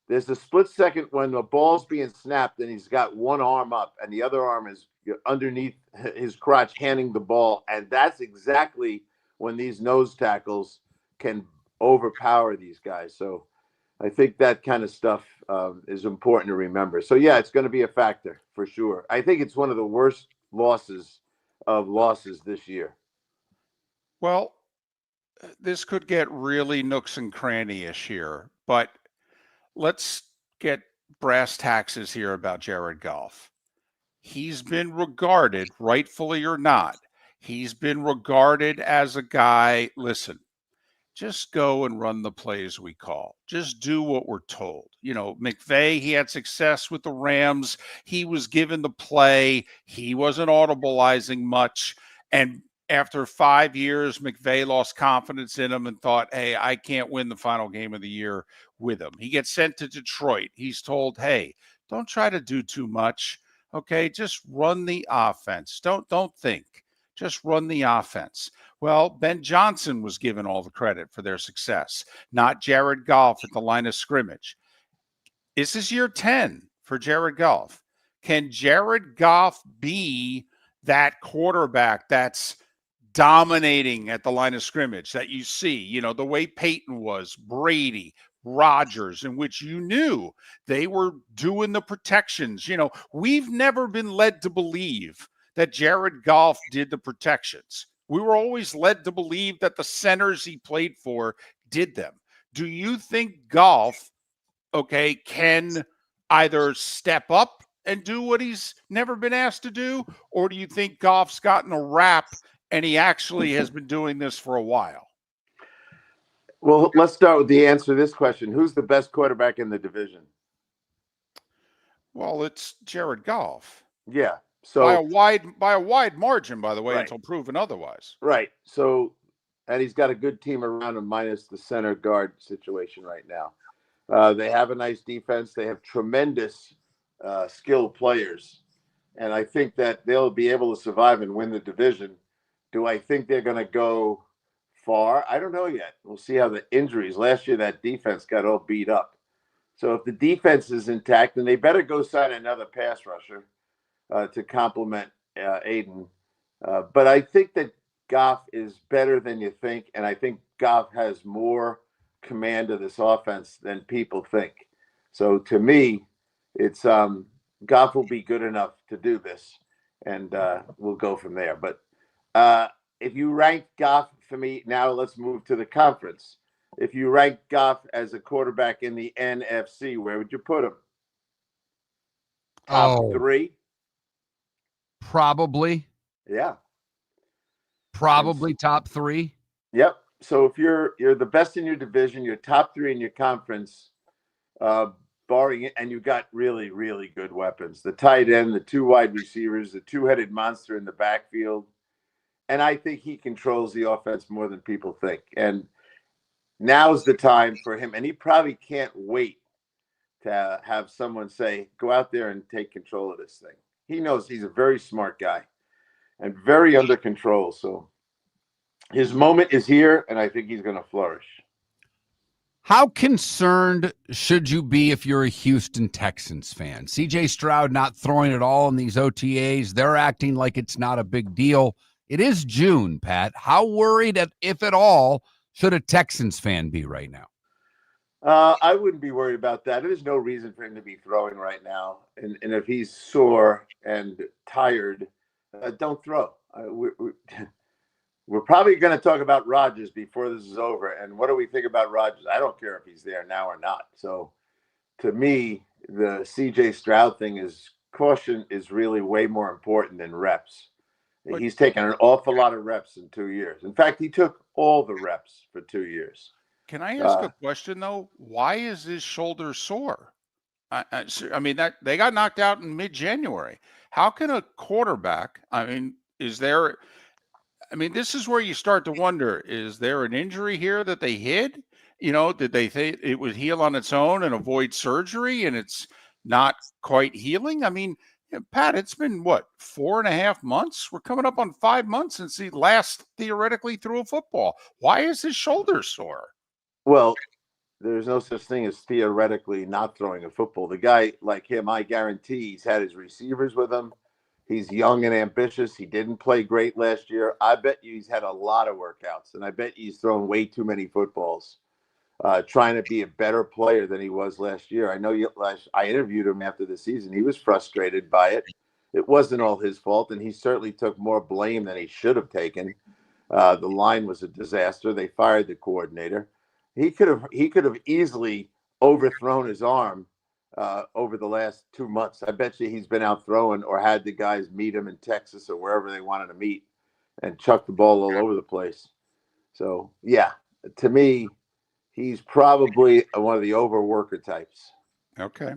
there's a split second when the ball's being snapped and he's got one arm up and the other arm is underneath his crotch handing the ball. And that's exactly when these nose tackles can overpower these guys. So I think that kind of stuff is important to remember. So, yeah, it's going to be a factor for sure. I think it's one of the worst losses this year. Well, this could get really nooks and cranny-ish here, but let's get brass taxes here about Jared Goff. He's been regarded, rightfully or not, he's been regarded as a guy, listen, just go and run the plays we call. Just do what we're told. McVay, he had success with the Rams. He was given the play. He wasn't audibleizing much. And after 5 years, McVay lost confidence in him and thought, hey, I can't win the final game of the year with him. He gets sent to Detroit. He's told, hey, don't try to do too much. Okay, just run the offense. Don't think. Just run the offense. Well, Ben Johnson was given all the credit for their success, not Jared Goff at the line of scrimmage. This is year 10 for Jared Goff. Can Jared Goff be that quarterback that's dominating at the line of scrimmage that you see, the way Peyton was, Brady, Rodgers, in which you knew they were doing the protections? We've never been led to believe that Jared Goff did the protections. We were always led to believe that the centers he played for did them. Do you think Goff, can either step up and do what he's never been asked to do, or do you think Goff's gotten a rap and he actually has been doing this for a while? Well, let's start with the answer to this question. Who's the best quarterback in the division? Well, it's Jared Goff. Yeah. So by a wide margin, by the way, right. Until proven otherwise. Right. So, and he's got a good team around him minus the center guard situation right now. They have a nice defense. They have tremendous skilled players. And I think that they'll be able to survive and win the division. Do I think they're going to go far? I don't know yet. We'll see how the injuries. Last year, that defense got all beat up. So if the defense is intact, then they better go sign another pass rusher to complement Aiden. But I think that Goff is better than you think. And I think Goff has more command of this offense than people think. So to me, it's Goff will be good enough to do this, and we'll go from there. But if you rank Goff for me, now let's move to the conference. If you rank Goff as a quarterback in the NFC, where would you put him? Top 3? Probably. Yeah. Probably top 3. Yep. So if you're the best in your division, you're top 3 in your conference, barring it, and you got really, really good weapons. The tight end, the 2 wide receivers, the 2-headed monster in the backfield. And I think he controls the offense more than people think. And now's the time for him. And he probably can't wait to have someone say, go out there and take control of this thing. He knows he's a very smart guy and very under control. So his moment is here, and I think he's going to flourish. How concerned should you be if you're a Houston Texans fan? CJ Stroud not throwing it all in these OTAs. They're acting like it's not a big deal. It is June, Pat. How worried, if at all, should a Texans fan be right now? I wouldn't be worried about that. There's no reason for him to be throwing right now. And if he's sore and tired, don't throw. We're probably going to talk about Rodgers before this is over. And what do we think about Rodgers? I don't care if he's there now or not. So to me, the CJ Stroud thing is caution is really way more important than reps. He's taken an awful lot of reps in 2 years. In fact, he took all the reps for 2 years. Can I ask a question, though? Why is his shoulder sore? I mean, that they got knocked out in mid-January. How can a quarterback, this is where you start to wonder, is there an injury here that they hid? Did they think it would heal on its own and avoid surgery and it's not quite healing? Yeah, Pat, it's been what, 4.5 months? We're coming up on 5 months since he last theoretically threw a football. Why is his shoulder sore? Well, there's no such thing as theoretically not throwing a football. The guy like him, I guarantee he's had his receivers with him. He's young and ambitious. He didn't play great last year. I bet you he's had a lot of workouts, and I bet he's thrown way too many footballs, trying to be a better player than he was last year. I know I interviewed him after the season. He was frustrated by it. It wasn't all his fault, and he certainly took more blame than he should have taken. The line was a disaster. They fired the coordinator. He could have easily overthrown his arm over the last 2 months. I bet you he's been out throwing or had the guys meet him in Texas or wherever they wanted to meet and chuck the ball all over the place. So, yeah, to me, he's probably one of the overworker types. Okay.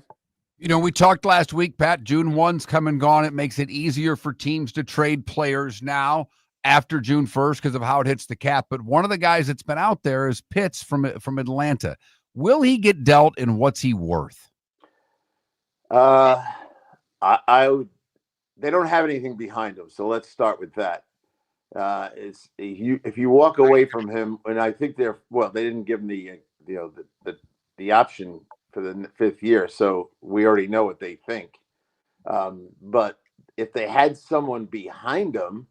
You know, we talked last week, Pat, June 1's come and gone. It makes it easier for teams to trade players now after June 1st because of how it hits the cap. But one of the guys that's been out there is Pitts from Atlanta. Will he get dealt, and what's he worth? They don't have anything behind him, so let's start with that. If you walk away from him, and I think they didn't give him the option for the 5th year, so we already know what they think. But if they had someone behind him,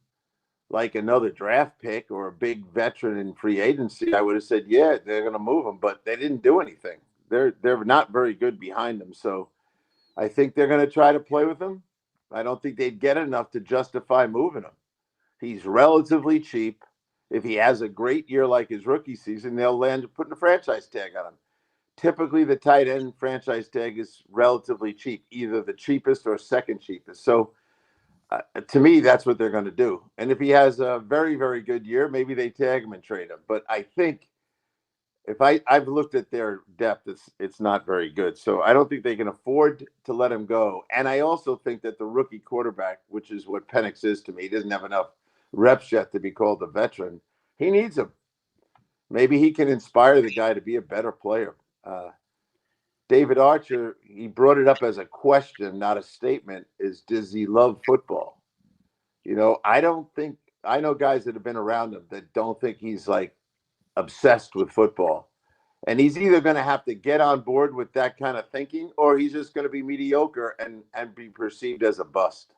like another draft pick or a big veteran in free agency, I would have said, yeah, they're going to move him, but they didn't do anything. They're not very good behind him, so I think they're going to try to play with him. I don't think they'd get enough to justify moving him. He's relatively cheap. If he has a great year like his rookie season, they'll land putting a franchise tag on him. Typically, the tight end franchise tag is relatively cheap, either the cheapest or second cheapest. So, to me, that's what they're going to do. And if he has a very, very good year, maybe they tag him and trade him. But I think if I've looked at their depth, it's not very good. So I don't think they can afford to let him go. And I also think that the rookie quarterback, which is what Penix is to me, he doesn't have enough reps yet to be called a veteran. He needs him. Maybe he can inspire the guy to be a better player. David Archer, he brought it up as a question, not a statement, does he love football? You know, I know guys that have been around him that don't think he's like obsessed with football. And he's either going to have to get on board with that kind of thinking, or he's just going to be mediocre and be perceived as a bust.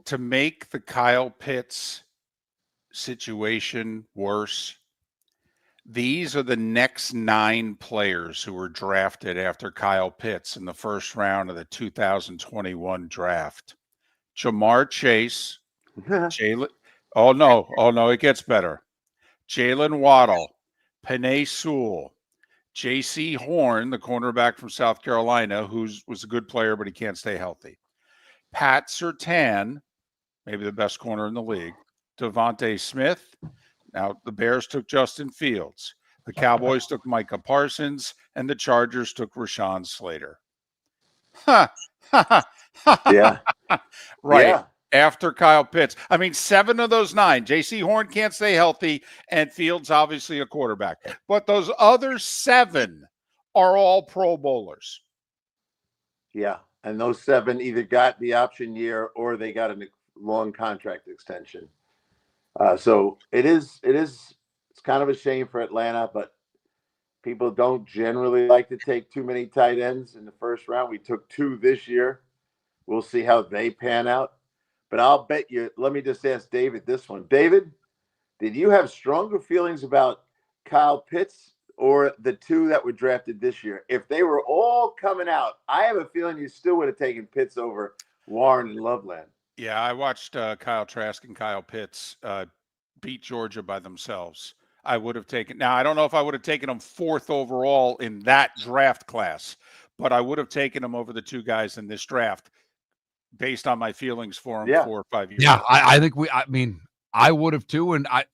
To make the Kyle Pitts situation worse, these are the next 9 players who were drafted after Kyle Pitts in the first round of the 2021 draft. Jamar Chase, Jalen. Oh no, it gets better. Jalen Waddle, Penei Sewell, J.C. Horn, the cornerback from South Carolina, who was a good player, but he can't stay healthy. Pat Surtain, maybe the best corner in the league. Devontae Smith. Now, the Bears took Justin Fields. The Cowboys took Micah Parsons, and the Chargers took Rashawn Slater. Yeah. Right. Yeah. After Kyle Pitts. I mean, 7 of those 9. J.C. Horn can't stay healthy, and Fields obviously a quarterback. But those other 7 are all Pro Bowlers. Yeah. And those 7 either got the option year or they got a long contract extension. So it's kind of a shame for Atlanta, but people don't generally like to take too many tight ends in the first round. We took 2 this year. We'll see how they pan out. But I'll bet you, let me just ask David this one. David, did you have stronger feelings about Kyle Pitts or the 2 that were drafted this year? If they were all coming out, I have a feeling you still would have taken Pitts over Warren and Loveland. Yeah, I watched Kyle Trask and Kyle Pitts beat Georgia by themselves. I would have taken – now, I don't know if I would have taken them 4th overall in that draft class, but I would have taken them over the 2 guys in this draft based on my feelings for them 4 or 5 years ago. I think I would have too, and I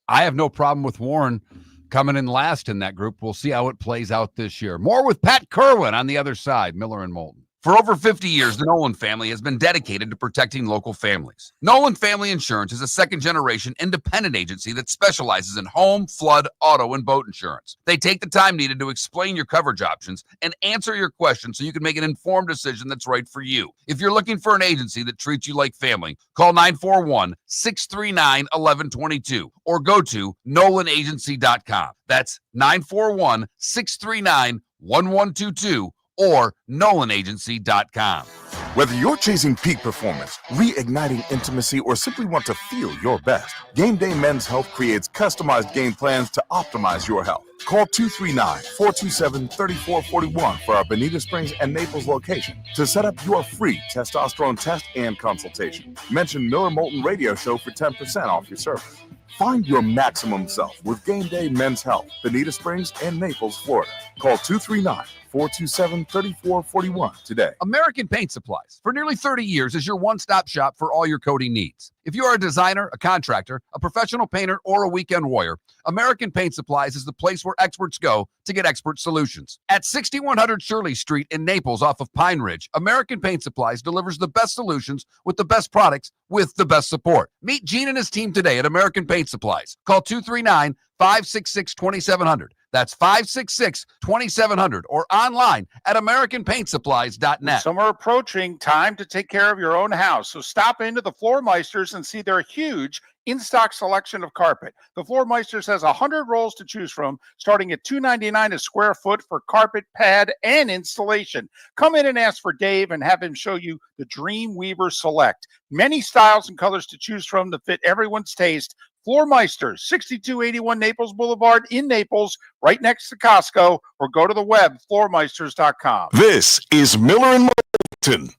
have no problem with Warren coming in last in that group. We'll see how it plays out this year. More with Pat Kirwan on the other side, Miller and Moulton. For over 50 years, the Nolan family has been dedicated to protecting local families. Nolan Family Insurance is a second-generation independent agency that specializes in home, flood, auto, and boat insurance. They take the time needed to explain your coverage options and answer your questions so you can make an informed decision that's right for you. If you're looking for an agency that treats you like family, call 941-639-1122 or go to nolanagency.com. That's 941-639-1122 or nolanagency.com. Whether you're chasing peak performance, reigniting intimacy, or simply want to feel your best, Game Day Men's Health creates customized game plans to optimize your health. Call 239-427-3441 for our Bonita Springs and Naples location to set up your free testosterone test and consultation. Mention Miller Moulton Radio Show for 10% off your service. Find your maximum self with Game Day Men's Health, Bonita Springs and Naples, Florida. Call 239-427-3441 today. American Paint Supplies, for nearly 30 years, is your one-stop shop for all your coating needs. If you are a designer, a contractor, a professional painter, or a weekend warrior, American Paint Supplies is the place where experts go to get expert solutions. At 6100 Shirley Street in Naples off of Pine Ridge, American Paint Supplies delivers the best solutions with the best products with the best support. Meet Gene and his team today at American Paint Supplies. Call 239-566-2700. That's 566-2700 or online at AmericanPaintSupplies.net. Summer approaching, time to take care of your own house. So stop into the Floor Meisters and see their huge in-stock selection of carpet. The Floor Meisters has 100 rolls to choose from, starting at $2.99 a square foot for carpet, pad, and installation. Come in and ask for Dave and have him show you the Dream Weaver Select. Many styles and colors to choose from to fit everyone's taste. Floor Meisters, 6281 Naples Boulevard in Naples, right next to Costco, or go to the web, floormeisters.com. This is Miller and Moulton.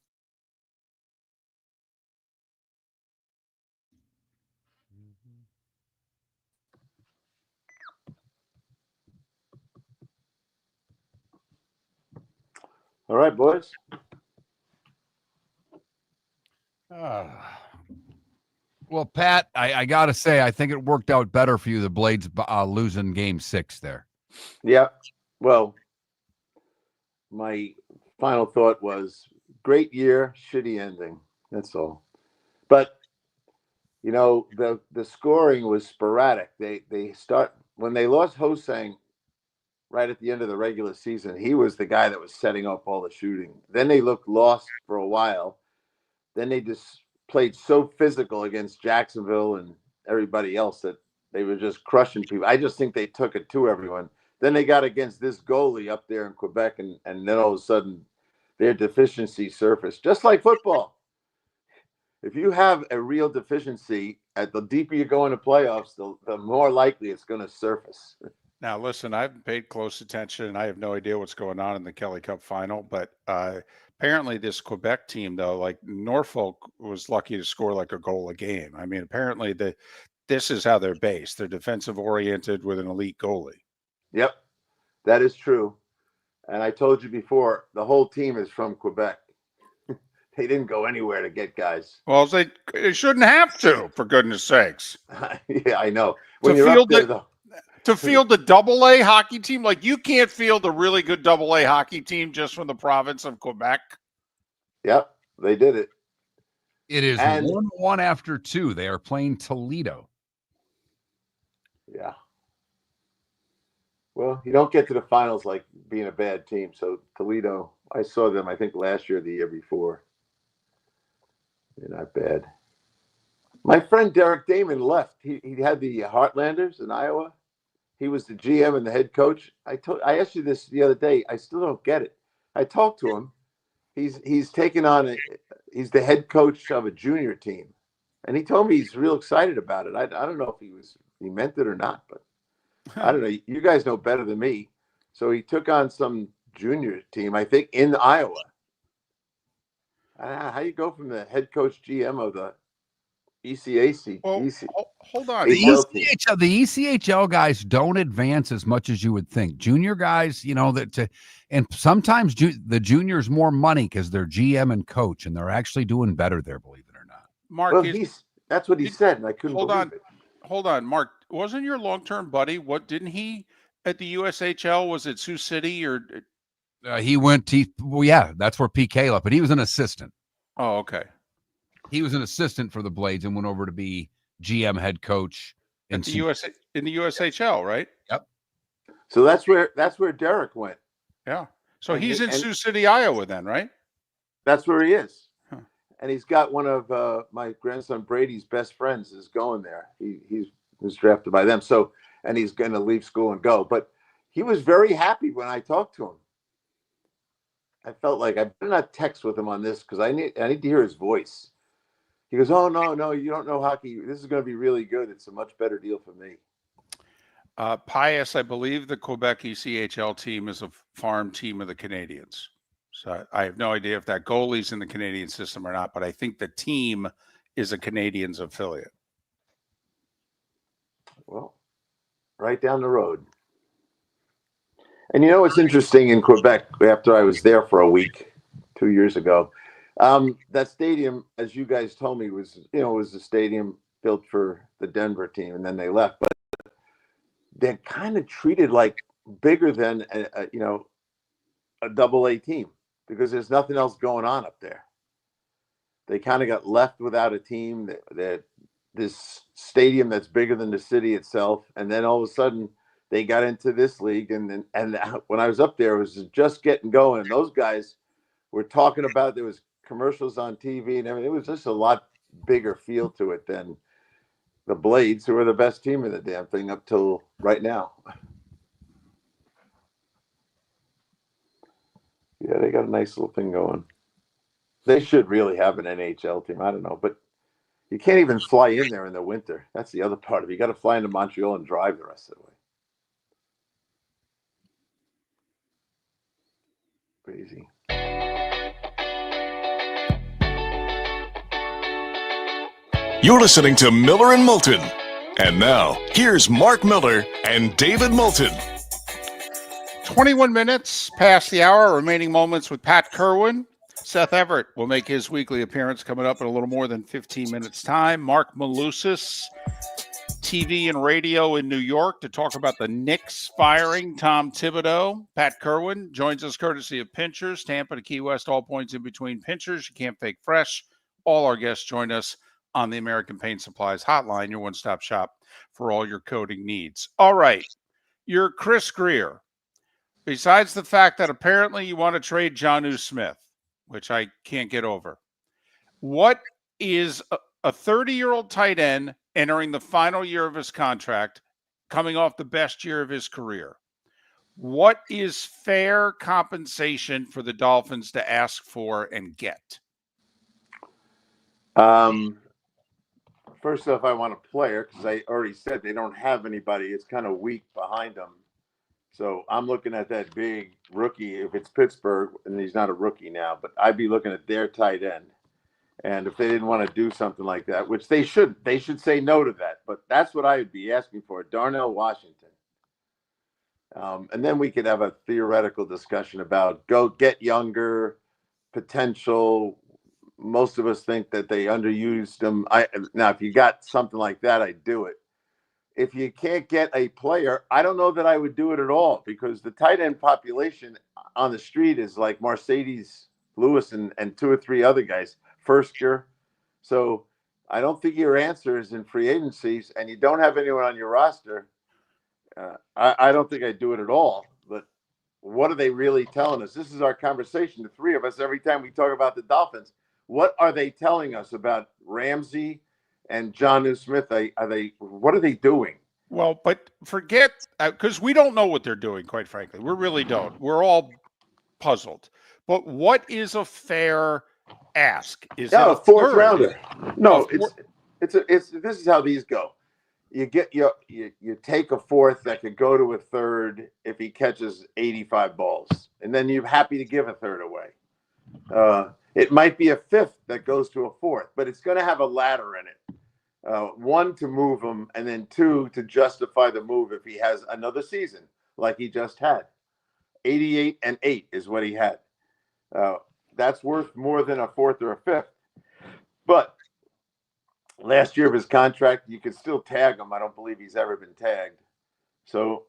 All right, boys. Well, Pat, I got to say, I think it worked out better for you, the Blades losing game 6 there. Yeah. Well, my final thought was great year, shitty ending. That's all. But, you know, the scoring was sporadic. They start when they lost Hosang right at the end of the regular season. He was the guy that was setting up all the shooting. Then they looked lost for a while. Then they just played so physical against Jacksonville and everybody else that they were just crushing people. I just think they took it to everyone. Then they got against this goalie up there in Quebec, and then all of a sudden their deficiency surfaced, just like football. If you have a real deficiency, at the deeper you go into playoffs, the more likely it's going to surface. Now, listen, I've paid close attention, and I have no idea what's going on in the Kelly Cup final, but apparently this Quebec team, though, like Norfolk was lucky to score like a goal a game. I mean, apparently this is how they're based. They're defensive-oriented with an elite goalie. Yep, That is true. And I told you before, the whole team is from Quebec. They didn't go anywhere to get guys. Well, they shouldn't have to, for goodness sakes. Yeah, I know. To field the double-A hockey team, like you can't field a really good double-A hockey team just from the province of Quebec. Yep, they did it. It is 1-1 after 2. They are playing Toledo. Yeah. Well, you don't get to the finals like being a bad team. So Toledo, I saw them, I think, last year or the year before. They're not bad. My friend Derek Damon left. He had the Heartlanders in Iowa. He was the GM and the head coach. I asked you this the other day. I still don't get it. I talked to him. He's taken on he's the head coach of a junior team, and he told me he's real excited about it. I don't know if he meant it or not, but I don't know. You guys know better than me. So he took on some junior team, I think, in Iowa. How you go from the head coach GM of the ECAC? Well, hold on. The ECHL guys don't advance as much as you would think. Junior guys, and sometimes the juniors more money because they're GM and coach, and they're actually doing better there, believe it or not. Mark, well, that's what he said, and I couldn't believe it. Hold on, Mark. Wasn't your long-term buddy? Didn't he at the USHL? Was it Sioux City or? He went well, yeah, that's where PK left, but he was an assistant. Oh, okay. He was an assistant for the Blades and went over to be GM head coach in the USHL, right? Yep. So that's where Derek went. Yeah. So he's in Sioux City, Iowa, then, right? That's where he is. Huh. And he's got one of my grandson Brady's best friends is going there. He was drafted by them. So, and he's going to leave school and go. But he was very happy when I talked to him. I felt like I better not text with him on this because I need to hear his voice. He goes, "Oh no, you don't know hockey. This is going to be really good. It's a much better deal for me." Pius, I believe the Quebec ECHL team is a farm team of the Canadians. So I have no idea if that goalie's in the Canadian system or not, but I think the team is a Canadians affiliate. Well, right down the road. And you know what's interesting in Quebec, after I was there for a week 2 years ago, that stadium, as you guys told me, was a stadium built for the Denver team, and then they left. But they're kind of treated like bigger than a AA team because there's nothing else going on up there. They kind of got left without a team. That this stadium that's bigger than the city itself, and then all of a sudden they got into this league, and when I was up there, it was just getting going. And those guys were talking about, there was commercials on TV and everything. It was just a lot bigger feel to it than the Blades, who are the best team in the damn thing up till right now. Yeah, they got a nice little thing going. They should really have an NHL team. I don't know, but you can't even fly in there in the winter. That's the other part of it. You got to fly into Montreal and drive the rest of the way. Crazy. You're listening to Miller and Moulton. And now, here's Marc Miller and David Moulton. 21 minutes past the hour, remaining moments with Pat Kirwan. Seth Everett will make his weekly appearance coming up in a little more than 15 minutes' time. Marc Malusis, TV and radio in New York, to talk about the Knicks firing Tom Thibodeau. Pat Kirwan joins us courtesy of Pinchers, Tampa to Key West, all points in between Pinchers. You can't fake fresh. All our guests join us on the American Paint Supplies hotline, your one-stop shop for all your coating needs. All right, you're Chris Greer. Besides the fact that apparently you want to trade Jonnu Smith, which I can't get over, what is a 30-year-old tight end entering the final year of his contract, coming off the best year of his career? What is fair compensation for the Dolphins to ask for and get? First off, I want a player because I already said they don't have anybody. It's kind of weak behind them. So I'm looking at that big rookie. If it's Pittsburgh, and he's not a rookie now, but I'd be looking at their tight end. And if they didn't want to do something like that, which they should say no to that. But that's what I would be asking for, Darnell Washington. And then we could have a theoretical discussion about go get younger, potential. Most of us think that they underused them. Now, if you got something like that, I'd do it. If you can't get a player, I don't know that I would do it at all, because the tight end population on the street is like Mercedes Lewis and two or three other guys, first year. So I don't think your answer is in free agencies, and you don't have anyone on your roster. I don't think I'd do it at all. But what are they really telling us? This is our conversation, the three of us, every time we talk about the Dolphins. What are they telling us about Ramsey and Jonnu Smith? What are they doing? Well, but forget, because we don't know what they're doing, quite frankly. We really don't. We're all puzzled. But what is a fair ask? Is it a fourth third? rounder? No, it's this is how these go. You get you take a fourth that could go to a third if he catches 85 balls, and then you're happy to give a third away. It might be a fifth that goes to a fourth, but it's going to have a ladder in it. One, to move him, and then two, to justify the move if he has another season like he just had. 88-8 is what he had. That's worth more than a fourth or a fifth. But last year of his contract, you could still tag him. I don't believe he's ever been tagged. So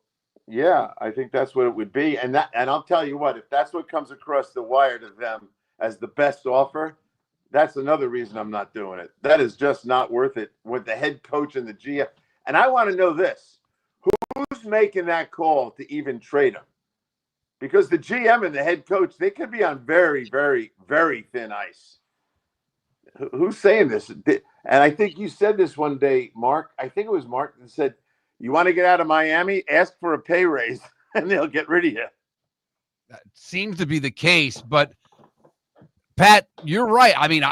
Yeah, I think that's what it would be. And I'll tell you what, if that's what comes across the wire to them as the best offer, that's another reason I'm not doing it. That is just not worth it with the head coach and the GM. And I want to know this. Who's making that call to even trade him? Because the GM and the head coach, they could be on very, very, very thin ice. Who's saying this? And I think you said this one day, Mark. I think it was Mark that said, you want to get out of Miami? Ask for a pay raise, and they'll get rid of you. That seems to be the case, but Pat, you're right. I mean,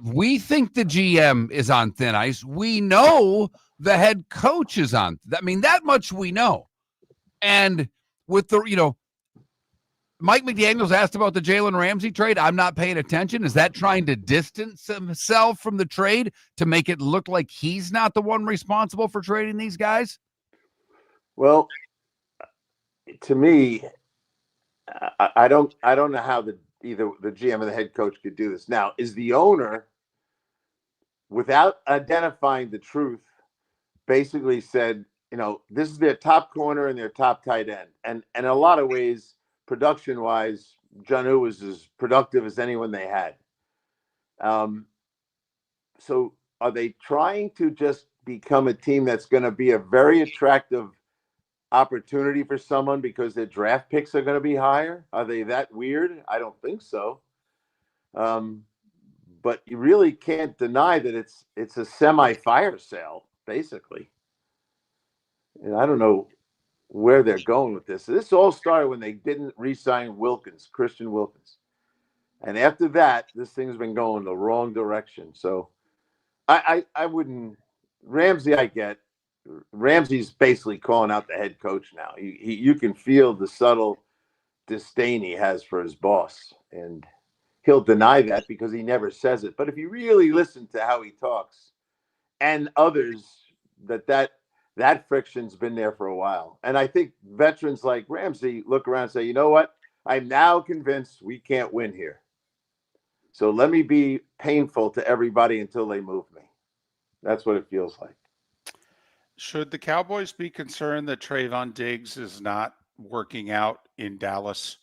we think the GM is on thin ice. We know the head coach is on. I mean, that much we know. And with the, Mike McDaniels asked about the Jalen Ramsey trade. I'm not paying attention. Is that trying to distance himself from the trade to make it look like he's not the one responsible for trading these guys? Well, to me, I don't know how either the GM or the head coach could do this. Now, is the owner, without identifying the truth, basically said, this is their top corner and their top tight end. And in a lot of ways, production-wise, Jonnu was as productive as anyone they had. So are they trying to just become a team that's going to be a very attractive opportunity for someone because their draft picks are going to be higher? Are they that weird? I don't think so. But you really can't deny that it's a semi-fire sale, basically. And I don't know where they're going with this. This all started when they didn't re-sign Christian Wilkins. And after that, this thing's been going the wrong direction. So I wouldn't – Ramsey, I get. Ramsey's basically calling out the head coach now. You can feel the subtle disdain he has for his boss. And he'll deny that because he never says it. But if you really listen to how he talks and others, that friction's been there for a while. And I think veterans like Ramsey look around and say, you know what? I'm now convinced we can't win here. So let me be painful to everybody until they move me. That's what it feels like. Should the Cowboys be concerned that Trayvon Diggs is not working out in Dallas?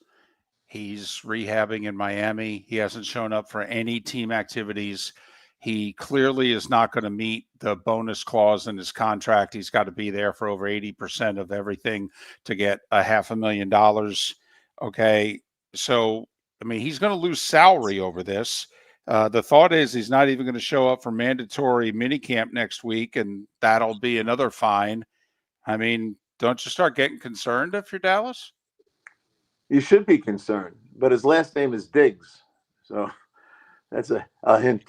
He's rehabbing in Miami. He hasn't shown up for any team activities. He clearly is not going to meet the bonus clause in his contract. He's got to be there for over 80% of everything to get $500,000. Okay. So, I mean, he's going to lose salary over this. The thought is he's not even going to show up for mandatory minicamp next week, and that'll be another fine. I mean, don't you start getting concerned if you're Dallas? You should be concerned, but his last name is Diggs. So that's a hint.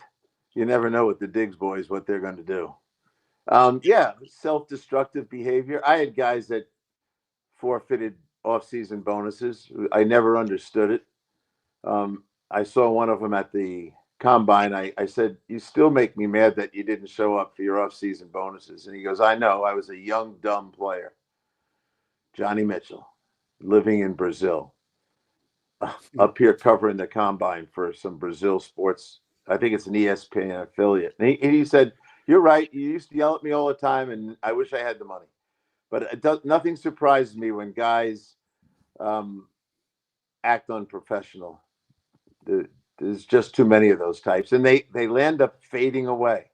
You never know with the Diggs boys what they're going to do. Yeah, self-destructive behavior. I had guys that forfeited off-season bonuses. I never understood it. I saw one of them at the combine. I said, you still make me mad that you didn't show up for your off-season bonuses. And he goes, I know. I was a young, dumb player. Johnny Mitchell, living in Brazil, up here covering the combine for some Brazil sports. I think it's an ESPN affiliate. And he said, you're right. You used to yell at me all the time, and I wish I had the money. But nothing surprises me when guys act unprofessional. There's just too many of those types, and they land up fading away,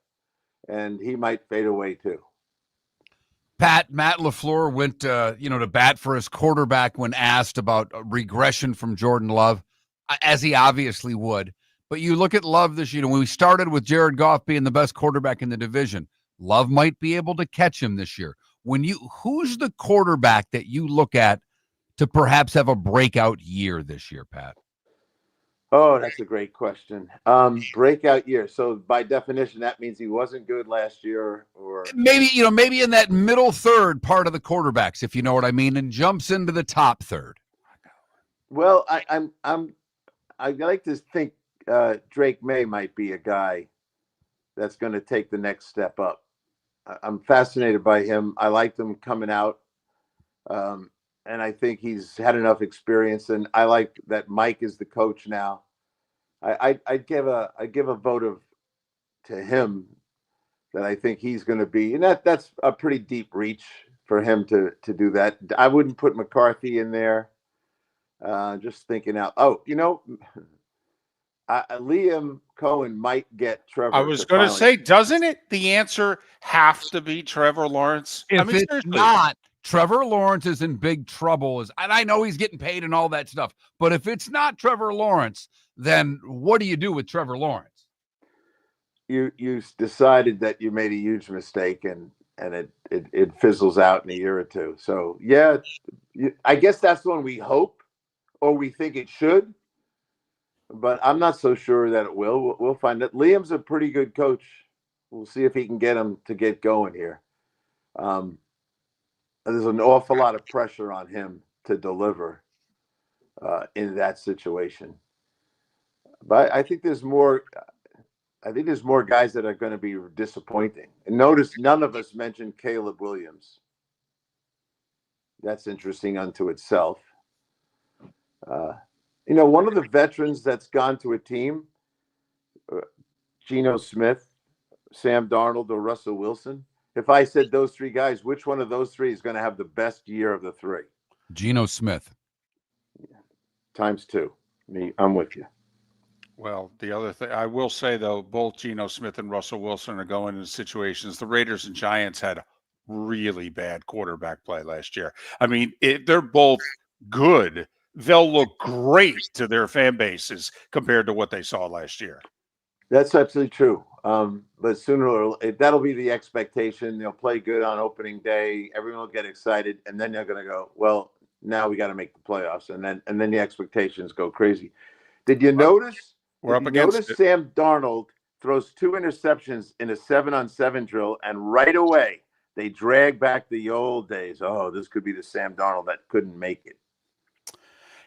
and he might fade away too. Matt LaFleur went to bat for his quarterback when asked about regression from Jordan Love, as he obviously would. But you look at Love this year, when we started with Jared Goff being the best quarterback in the division, Love might be able to catch him this year. Who's the quarterback that you look at to perhaps have a breakout year this year, Pat? Oh, that's a great question. Breakout year. So by definition, that means he wasn't good last year, or maybe in that middle third part of the quarterbacks, if you know what I mean, and jumps into the top third. Well, I like to think Drake May might be a guy that's going to take the next step up. I'm fascinated by him. I liked him coming out. And I think he's had enough experience, and I like that Mike is the coach now. I give a vote to him that I think he's going to be, and that's a pretty deep reach for him to do that. I wouldn't put McCarthy in there. Just thinking out. Oh, Liam Cohen might get Trevor. I was going to say, doesn't it? The answer have to be Trevor Lawrence. If it's seriously. not, Trevor Lawrence is in big trouble. And I know he's getting paid and all that stuff. But if it's not Trevor Lawrence, then what do you do with Trevor Lawrence? You decided that you made a huge mistake and it fizzles out in a year or two. So, yeah, I guess that's the one we hope or we think it should. But I'm not so sure that it will. We'll find that. Liam's a pretty good coach. We'll see if he can get him to get going here. There's an awful lot of pressure on him to deliver in that situation. But I think there's more. I think there's more guys that are going to be disappointing. And notice none of us mentioned Caleb Williams. That's interesting unto itself. One of the veterans that's gone to a team, Geno Smith, Sam Darnold, or Russell Wilson. If I said those three guys, which one of those three is going to have the best year of the three? Geno Smith. Yeah. Times two. I'm with you. Well, the other thing I will say, though, both Geno Smith and Russell Wilson are going into situations. The Raiders and Giants had really bad quarterback play last year. I mean, they're both good. They'll look great to their fan bases compared to what they saw last year. That's absolutely true. But sooner or later, that'll be the expectation. They'll play good on opening day. Everyone will get excited, and then they're going to go, well, now we got to make the playoffs, and then the expectations go crazy. Did you notice? We're up against Notice Sam Darnold throws 2 interceptions in a 7-on-7 drill, and right away they drag back the old days. Oh, this could be the Sam Darnold that couldn't make it.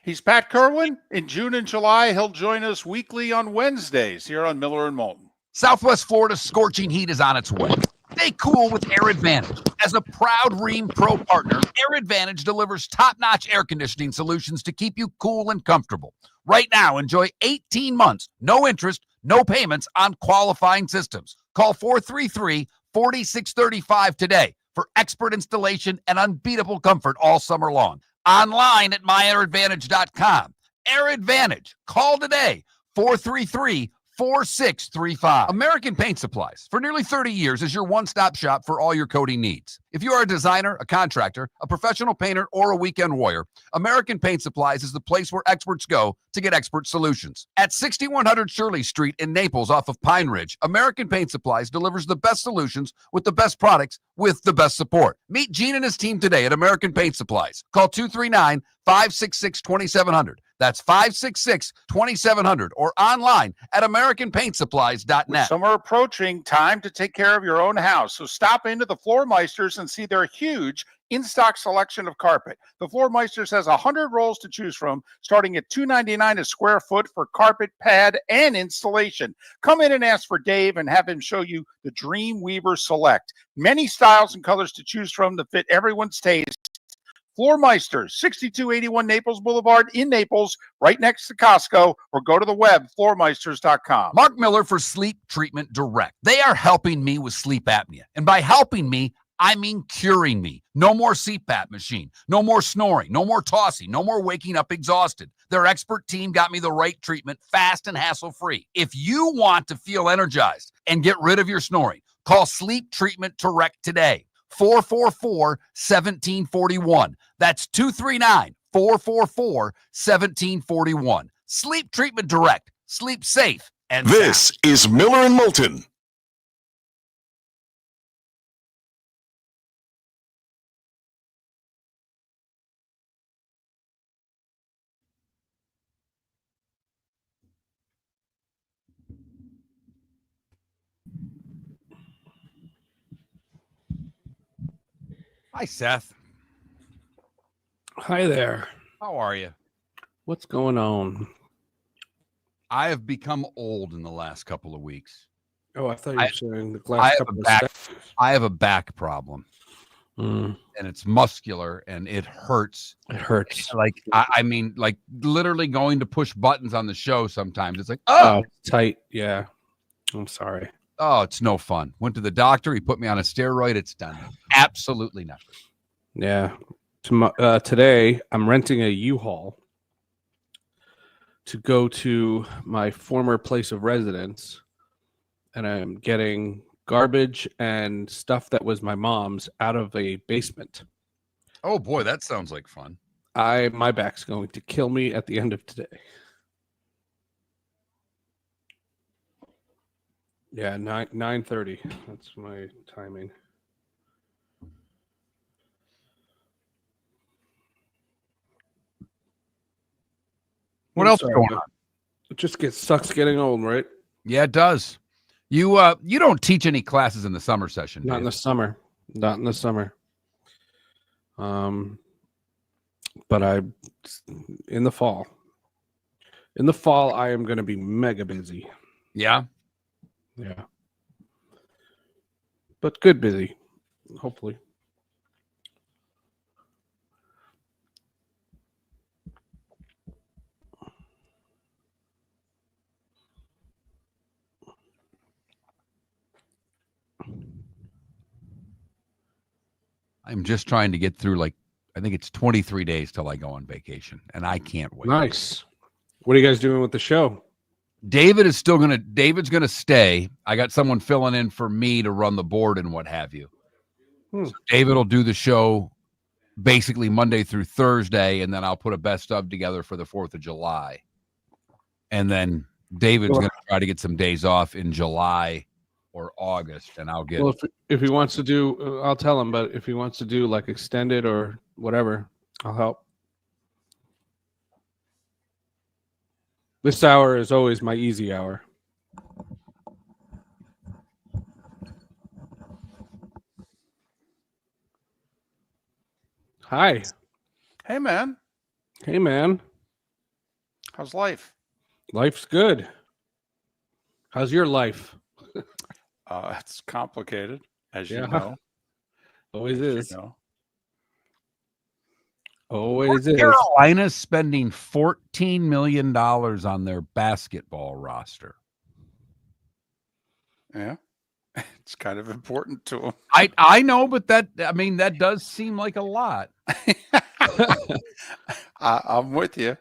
He's Pat Kirwan. In June and July, he'll join us weekly on Wednesdays here on Miller and Moulton. Southwest Florida's scorching heat is on its way. Stay cool with Air Advantage. As a proud Ream Pro partner, Air Advantage delivers top-notch air conditioning solutions to keep you cool and comfortable. Right now, enjoy 18 months, no interest, no payments on qualifying systems. Call 433-4635 today for expert installation and unbeatable comfort all summer long. Online at myairadvantage.com. Air Advantage. Call today, 433-4635. American Paint Supplies, for nearly 30 years, is your one-stop shop for all your coating needs. If you are a designer, a contractor, a professional painter, or a weekend warrior, American Paint Supplies is the place where experts go to get expert solutions. At 6100 Shirley Street in Naples off of Pine Ridge, American Paint Supplies delivers the best solutions with the best products with the best support. Meet Gene and his team today at American Paint Supplies. Call 239-566-2700. That's 566-2700 or online at AmericanPaintSupplies.net. With summer approaching, time to take care of your own house. So stop into the Floor Meisters and see their huge in-stock selection of carpet. The Floor Meisters has 100 rolls to choose from, starting at $2.99 a square foot for carpet, pad, and installation. Come in and ask for Dave and have him show you the Dream Weaver Select. Many styles and colors to choose from to fit everyone's taste. Floor Meisters, 6281 Naples Boulevard in Naples, right next to Costco, or go to the web, floormeisters.com. Marc Miller for Sleep Treatment Direct. They are helping me with sleep apnea. And by helping me, I mean curing me. No more CPAP machine, no more snoring, no more tossing, no more waking up exhausted. Their expert team got me the right treatment, fast and hassle-free. If you want to feel energized and get rid of your snoring, call Sleep Treatment Direct today. 444-1741. That's 239-444-1741. Sleep Treatment Direct. Sleep safe and This sound. is Miller and Moulton. Hi, Seth. Hi there. How are you? What's going on? I have become old in the last couple of weeks. Oh, I thought you were saying the last couple of steps. I have a back problem, and it's muscular, and it hurts. It hurts. Like I mean, like literally going to push buttons on the show. Sometimes it's like, oh, tight. Yeah, I'm sorry. Oh, it's no fun. Went to the doctor. He put me on a steroid. It's done absolutely nothing. Yeah. Today, I'm renting a U-Haul to go to my former place of residence, and I'm getting garbage and stuff that was my mom's out of a basement. Oh boy, that sounds like fun. My back's going to kill me at the end of today. Yeah, 9:30. That's my timing. What else is going on? It just sucks getting old, right? Yeah, it does. You don't teach any classes in the summer session, Not in the summer. Not in the summer. But in the fall. In the fall, I am going to be mega busy. Yeah. Yeah. But good busy, hopefully. I'm just trying to get through, like, I think it's 23 days till I go on vacation, and I can't wait. Nice. What are you guys doing with the show? David's going to stay. I got someone filling in for me to run the board and what have you. So David will do the show basically Monday through Thursday, and then I'll put a best of together for the 4th of July. And then David's going to try to get some days off in July or August, and I'll get. Well, if he wants to do, I'll tell him. But if he wants to do like extended or whatever, I'll help. This hour is always my easy hour. Hi. Hey, man. Hey, man. How's life? Life's good. How's your life? It's complicated, as you Yeah. know. Always is. You know. Always is. Carolina's spending $14 million on their basketball roster. Yeah. It's kind of important to them. I know, but that does seem like a lot. I'm with you.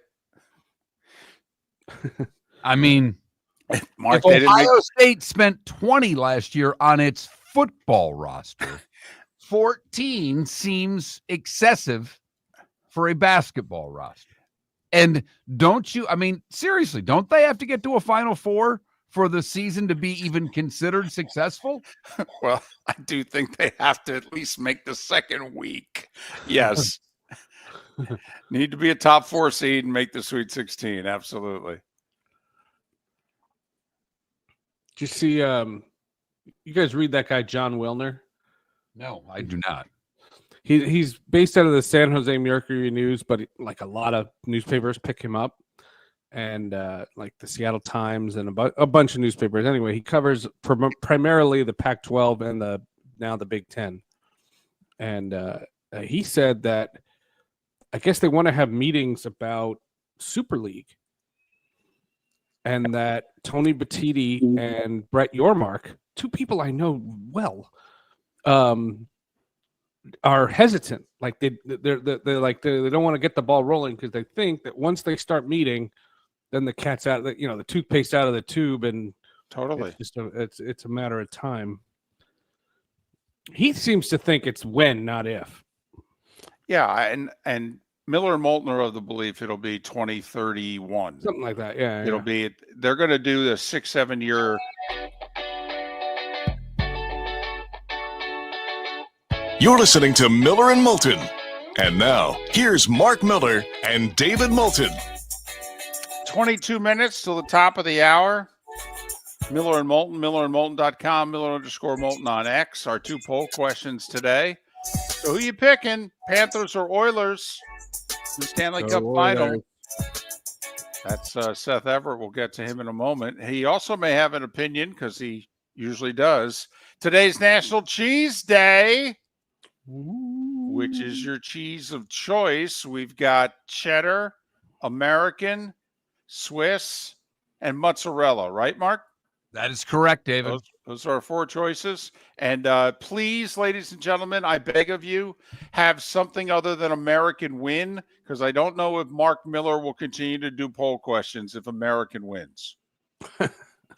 I mean, Marc, if Ohio State spent 20 last year on its football roster, 14 seems excessive for a basketball roster. And seriously, don't they have to get to a Final Four for the season to be even considered successful? Well, I do think they have to at least make the second week. Yes. Need to be a top 4 seed and make the Sweet 16. Absolutely. Did you see, you guys read that guy, John Wilner? No, I do not. He's based out of the San Jose Mercury News, but like a lot of newspapers pick him up, and like the Seattle Times and a bunch of newspapers. Anyway, he covers primarily the Pac-12 and now the Big Ten. And he said that I guess they want to have meetings about Super League, and that Tony Batiti and Brett Yormark, two people I know well, are hesitant. Like they don't want to get the ball rolling because they think that once they start meeting, then the cat's out. The toothpaste out of the tube, and totally, it's a matter of time. He seems to think it's when, not if. Yeah, and Miller and Moulton are of the belief it'll be 2031. Something like that, yeah. It'll be, they're going to do the 6-7 year. You're listening to Miller and Moulton. And now, here's Marc Miller and David Moulton. 22 minutes till the top of the hour. Miller and Moulton, millerandmoulton.com, Miller_Moulton on X. Our 2 poll questions today. So who you picking, Panthers or Oilers? The Stanley Cup final. That's Seth Everett. We'll get to him in a moment. He also may have an opinion because he usually does. Today's National Cheese Day. Which is your cheese of choice? We've got cheddar, American, Swiss, and mozzarella. Right, Marc? That is correct, David. Those are our 4 choices. And please, ladies and gentlemen, I beg of you, have something other than American win, because I don't know if Marc Miller will continue to do poll questions if American wins.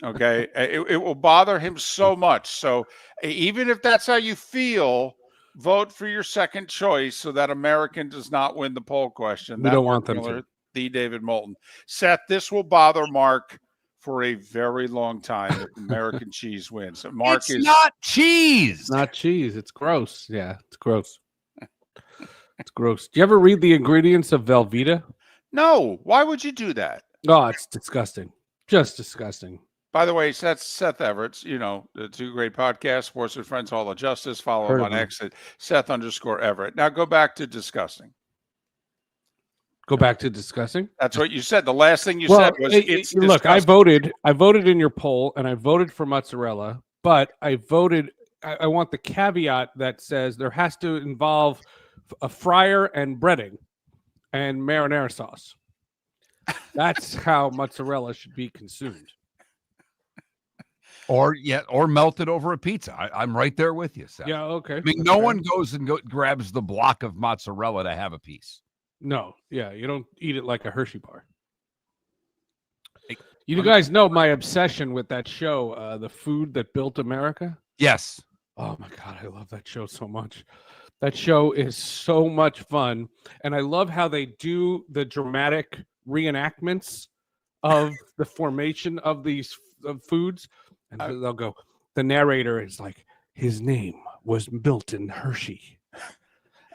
Okay. It will bother him so much. So even if that's how you feel, vote for your second choice so that American does not win the poll question. We don't want them to. The David Moulton. Seth, this will bother Marc for a very long time if American cheese wins. Marc It's not cheese. It's not cheese. It's gross. Yeah, it's gross. It's gross. Do you ever read the ingredients of Velveeta? No. Why would you do that? Oh, it's disgusting. Just disgusting. By the way, that's Seth Everett. You know, the 2 great podcasts, Sports with Friends, Hall of Justice. Follow him on X at Seth_Everett. Now go back to disgusting. Go back to discussing. That's what you said. The last thing you said was it's look. disgusting. I voted in your poll, and I voted for mozzarella. But I voted. I want the caveat that says there has to involve a fryer and breading, and marinara sauce. That's how mozzarella should be consumed. Or melted over a pizza. I'm right there with you, Seth. Yeah. Okay. I mean, no one goes and grabs the block of mozzarella to have a piece. No, yeah, you don't eat it like a Hershey bar. You guys know my obsession with that show, The Food That Built America? Yes. Oh my God, I love that show so much. That show is so much fun. And I love how they do the dramatic reenactments of the formation of these foods. And they'll go, the narrator is like, his name was Milton Hershey.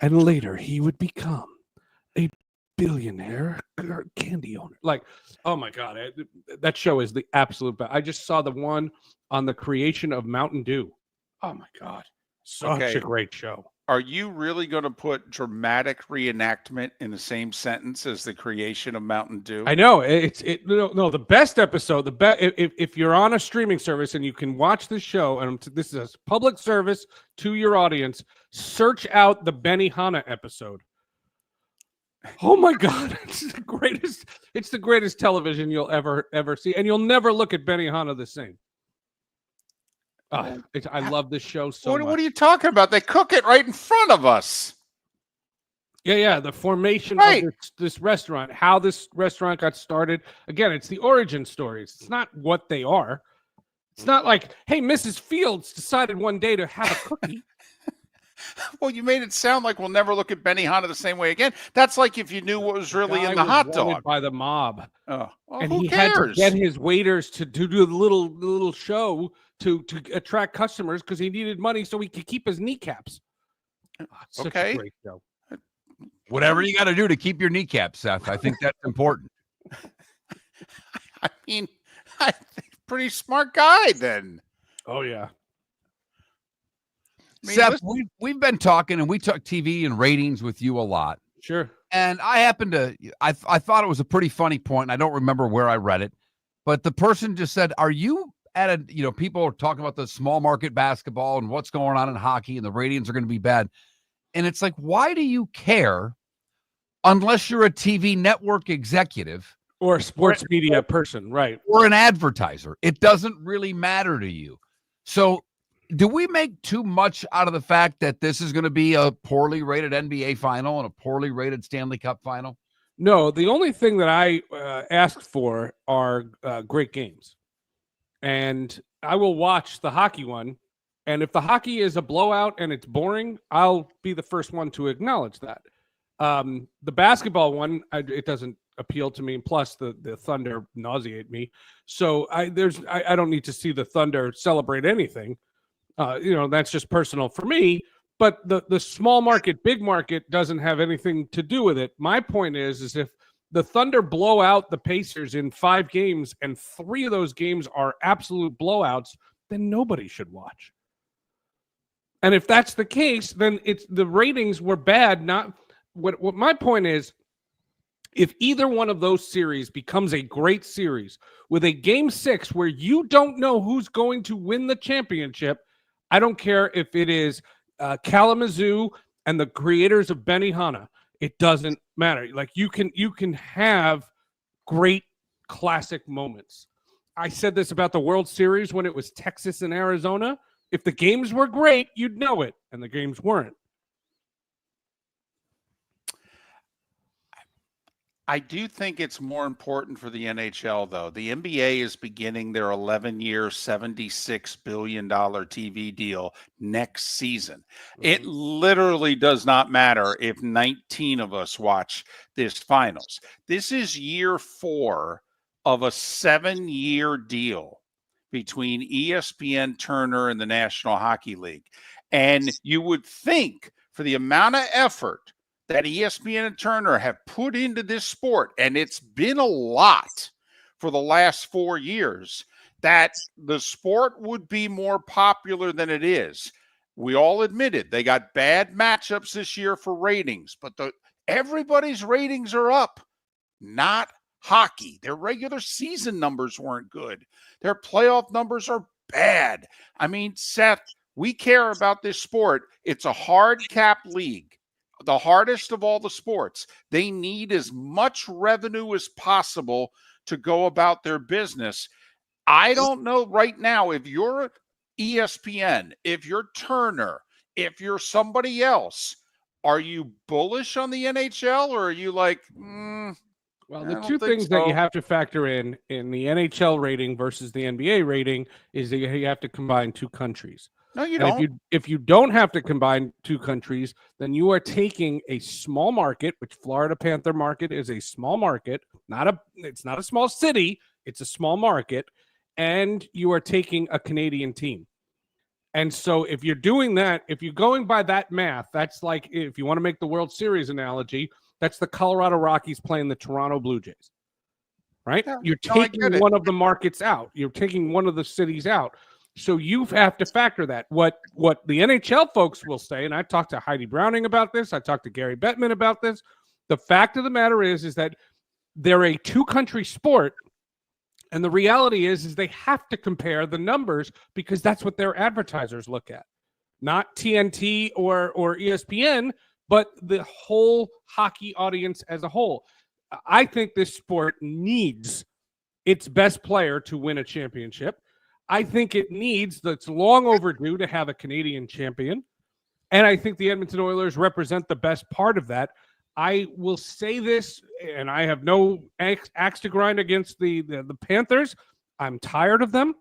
And later he would become a billionaire candy owner. Like, oh my God, that show is the absolute best. I just saw the one on the creation of Mountain Dew. Oh my God, such a great show. Are you really going to put dramatic reenactment in the same sentence as the creation of Mountain Dew? I know no, the best episode, if you're on a streaming service and you can watch this show, and this is a public service to your audience, search out the Benihana episode. Oh my God, it's the greatest television you'll ever see, and you'll never look at Benihana the same. I love this show so much. What are you talking about? They cook it right in front of us. Yeah, the formation of this restaurant, how this restaurant got started. Again, it's the origin stories. It's not what they are. It's not like, hey, Mrs. Fields decided one day to have a cookie. Well, you made it sound like we'll never look at Benihana the same way again. That's like if you knew what was really in the hot dog. By the mob. Oh, well, and who he cares? had to get his waiters to do the little show to attract customers because he needed money so he could keep his kneecaps. Such a great show. Whatever you got to do to keep your kneecaps, Seth. I think that's important. I mean, I think pretty smart guy then. Oh yeah. I mean, Seth, we've been talking, and we talk TV and ratings with you a lot. Sure. And I happened to, I thought it was a pretty funny point, and I don't remember where I read it, but the person just said, are you at people are talking about the small market basketball and what's going on in hockey, and the ratings are going to be bad. And it's like, why do you care unless you're a TV network executive or a sports media person, right? Or an advertiser? It doesn't really matter to you. So do we make too much out of the fact that this is going to be a poorly rated NBA final and a poorly rated Stanley Cup final? No, the only thing that I asked for are great games. And I will watch the hockey one. And if the hockey is a blowout and it's boring, I'll be the first one to acknowledge that. The basketball one, it doesn't appeal to me. Plus, the Thunder nauseate me. So I don't need to see the Thunder celebrate anything. That's just personal for me. But the small market, big market doesn't have anything to do with it. My point is if the Thunder blow out the Pacers in 5 games and 3 of those games are absolute blowouts, then nobody should watch. And if that's the case, then it's the ratings were bad. Not what my point is, if either one of those series becomes a great series with a game 6 where you don't know who's going to win the championship, I don't care if it is Kalamazoo and the creators of Benihana. It doesn't matter. Like you can have great classic moments. I said this about the World Series when it was Texas and Arizona. If the games were great, you'd know it, and the games weren't. I do think it's more important for the NHL, though. The NBA is beginning their 11-year, $76 billion TV deal next season. It literally does not matter if 19 of us watch this finals. This is year 4 of a 7-year deal between ESPN, Turner, and the National Hockey League. And you would think for the amount of effort that ESPN and Turner have put into this sport, and it's been a lot for the last 4 years, that the sport would be more popular than it is. We all admitted they got bad matchups this year for ratings, but everybody's ratings are up, not hockey. Their regular season numbers weren't good. Their playoff numbers are bad. I mean, Seth, we care about this sport. It's a hard cap league, the hardest of all the sports. They need as much revenue as possible to go about their business. I don't know right now if you're ESPN, if you're Turner, if you're somebody else, are you bullish on the NHL, or are you like, well, the two things that you have to factor in the NHL rating versus the NBA rating is that you have to combine two countries. No, you don't. If you don't have to combine two countries, then you are taking a small market, which Florida Panther market is a small market, it's not a small city, it's a small market, and you are taking a Canadian team. And so if you're doing that, if you're going by that math, that's like, if you want to make the World Series analogy, that's the Colorado Rockies playing the Toronto Blue Jays, right? Yeah, you're taking one of the markets out. You're taking one of the cities out. So you have to factor that. What the NHL folks will say, and I talked to Heidi Browning about this, I talked to Gary Bettman about this. The fact of the matter is that they're a two-country sport, and the reality is they have to compare the numbers because that's what their advertisers look at. Not TNT or ESPN, but the whole hockey audience as a whole. I think this sport needs its best player to win a championship. I think it's long overdue to have a Canadian champion. And I think the Edmonton Oilers represent the best part of that. I will say this, and I have no axe to grind against the Panthers. I'm tired of them,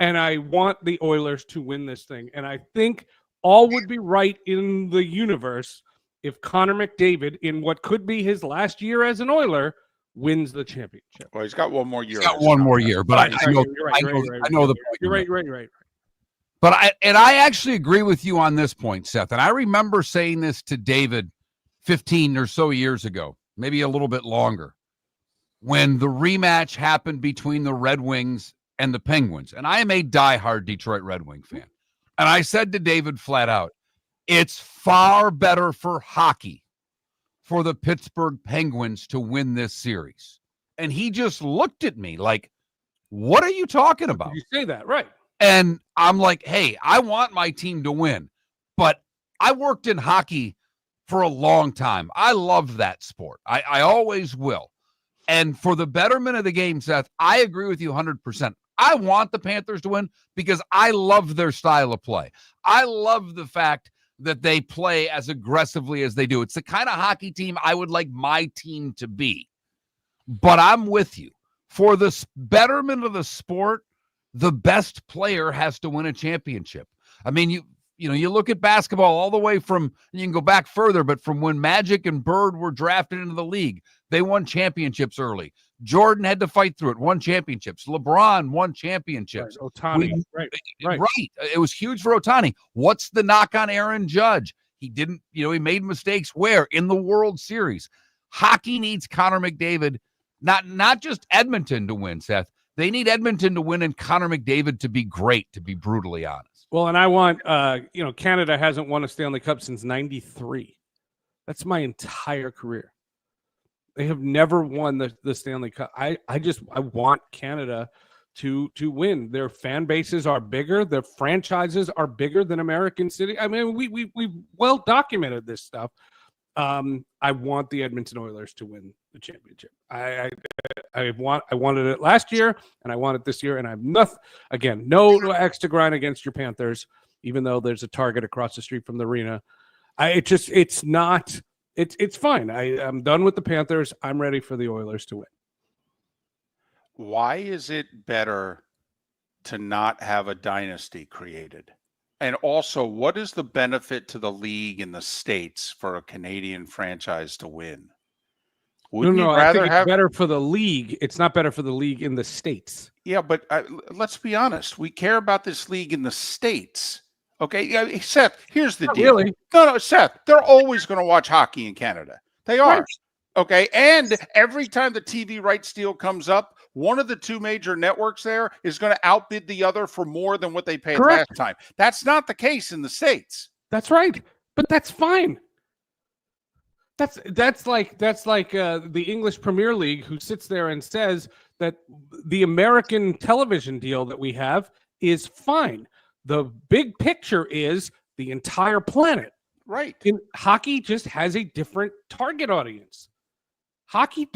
and I want the Oilers to win this thing. And I think all would be right in the universe if Connor McDavid, in what could be his last year as an Oiler, wins the championship. Well, he's got one more year. He's got one more year, but I know the point. You're right. But I actually agree with you on this point, Seth. And I remember saying this to David 15 or so years ago, maybe a little bit longer, when the rematch happened between the Red Wings and the Penguins. And I am a diehard Detroit Red Wing fan. And I said to David flat out, it's far better for hockey for the Pittsburgh Penguins to win this series. And he just looked at me like, what are you talking about? You say that, right. And I'm like, hey, I want my team to win, but I worked in hockey for a long time. I love that sport. I always will. And for the betterment of the game, Seth, I agree with you 100%. I want the Panthers to win because I love their style of play. I love the fact that they play as aggressively as they do. It's the kind of hockey team I would like my team to be. But I'm with you. For the betterment of the sport, the best player has to win a championship. I mean, you look at basketball all the way from, you can go back further, but from when Magic and Bird were drafted into the league, they won championships early. Jordan had to fight through it, won championships. LeBron won championships. Right. Ohtani, right. It was huge for Ohtani. What's the knock on Aaron Judge? He didn't, he made mistakes where? In the World Series. Hockey needs Connor McDavid, not just Edmonton to win, Seth. They need Edmonton to win and Connor McDavid to be great, to be brutally honest. Well, and I want, Canada hasn't won a Stanley Cup since 93. That's my entire career. They have never won the Stanley Cup. I want Canada to win. Their fan bases are bigger. Their franchises are bigger than American City. I mean, we well documented this stuff. I want the Edmonton Oilers to win the championship. I wanted it last year, and I want it this year, and I have nothing. Again, no extra grind against your Panthers, even though there's a Target across the street from the arena. It's fine. I'm done with the Panthers. I'm ready for the Oilers to win. Why is it better to not have a dynasty created? And also, what is the benefit to the league in the States for a Canadian franchise to win? Wouldn't you I think rather it's have better for the league. It's not better for the league in the States. Yeah, but let's be honest. We care about this league in the States. Okay, yeah, Seth, here's the Not deal. really. No, Seth, they're always going to watch hockey in Canada. They are. Right. Okay, and every time the TV rights deal comes up, one of the two major networks there is going to outbid the other for more than what they paid Correct. last time. That's not the case in the States. That's right, but that's fine. That's like the English Premier League, who sits there and says that the American television deal that we have is fine. The big picture is the entire planet. Right. Hockey just has a different target audience. Hockey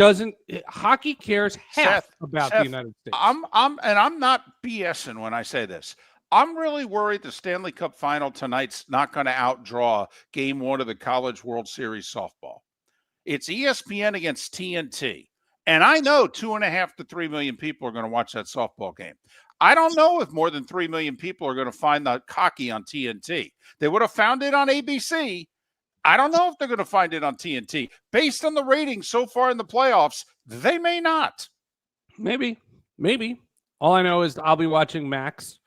cares half about the United States. I'm not BSing when I say this. I'm really worried the Stanley Cup final tonight's not going to outdraw game one of the College World Series softball. It's ESPN against TNT. And I know 2.5 to 3 million people are going to watch that softball game. I don't know if more than 3 million people are going to find the hockey on TNT. They would have found it on ABC. I don't know if they're going to find it on TNT. Based on the ratings so far in the playoffs, they may not. Maybe. All I know is I'll be watching Max,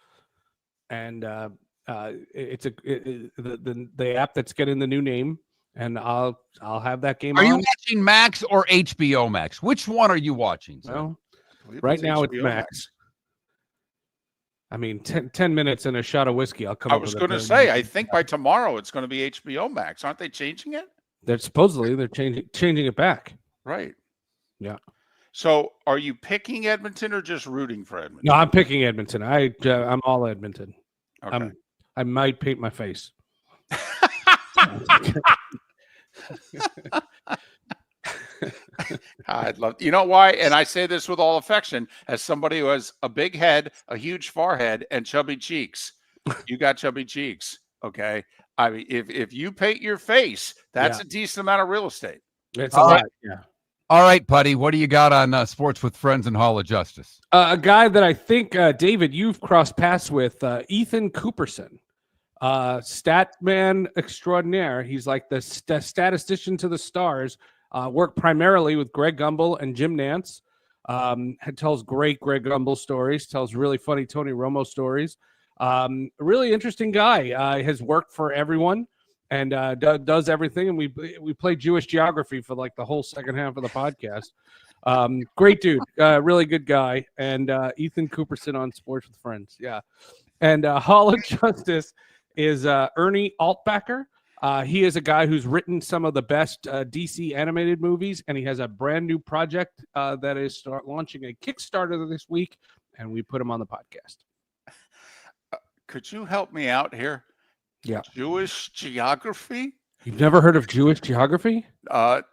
and it's the app that's getting the new name, and I'll have that game. Are you watching Max or HBO Max? Which one are you watching? Well, right now it's Max. I mean, 10 minutes and a shot of whiskey. I'll come. I was going to say, I think by tomorrow it's going to be HBO Max. Aren't they changing it? They're changing it back. Right. Yeah. So, are you picking Edmonton or just rooting for Edmonton? No, I'm picking Edmonton. I'm all Edmonton. Okay. I might paint my face. I'd love, you know why? And I say this with all affection, as somebody who has a big head, a huge forehead, and chubby cheeks. You got chubby cheeks, okay? I mean, if you paint your face, that's a decent amount of real estate. It's a lot, yeah. All right, Putty, what do you got on Sports with Friends and Hall of Justice? A guy that I think, David, you've crossed paths with, Ethan Cooperson, stat man extraordinaire. He's like the statistician to the stars. Worked primarily with Greg Gumbel and Jim Nantz. Tells great Greg Gumbel stories. Tells really funny Tony Romo stories. A really interesting guy. Has worked for everyone and does everything. And we play Jewish geography for like the whole second half of the podcast. Great dude. Really good guy. And Ethan Cooperson on Sports with Friends. Yeah. And Hall of Justice is Ernie Altbacker. He is a guy who's written some of the best DC animated movies, and he has a brand new project that is launching a Kickstarter this week, and we put him on the podcast. Could you help me out here? Yeah. Jewish geography? You've never heard of Jewish geography?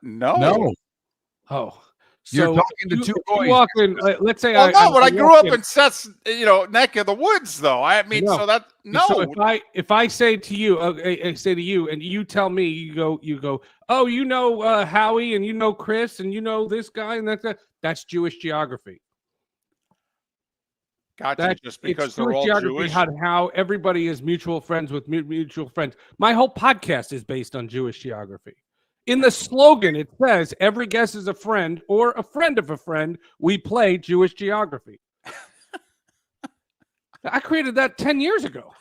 No. Oh. You're talking to two boys. Walk in, let's say but I grew up in Seth's, neck of the woods, though. I mean, so that So if I say to you, I say to you, and you tell me, you go, oh, you know Howie, and you know Chris, and you know this guy, and that's Jewish geography. Gotcha. Just because they're all Jewish. How everybody is mutual friends with mutual friends. My whole podcast is based on Jewish geography. In the slogan, it says, every guest is a friend or a friend of a friend. We play Jewish geography. I created that 10 years ago.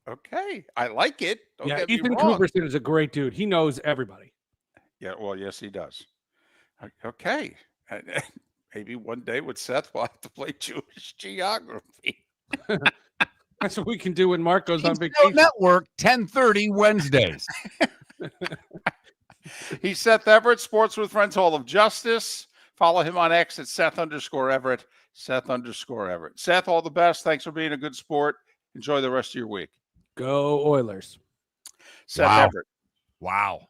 Okay. I like it. Don't get me Ethan wrong. Cooperson is a great dude. He knows everybody. Yeah, well, yes, he does. Okay. Maybe one day with Seth, we'll have to play Jewish geography. That's what we can do when Marc goes on vacation. Network, 10:30 Wednesdays. He's Seth Everett, Sports with Friends Hall of Justice. Follow him on X at Seth_Everett, Seth_Everett. Seth, all the best. Thanks for being a good sport. Enjoy the rest of your week. Go Oilers. Seth Everett. Wow.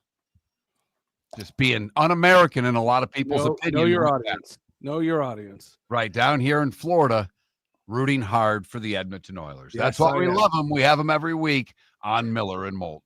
Just being un-American in a lot of people's opinion. Know your audience. Know your audience. Right, down here in Florida, rooting hard for the Edmonton Oilers. Yes, That's why I we am. love them. We have them every week on Miller and Moulton.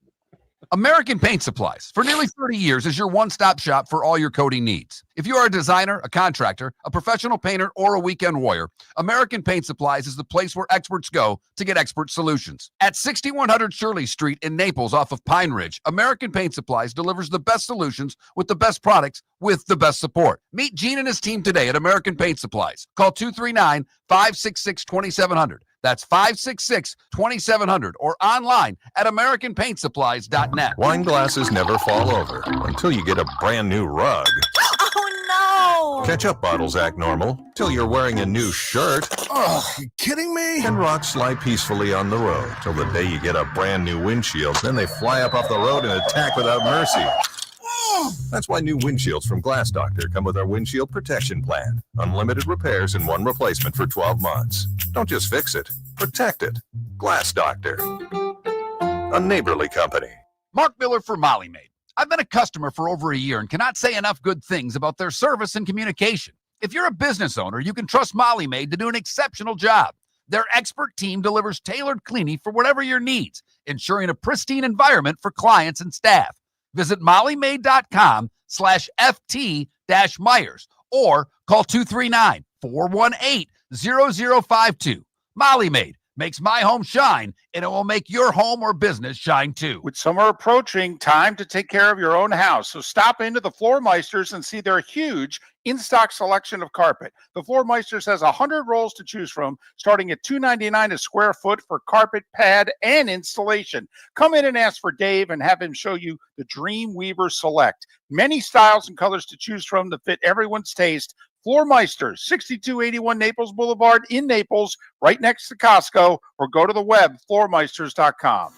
American Paint Supplies, for nearly 30 years, is your one-stop shop for all your coating needs. If you are a designer, a contractor, a professional painter, or a weekend warrior, American Paint Supplies is the place where experts go to get expert solutions. At 6100 Shirley Street in Naples off of Pine Ridge, American Paint Supplies delivers the best solutions with the best products with the best support. Meet Gene and his team today at American Paint Supplies. Call 239-566-2700. That's 566-2700 or online at AmericanPaintSupplies.net. Wine glasses never fall over until you get a brand new rug. Oh, no. Ketchup bottles act normal till you're wearing a new shirt. Oh, you kidding me? And rocks slide peacefully on the road till the day you get a brand new windshield. Then they fly up off the road and attack without mercy. That's why new windshields from Glass Doctor come with our windshield protection plan. Unlimited repairs and one replacement for 12 months. Don't just fix it, protect it. Glass Doctor, a neighborly company. Marc Miller for Molly Maid. I've been a customer for over a year and cannot say enough good things about their service and communication. If you're a business owner, you can trust Molly Maid to do an exceptional job. Their expert team delivers tailored cleaning for whatever your needs, ensuring a pristine environment for clients and staff. Visit mollymaid.com/FT-Myers or call 239-418-0052. Molly Maid makes my home shine, and it will make your home or business shine too. With summer approaching, time to take care of your own house. So stop into the Floor Meisters and see their huge in-stock selection of carpet. The Floor Meisters has 100 rolls to choose from, starting at $2.99 a square foot for carpet, pad, and installation. Come in and ask for Dave and have him show you the Dream Weaver Select. Many styles and colors to choose from that fit everyone's taste. Floor Meisters, 6281 Naples Boulevard in Naples, right next to Costco, or go to the web, floormeisters.com.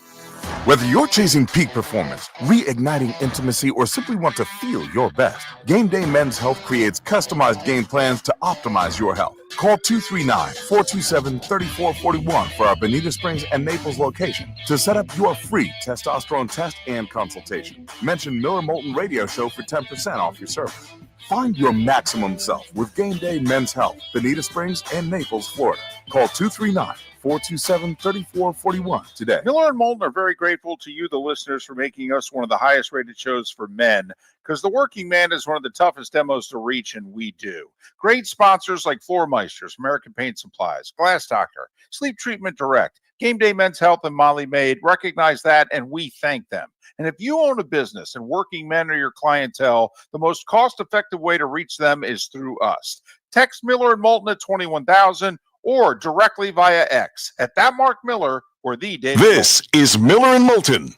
Whether you're chasing peak performance, reigniting intimacy, or simply want to feel your best, Game Day Men's Health creates customized game plans to optimize your health. Call 239-427-3441 for our Bonita Springs and Naples location to set up your free testosterone test and consultation. Mention Miller Moulton Radio Show for 10% off your service. Find your maximum self with Game Day Men's Health, Bonita Springs and Naples, Florida. Call 239-427-3441 today. Miller and Moulton are very grateful to you, the listeners, for making us one of the highest rated shows for men, because the working man is one of the toughest demos to reach, and we do. Great sponsors like Floor Meisters, American Paint Supplies, Glass Doctor, Sleep Treatment Direct, Game Day Men's Health, and Molly Maid recognize that, and we thank them. And if you own a business and working men are your clientele, the most cost-effective way to reach them is through us. Text Miller and Moulton at 21,000 or directly via X at that Marc Miller or the David. This is Miller and Moulton.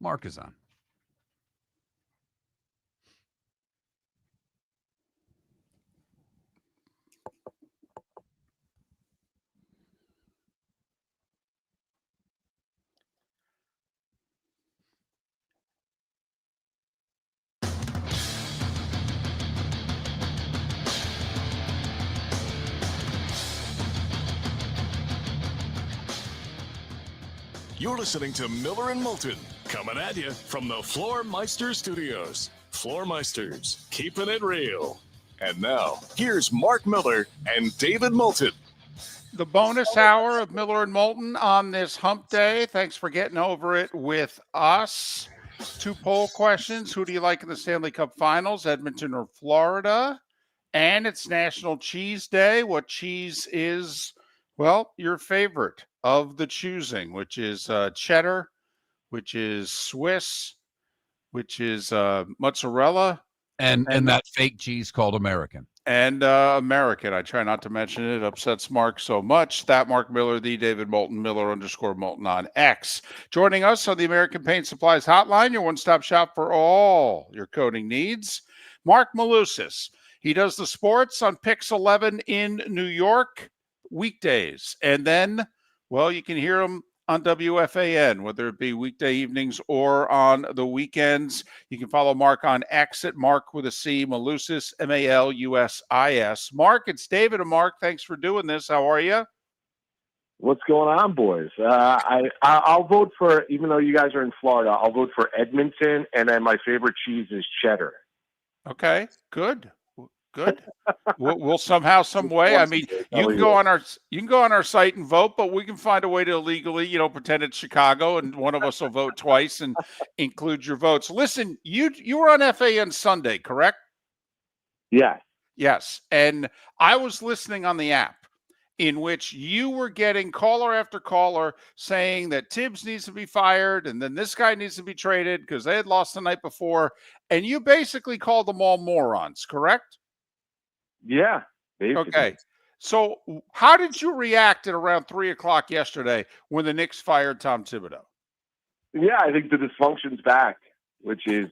Marc is on. You're listening to Miller and Moulton, coming at you from the Floor Meister Studios. Floor Meisters, keeping it real. And now, here's Marc Miller and David Moulton. The bonus hour of Miller and Moulton on this hump day. Thanks for getting over it with us. 2 poll questions. Who do you like in the Stanley Cup Finals, Edmonton or Florida? And it's National Cheese Day. What cheese is, well, your favorite of the choosing, which is cheddar, which is Swiss, which is mozzarella, And that fake cheese called American. and American. I try not to mention it. It upsets Marc so much. That Marc Miller, the David Moulton, Miller_Moulton on X. Joining us on the American Paint Supplies Hotline, your one-stop shop for all your coating needs, Marc Malusis. He does the sports on Pix 11 in New York weekdays. And then, well, you can hear him on WFAN, whether it be weekday evenings or on the weekends. You can follow Marc on X at Marc with a C, Malusis, Malusis. Marc, it's David and Marc. Thanks for doing this. How are you? What's going on, boys? I'll vote for, even though you guys are in Florida, I'll vote for Edmonton, and then my favorite cheese is cheddar. Okay, good. We'll somehow, some way. I mean, you can go on our site and vote, but we can find a way to illegally, pretend it's Chicago, and one of us will vote twice and include your votes. Listen, you were on FAN Sunday, correct? Yeah. Yes, and I was listening on the app, in which you were getting caller after caller saying that Tibbs needs to be fired, and then this guy needs to be traded because they had lost the night before, and you basically called them all morons, correct? Yeah. Basically. Okay. So how did you react at around 3:00 yesterday when the Knicks fired Tom Thibodeau? Yeah, I think the dysfunction's back, which is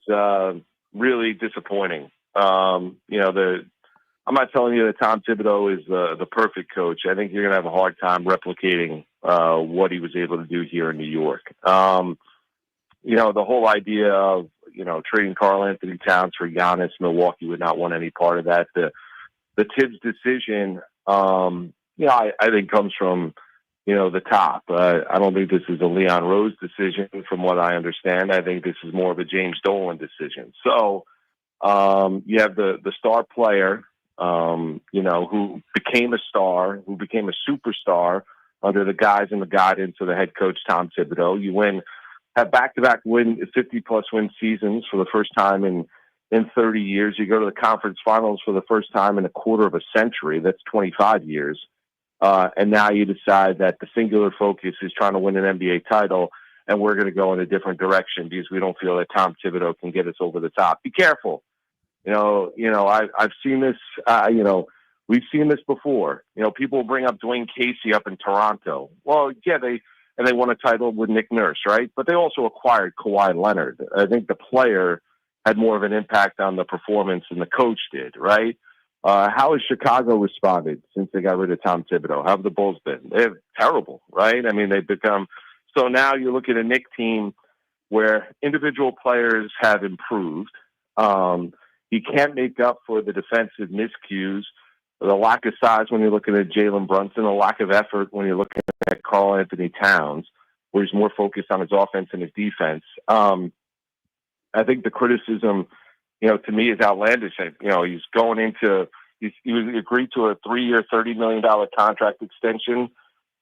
really disappointing. I'm not telling you that Tom Thibodeau is the perfect coach. I think you're going to have a hard time replicating what he was able to do here in New York. The whole idea of, trading Karl Anthony Towns for Giannis, Milwaukee would not want any part of that. The Tibbs decision, I think comes from, the top. I don't think this is a Leon Rose decision from what I understand. I think this is more of a James Dolan decision. So you have the star player, who became a star, who became a superstar under the guise and the guidance of the head coach, Tom Thibodeau. You have back-to-back 50-plus win seasons for the first time in 30 years. You go to the conference finals for the first time in a quarter of a century. That's 25 years. And now you decide that the singular focus is trying to win an NBA title, and we're going to go in a different direction because we don't feel that Tom Thibodeau can get us over the top. Be careful. I've seen this, we've seen this before. People bring up Dwayne Casey up in Toronto. Well, yeah, they won a title with Nick Nurse, right? But they also acquired Kawhi Leonard. I think the player had more of an impact on the performance than the coach did, right? How has Chicago responded since they got rid of Tom Thibodeau? How have the Bulls been? They're terrible, right? I mean, they've become – so now you look at a Knicks team where individual players have improved. He can't make up for the defensive miscues, the lack of size when you're looking at Jalen Brunson, the lack of effort when you're looking at Karl Anthony Towns, where he's more focused on his offense and his defense. I think the criticism, to me is outlandish. He's going into he agreed to a 3-year, $30 million contract extension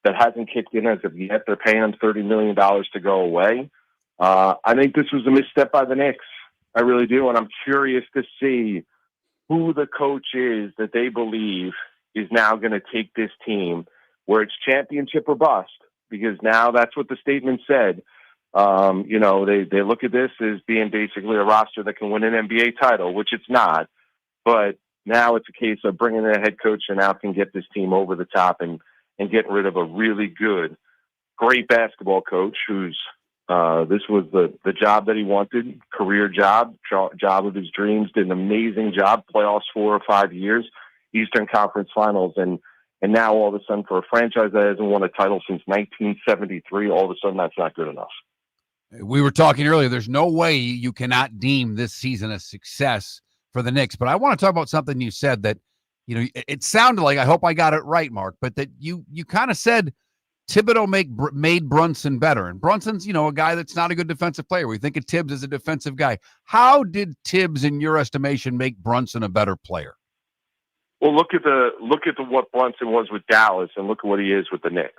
that hasn't kicked in as of yet. They're paying him $30 million to go away. I think this was a misstep by the Knicks. I really do, and I'm curious to see who the coach is that they believe is now going to take this team where it's championship or bust, because now that's what the statement said. They look at this as being basically a roster that can win an NBA title, which it's not. But now it's a case of bringing in a head coach and now can get this team over the top and getting rid of a really good, great basketball coach who's This was the job that he wanted, career job of his dreams. Did an amazing job, playoffs 4 or 5 years, Eastern Conference Finals, and now all of a sudden for a franchise that hasn't won a title since 1973, all of a sudden that's not good enough. We were talking earlier, there's no way you cannot deem this season a success for the Knicks. But I want to talk about something you said that, it sounded like, I hope I got it right, Mark, but that you kind of said Thibodeau made Brunson better. And Brunson's, a guy that's not a good defensive player. We think of Tibbs as a defensive guy. How did Tibbs, in your estimation, make Brunson a better player? Well, look at what Brunson was with Dallas, and look at what he is with the Knicks.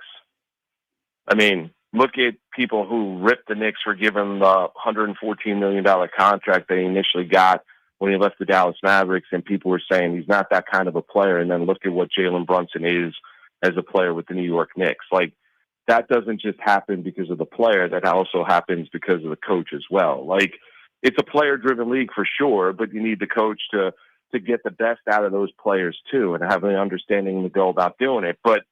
I mean, look at people who ripped the Knicks for giving the $114 million contract they initially got when he left the Dallas Mavericks, and people were saying he's not that kind of a player. And then look at what Jalen Brunson is as a player with the New York Knicks. Like, that doesn't just happen because of the player. That also happens because of the coach as well. Like, it's a player-driven league for sure, but you need the coach to get the best out of those players too, and have an understanding to go about doing it. But,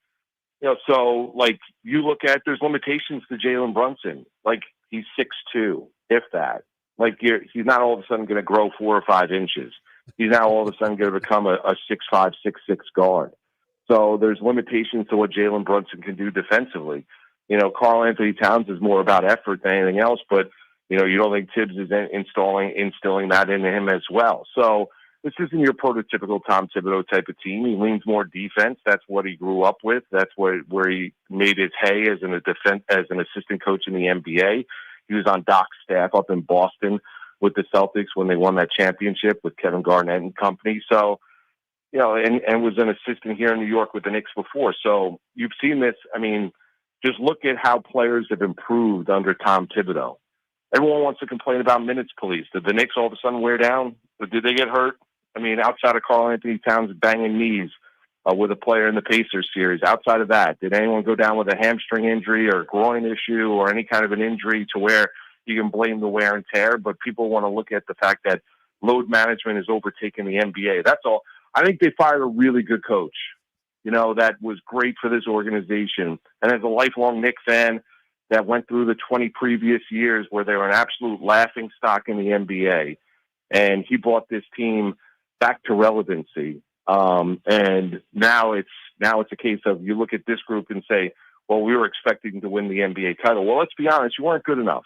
so like you look at, there's limitations to Jalen Brunson. Like, he's 6'2", if that. Like, he's not all of a sudden going to grow 4 or 5 inches. He's now all of a sudden going to become a 6'5", 6'6" guard. So there's limitations to what Jalen Brunson can do defensively. Karl Anthony Towns is more about effort than anything else, but, you don't think Tibbs is instilling that into him as well. So this isn't your prototypical Tom Thibodeau type of team. He leans more defense. That's what he grew up with. That's where he made his hay as an assistant coach in the NBA. He was on Doc's staff up in Boston with the Celtics when they won that championship with Kevin Garnett and company. So, and was an assistant here in New York with the Knicks before. So you've seen this. I mean, just look at how players have improved under Tom Thibodeau. Everyone wants to complain about minutes police. Did the Knicks all of a sudden wear down? Or did they get hurt? I mean, outside of Karl Anthony Towns banging knees with a player in the Pacers series, outside of that, did anyone go down with a hamstring injury or a groin issue or any kind of an injury to where you can blame the wear and tear? But people want to look at the fact that load management has overtaken the NBA. That's all. I think they fired a really good coach, that was great for this organization. And as a lifelong Knicks fan that went through the 20 previous years where they were an absolute laughingstock in the NBA, and he brought this team back to relevancy. And now it's a case of, you look at this group and say, well, we were expecting to win the NBA title. Well, let's be honest, you weren't good enough.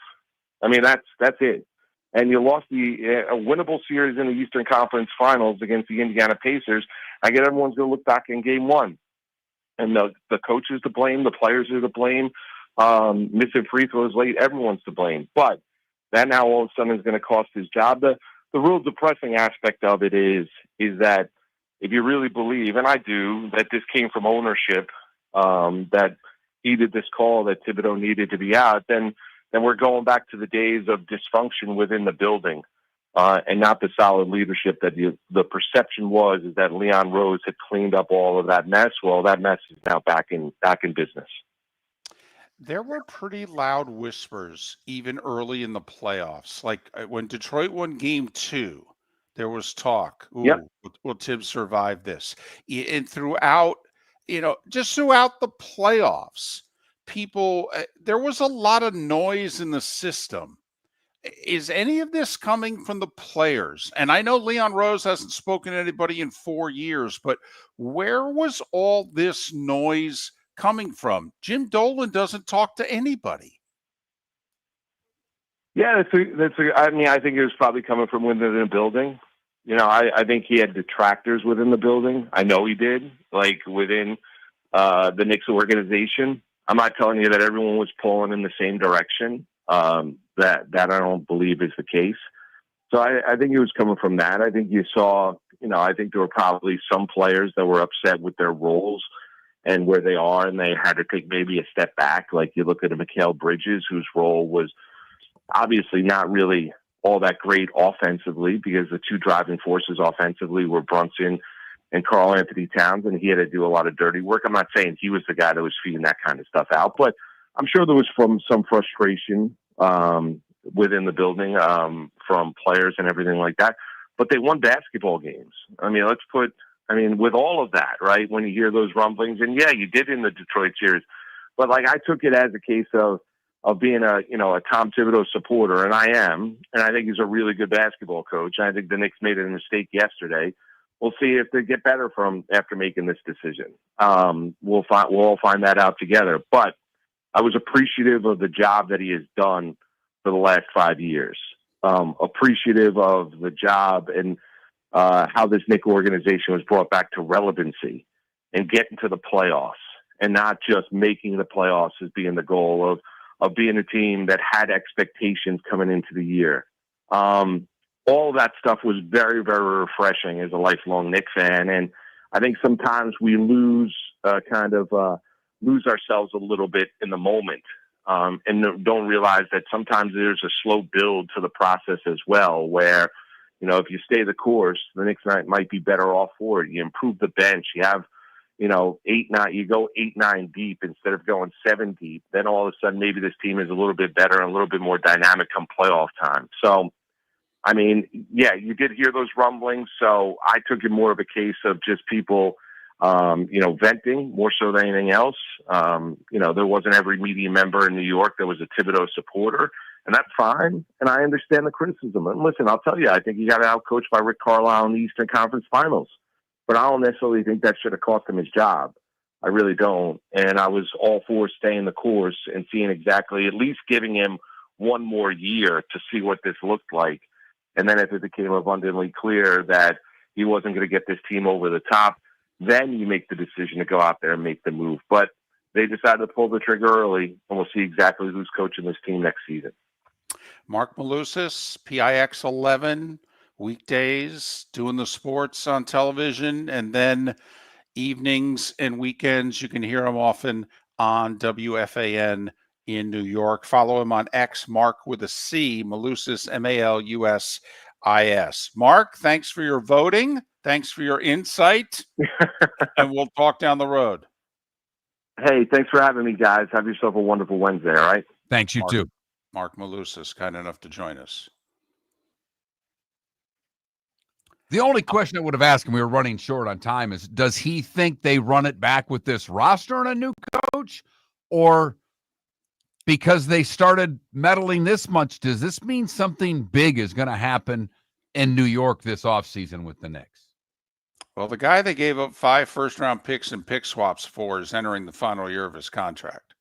I mean, that's it. And you lost a winnable series in the Eastern Conference Finals against the Indiana Pacers. I get everyone's going to look back in game one. And the coach is to blame, the players are to blame, missing free throws late, everyone's to blame. But that now all of a sudden is going to cost his job. The real depressing aspect of it is that if you really believe, and I do, that this came from ownership, that he did this call that Thibodeau needed to be out, then we're going back to the days of dysfunction within the building, and not the solid leadership that the perception was is that Leon Rose had cleaned up all of that mess. Well, that mess is now back in business. There were pretty loud whispers even early in the playoffs. Like when Detroit won game 2, there was talk, will Tibbs survive this? And throughout, just throughout the playoffs, there was a lot of noise in the system. Is any of this coming from the players? And I know Leon Rose hasn't spoken to anybody in 4 years, but where was all this noise coming from? Jim Dolan doesn't talk to anybody. Yeah, I think it was probably coming from within the building. I think he had detractors within the building. I know he did, like within the Knicks organization. I'm not telling you that everyone was pulling in the same direction. That I don't believe is the case. So I think it was coming from that. I think you saw, I think there were probably some players that were upset with their roles and where they are, and they had to take maybe a step back. Like you look at a Mikal Bridges, whose role was obviously not really all that great offensively, because the two driving forces offensively were Brunson and Karl Anthony Towns, and he had to do a lot of dirty work. I'm not saying he was the guy that was feeding that kind of stuff out, but I'm sure there was some frustration within the building from players and everything like that. But they won basketball games. I mean, with all of that, right, when you hear those rumblings, and yeah, you did in the Detroit series, but like I took it as a case of being a Tom Thibodeau supporter, and I am, and I think he's a really good basketball coach. I think the Knicks made a mistake yesterday. We'll see if they get better from after making this decision. We'll all find that out together. But I was appreciative of the job that he has done for the last 5 years. Appreciative of the job and how this Knicks organization was brought back to relevancy and getting to the playoffs, and not just making the playoffs as being the goal of being a team that had expectations coming into the year. All of that stuff was very, very refreshing as a lifelong Knicks fan. And I think sometimes we lose ourselves a little bit in the moment, and don't realize that sometimes there's a slow build to the process as well, where, if you stay the course, the Knicks might be better off for it. You improve the bench. You have, 8-9, you go 8-9 deep instead of going 7 deep. Then all of a sudden, maybe this team is a little bit better and a little bit more dynamic come playoff time. So, I mean, yeah, you did hear those rumblings. So I took it more of a case of just people, venting more so than anything else. There wasn't every media member in New York that was a Thibodeau supporter, and that's fine. And I understand the criticism. And listen, I'll tell you, I think he got outcoached by Rick Carlisle in the Eastern Conference Finals. But I don't necessarily think that should have cost him his job. I really don't. And I was all for staying the course and seeing exactly, at least giving him one more year to see what this looked like. And then if it became abundantly clear that he wasn't going to get this team over the top, then you make the decision to go out there and make the move. But they decided to pull the trigger early, and we'll see exactly who's coaching this team next season. Marc Malusis, PIX 11, weekdays, doing the sports on television, and then evenings and weekends, you can hear him often on WFAN in New York. Follow him on X, Marc with a C, Malusis, Malusis. Marc, thanks for your voting. Thanks for your insight. And we'll talk down the road. Hey, thanks for having me, guys. Have yourself a wonderful Wednesday, all right? Thanks, you too. Marc Malusis, kind enough to join us. The only question I would have asked him, we were running short on time, is does he think they run it back with this roster and a new coach? Or because they started meddling this much, does this mean something big is going to happen in New York this offseason with the Knicks? Well, the guy they gave up 5 first-round picks and pick swaps for is entering the final year of his contract.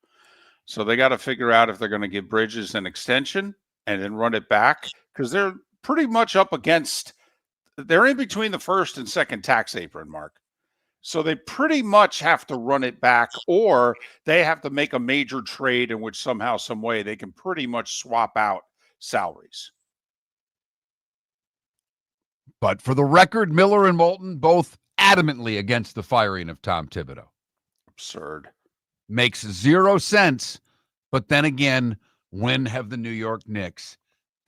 So they got to figure out if they're going to give Bridges an extension and then run it back, because they're pretty much up against – they're in between the first and second tax apron, Mark. So they pretty much have to run it back, or they have to make a major trade in which somehow, some way, they can pretty much swap out salaries. But for the record, Miller and Moulton both adamantly against the firing of Tom Thibodeau. Absurd. Makes zero sense. But then again, when have the New York Knicks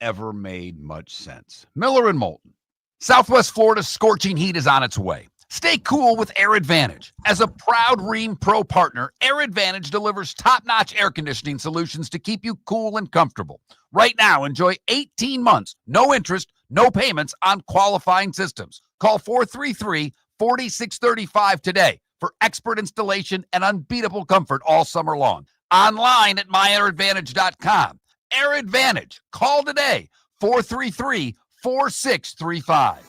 ever made much sense? Miller and Moulton. Southwest Florida's scorching heat is on its way. Stay cool with Air Advantage. As a proud Rheem Pro partner, Air Advantage delivers top-notch air conditioning solutions to keep you cool and comfortable. Right now, enjoy 18 months, no interest, no payments on qualifying systems. Call 433-4635 today for expert installation and unbeatable comfort all summer long. Online at myairadvantage.com. Air Advantage. Call today, 433-4635.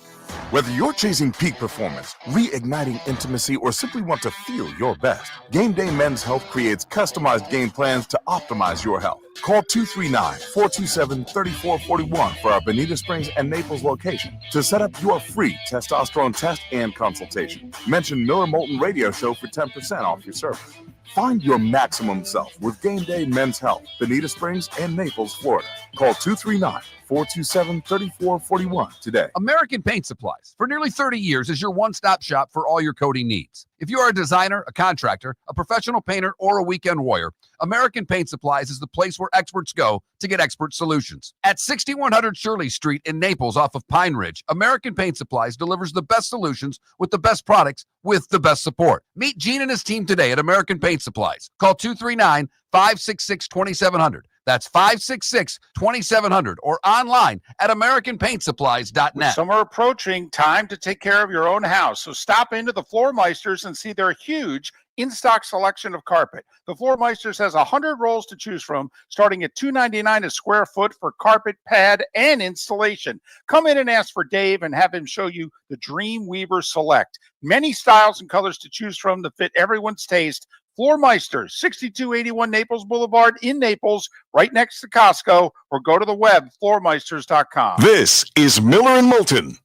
Whether you're chasing peak performance, reigniting intimacy, or simply want to feel your best, Game Day Men's Health creates customized game plans to optimize your health. Call 239-427-3441 for our Bonita Springs and Naples location to set up your free testosterone test and consultation. Mention Miller Moulton Radio Show for 10% off your service. Find your maximum self with Game Day Men's Health, Bonita Springs and Naples, Florida. Call 239-427-3441 today. American Paint Supplies, for nearly 30 years, is your one-stop shop for all your coating needs. If you are a designer, a contractor, a professional painter, or a weekend warrior, American Paint Supplies is the place where experts go to get expert solutions. At 6100 Shirley Street in Naples off of Pine Ridge, American Paint Supplies delivers the best solutions with the best products with the best support. Meet Gene and his team today at American Paint Supplies. Call 239-566-2700. That's 566-2700 or online at AmericanPaintSupplies.net. Summer approaching, time to take care of your own house. So stop into the Floor Meisters and see their huge in-stock selection of carpet. The Floor Meisters has 100 rolls to choose from, starting at $2.99 a square foot for carpet, pad, and installation. Come in and ask for Dave and have him show you the Dream Weaver Select. Many styles and colors to choose from to fit everyone's taste. Floor Meisters, 6281 Naples Boulevard in Naples, right next to Costco, or go to the web, floormeisters.com. This is Miller and Moulton.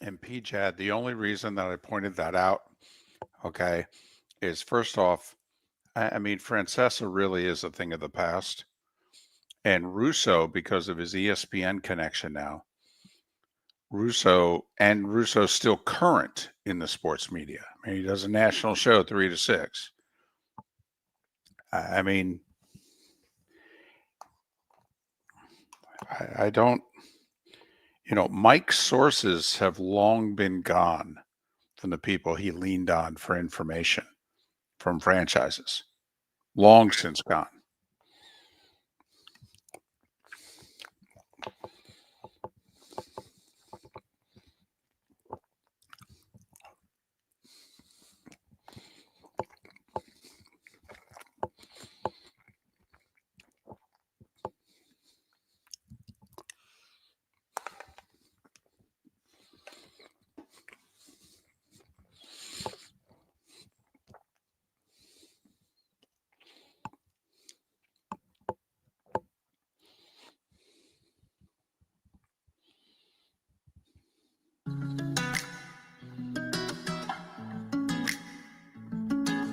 And PJAD, the only reason that I pointed that out, okay, is first off, I mean, Francesa really is a thing of the past. And Russo, because of his ESPN connection now, Russo's still current in the sports media. I mean, he does a national show 3 to 6. I mean, I don't, Mike's sources have long been gone from the people he leaned on for information from franchises. Long since gone.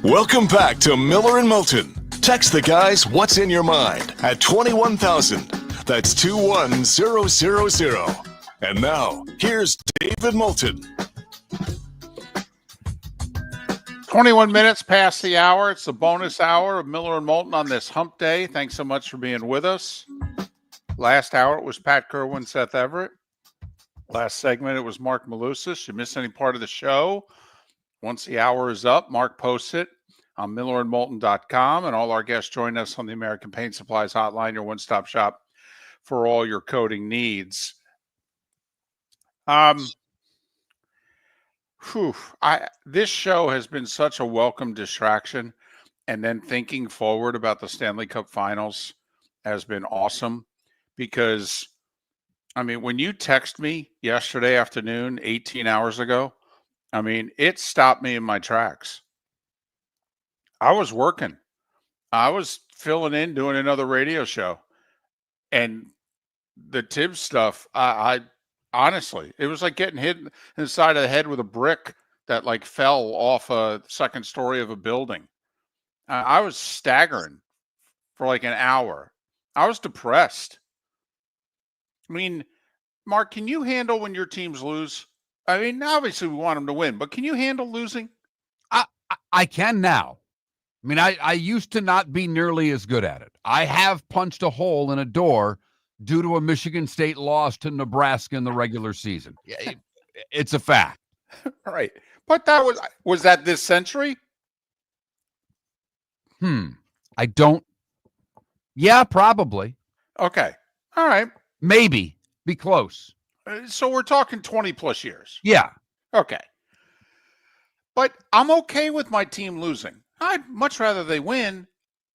Welcome back to Miller and Moulton. Text the guys what's in your mind at 21,000. That's 21000. And now, here's David Moulton. 21 minutes past the hour. It's the bonus hour of Miller and Moulton on this hump day. Thanks so much for being with us. Last hour, it was Pat Kirwan, Seth Everett. Last segment, it was Marc Malusis. You missed any part of the show? Once the hour is up, Marc posts it on millerandmoulton.com, and all our guests join us on the American Paint Supplies Hotline, your one-stop shop for all your coating needs. This show has been such a welcome distraction, and then thinking forward about the Stanley Cup Finals has been awesome because, I mean, when you text me yesterday afternoon, 18 hours ago, I mean, it stopped me in my tracks. I was working. I was filling in, doing another radio show. And the Tibbs stuff, I honestly, it was like getting hit in the side of the head with a brick that like fell off a second story of a building. I was staggering for like an hour. I was depressed. I mean, Marc, can you handle when your teams lose? I mean, obviously we want them to win, but can you handle losing? I can now. I mean, I used to not be nearly as good at it. I have punched a hole in a door due to a Michigan State loss to Nebraska in the regular season. It's a fact. Right. But that was that this century? I don't. Yeah, probably. Okay. All right. Maybe. Be close. So we're talking 20 plus years. Yeah. Okay. But I'm okay with my team losing. I'd much rather they win,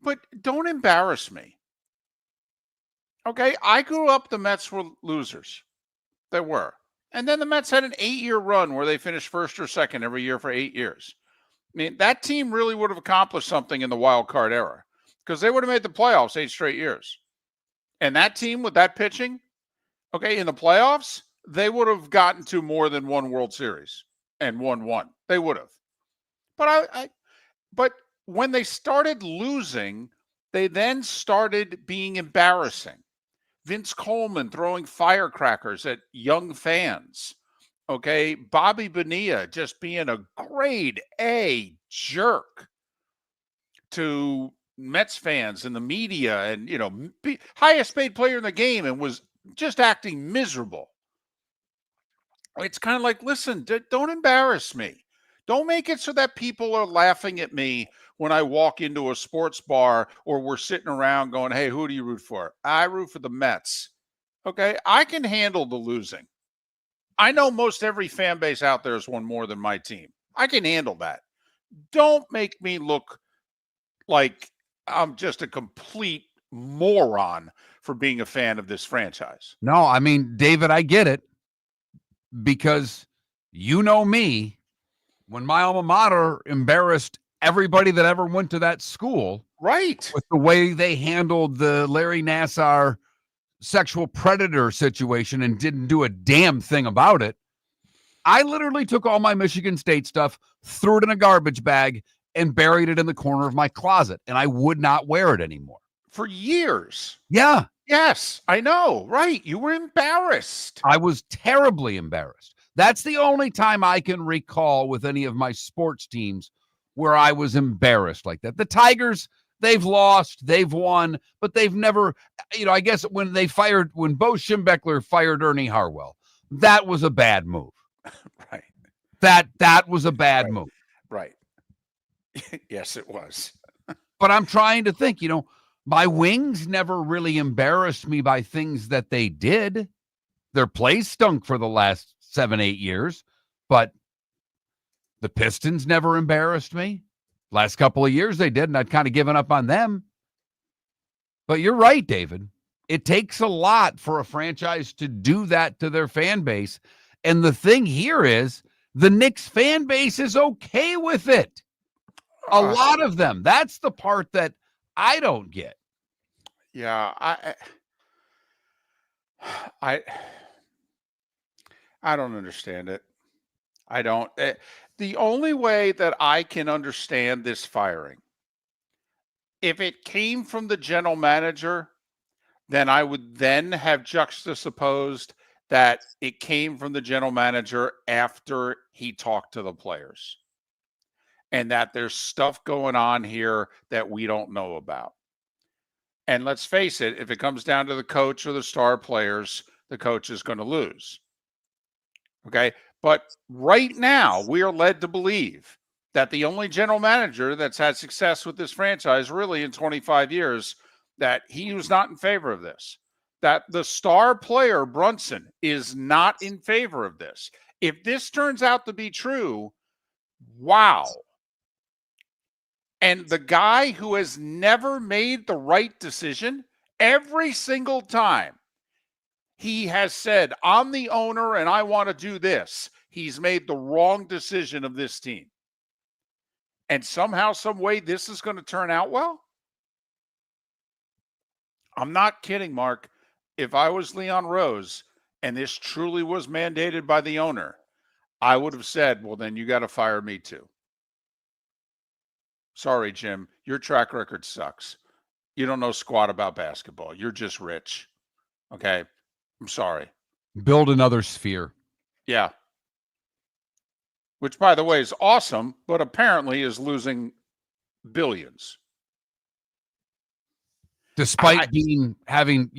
but don't embarrass me. Okay, I grew up, the Mets were losers. They were. And then the Mets had an 8-year run where they finished first or second every year for 8 years. I mean, that team really would have accomplished something in the wild card era because they would have made the playoffs 8 straight years. And that team with that pitching, okay, in the playoffs, they would have gotten to more than one World Series and won one. They would have. But but when they started losing, they then started being embarrassing. Vince Coleman throwing firecrackers at young fans. Okay, Bobby Bonilla just being a grade A jerk to Mets fans and the media, and highest paid player in the game, and was just acting miserable. It's kind of like, listen, don't embarrass me. Don't make it so that people are laughing at me when I walk into a sports bar or we're sitting around going, hey, who do you root for? I root for the Mets. Okay, I can handle the losing. I know most every fan base out there has won more than my team. I can handle that. Don't make me look like I'm just a complete moron for being a fan of this franchise. No, I mean, David, I get it. Because you know me, when my alma mater embarrassed everybody that ever went to that school, right, with the way they handled the Larry Nassar sexual predator situation and didn't do a damn thing about it, I literally took all my Michigan State stuff, threw it in a garbage bag, and buried it in the corner of my closet, and I would not wear it anymore. For years. Yeah. Yes, I know. Right. You were embarrassed. I was terribly embarrassed. That's the only time I can recall with any of my sports teams where I was embarrassed like that. The Tigers, they've lost, they've won, but they've never, I guess when Bo Schembechler fired Ernie Harwell, that was a bad move. Right. That was a bad move. Right. Yes, it was. But I'm trying to think, my Wings never really embarrassed me by things that they did. Their play stunk for the last 7-8 years, but the Pistons never embarrassed me. Last couple of years they did, and I'd kind of given up on them. But you're right, David. It takes a lot for a franchise to do that to their fan base. And the thing here is the Knicks fan base is okay with it. A lot of them. That's the part that I don't get. Yeah, I don't understand it. I don't. The only way that I can understand this firing, if it came from the general manager, then I would then have juxtaposed that it came from the general manager after he talked to the players, and that there's stuff going on here that we don't know about. And let's face it, if it comes down to the coach or the star players, the coach is going to lose. Okay. But right now, we are led to believe that the only general manager that's had success with this franchise really in 25 years, that he was not in favor of this, that the star player Brunson is not in favor of this. If this turns out to be true, wow. And the guy who has never made the right decision, every single time he has said, I'm the owner and I want to do this, he's made the wrong decision of this team. And somehow, some way, this is going to turn out well? I'm not kidding, Mark. If I was Leon Rose and this truly was mandated by the owner, I would have said, well, then you got to fire me too. Sorry, Jim, your track record sucks. You don't know squat about basketball. You're just rich. Okay? I'm sorry. Build another sphere. Yeah. Which, by the way, is awesome, but apparently is losing billions. Despite having,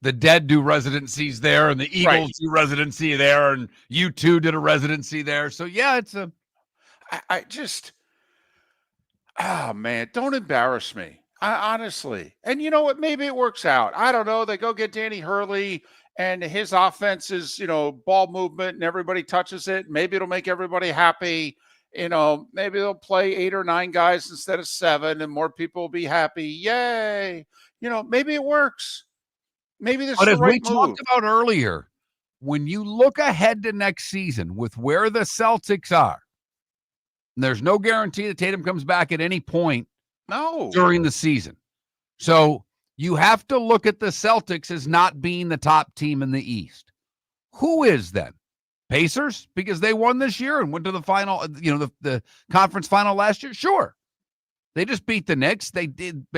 the Dead do residencies there and the Eagles do residency there and U2 did a residency there. So, yeah, it's a... I just... Oh, man, don't embarrass me. Honestly. And you know what? Maybe it works out. I don't know. They go get Danny Hurley and his offense is, ball movement and everybody touches it. Maybe it'll make everybody happy. Maybe they'll play 8 or 9 guys instead of 7 and more people will be happy. Yay. Maybe it works. Maybe this is the right move. But as we talked about earlier, when you look ahead to next season with where the Celtics are, there's no guarantee that Tatum comes back at any point during the season. So you have to look at the Celtics as not being the top team in the East. Who is then? Pacers? Because they won this year and went to the final, the conference final last year? Sure. They just beat the Knicks. They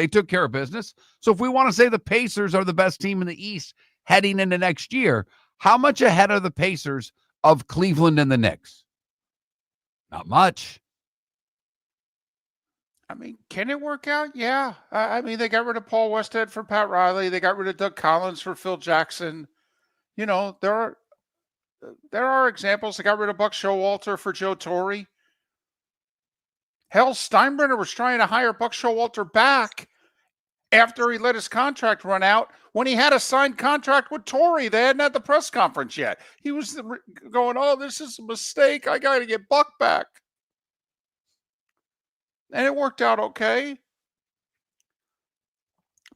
took care of business. So if we want to say the Pacers are the best team in the East heading into next year, how much ahead are the Pacers of Cleveland and the Knicks? Not much. I mean, can it work out? Yeah. They got rid of Paul Westhead for Pat Riley. They got rid of Doug Collins for Phil Jackson. There are examples. They got rid of Buck Showalter for Joe Torre. Hell, Steinbrenner was trying to hire Buck Showalter back after he let his contract run out when he had a signed contract with Torre. They hadn't had the press conference yet. He was going, oh, this is a mistake. I got to get Buck back. And it worked out okay.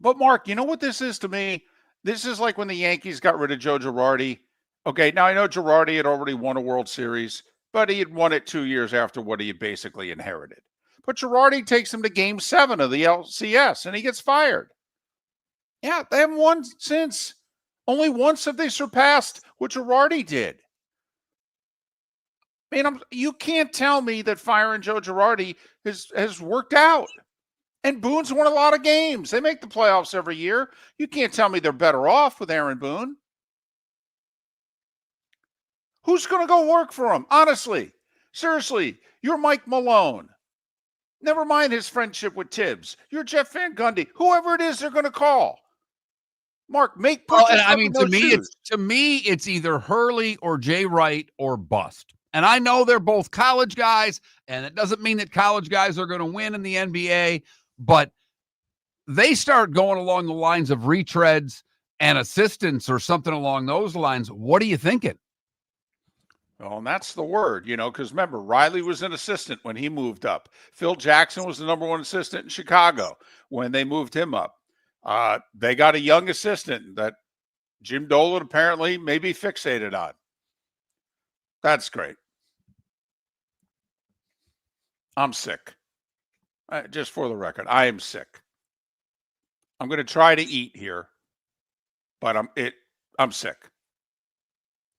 But, Mark, you know what this is to me? This is like when the Yankees got rid of Joe Girardi. Okay, now I know Girardi had already won a World Series, but he had won it 2 years after what he had basically inherited. But Girardi takes him to Game 7 of the LCS, and he gets fired. Yeah, they haven't won since. Only once have they surpassed what Girardi did. You can't tell me that firing Joe Girardi has worked out. And Boone's won a lot of games. They make the playoffs every year. You can't tell me they're better off with Aaron Boone. Who's going to go work for him? Honestly, seriously, you're Mike Malone. Never mind his friendship with Tibbs. You're Jeff Van Gundy. Whoever it is they're going to call. Mark, to me, it's either Hurley or Jay Wright or bust. And I know they're both college guys, and it doesn't mean that college guys are going to win in the NBA, but they start going along the lines of retreads and assistants or something along those lines. What are you thinking? Well, and that's the word, because remember, Riley was an assistant when he moved up. Phil Jackson was the number 1 assistant in Chicago when they moved him up. They got a young assistant that Jim Dolan apparently may be fixated on. That's great. I'm sick. Just for the record, I am sick. I'm going to try to eat here, but I'm sick.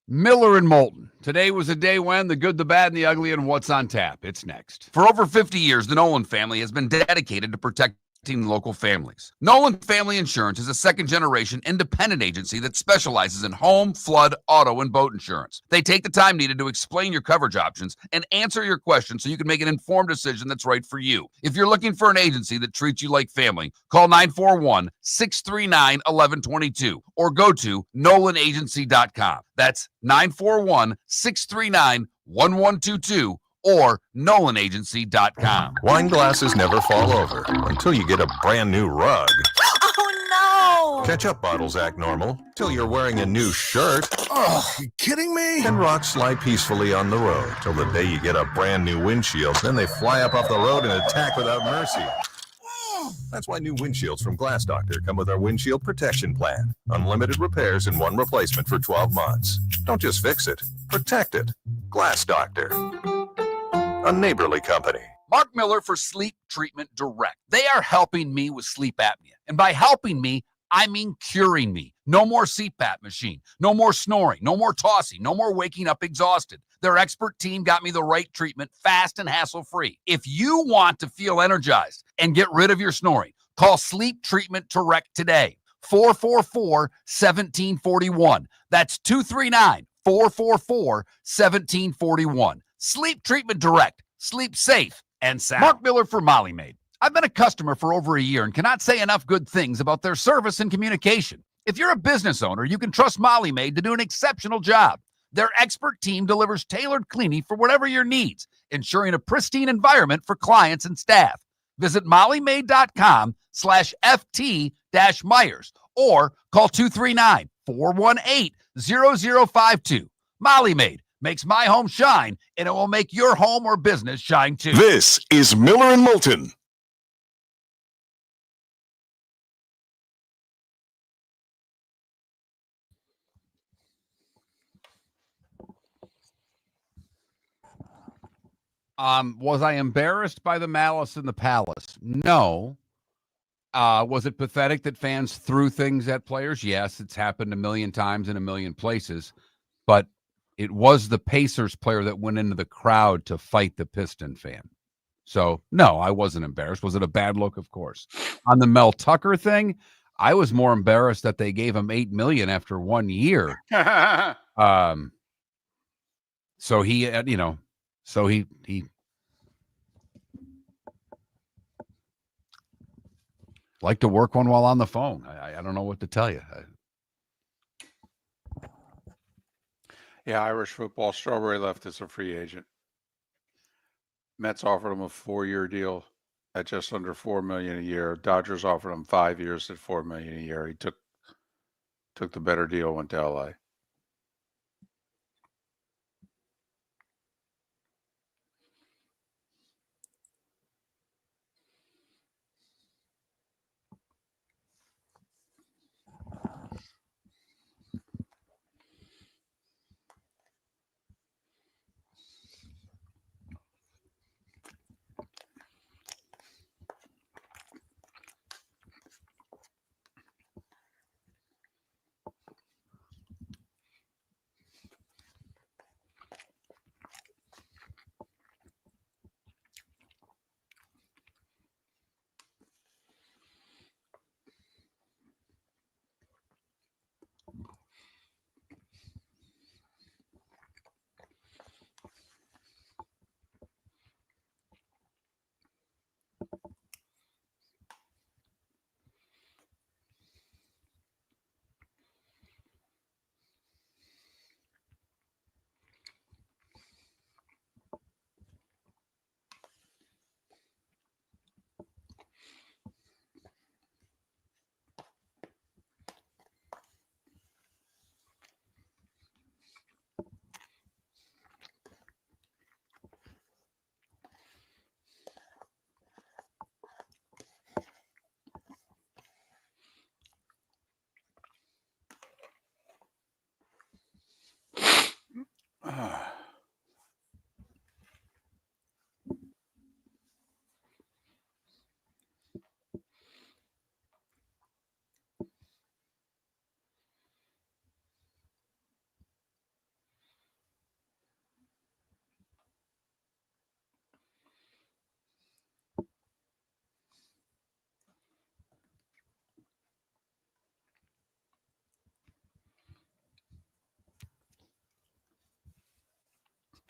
Miller and Moulton. Today was a day when the good, the bad, and the ugly, and what's on tap. It's next. For over 50 years, the Nolan family has been dedicated to protecting local families. Nolan Family Insurance is a second-generation independent agency that specializes in home, flood, auto, and boat insurance. They take the time needed to explain your coverage options and answer your questions so you can make an informed decision that's right for you. If you're looking for an agency that treats you like family, call 941-639-1122 or go to nolanagency.com. That's 941-639-1122 or nolanagency.com. Wine glasses never fall over until you get a brand new rug. Oh no! Ketchup bottles act normal till you're wearing a new shirt. Oh, you kidding me? And rocks slide peacefully on the road till the day you get a brand new windshield. Then they fly up off the road and attack without mercy. That's why new windshields from Glass Doctor come with our windshield protection plan. Unlimited repairs and one replacement for 12 months. Don't just fix it, protect it. Glass Doctor. A neighborly company. Marc Miller for Sleep Treatment Direct. They are helping me with sleep apnea. And by helping me, I mean curing me. No more CPAP machine. No more snoring. No more tossing. No more waking up exhausted. Their expert team got me the right treatment fast and hassle-free. If you want to feel energized and get rid of your snoring, call Sleep Treatment Direct today. 444-1741. That's 239-444-1741. Sleep Treatment Direct. Sleep safe and sound. Marc Miller for Molly Maid. I've been a customer for over a year and cannot say enough good things about their service and communication. If you're a business owner, you can trust Molly Maid to do an exceptional job. Their expert team delivers tailored cleaning for whatever your needs, ensuring a pristine environment for clients and staff. Visit mollymaid.com/FT-Myers or call 239-418-0052. Molly Maid makes my home shine, and it will make your home or business shine too. This is Miller and Moulton. Was I embarrassed by the malice in the palace? No. Was it pathetic that fans threw things at players? Yes, it's happened a million times in a million places, but it was the Pacers player that went into the crowd to fight the Piston fan. So, no, I wasn't embarrassed. Was it a bad look? Of course. On the Mel Tucker thing, I was more embarrassed that they gave him $8 million after 1 year. So he like to work one while on the phone. I don't know what to tell you. Yeah, Irish football. Strawberry left as a free agent. Mets offered him a 4-year deal at just under $4 million a year. Dodgers offered him 5 years at $4 million a year. He took the better deal, went to LA.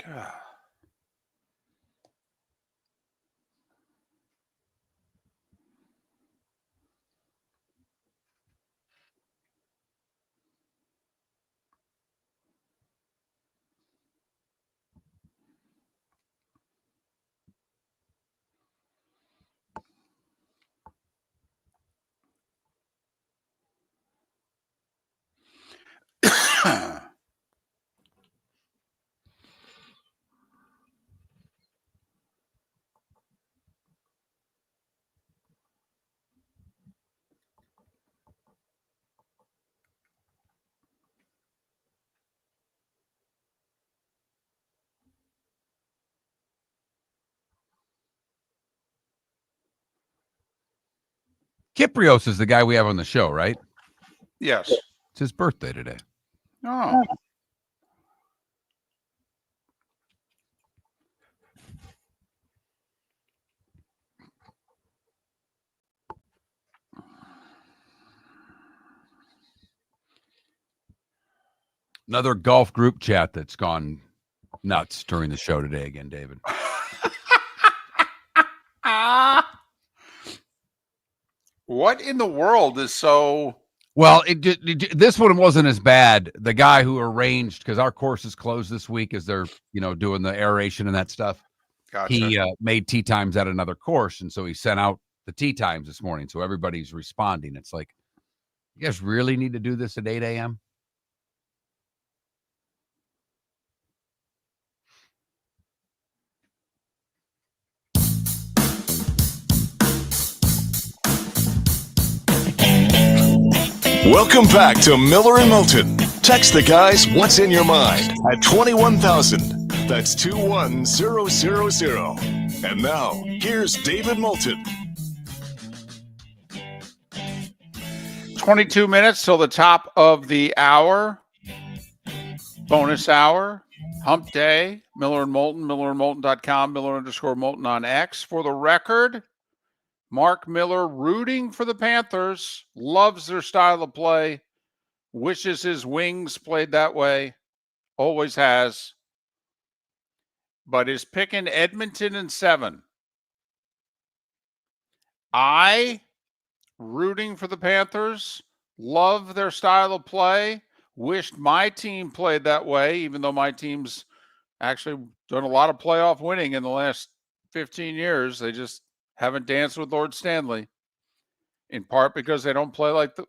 God. Kiprios is the guy we have on the show, right? Yes. It's his birthday today. Oh. Another golf group chat that's gone nuts during the show today again, David. What in the world is so... Well, this one wasn't as bad. The guy who arranged, because our course is closed this week as they're, doing the aeration and that stuff. Gotcha. He made tee times at another course, and so he sent out the tee times this morning. So everybody's responding. It's like, you guys really need to do this at 8 a.m.? Welcome back to Miller and Moulton. Text the guys what's in your mind at 21,000. That's 21000. And now, here's David Moulton. 22 minutes till the top of the hour. Bonus hour. Hump day. Miller and Moulton. MillerandMoulton.com. Miller_Moulton on X. For the record, Marc Miller rooting for the Panthers. Loves their style of play. Wishes his wings played that way. Always has. But is picking Edmonton in 7. I, rooting for the Panthers, love their style of play. Wished my team played that way, even though my team's actually done a lot of playoff winning in the last 15 years. They just haven't danced with Lord Stanley, in part because they don't play like the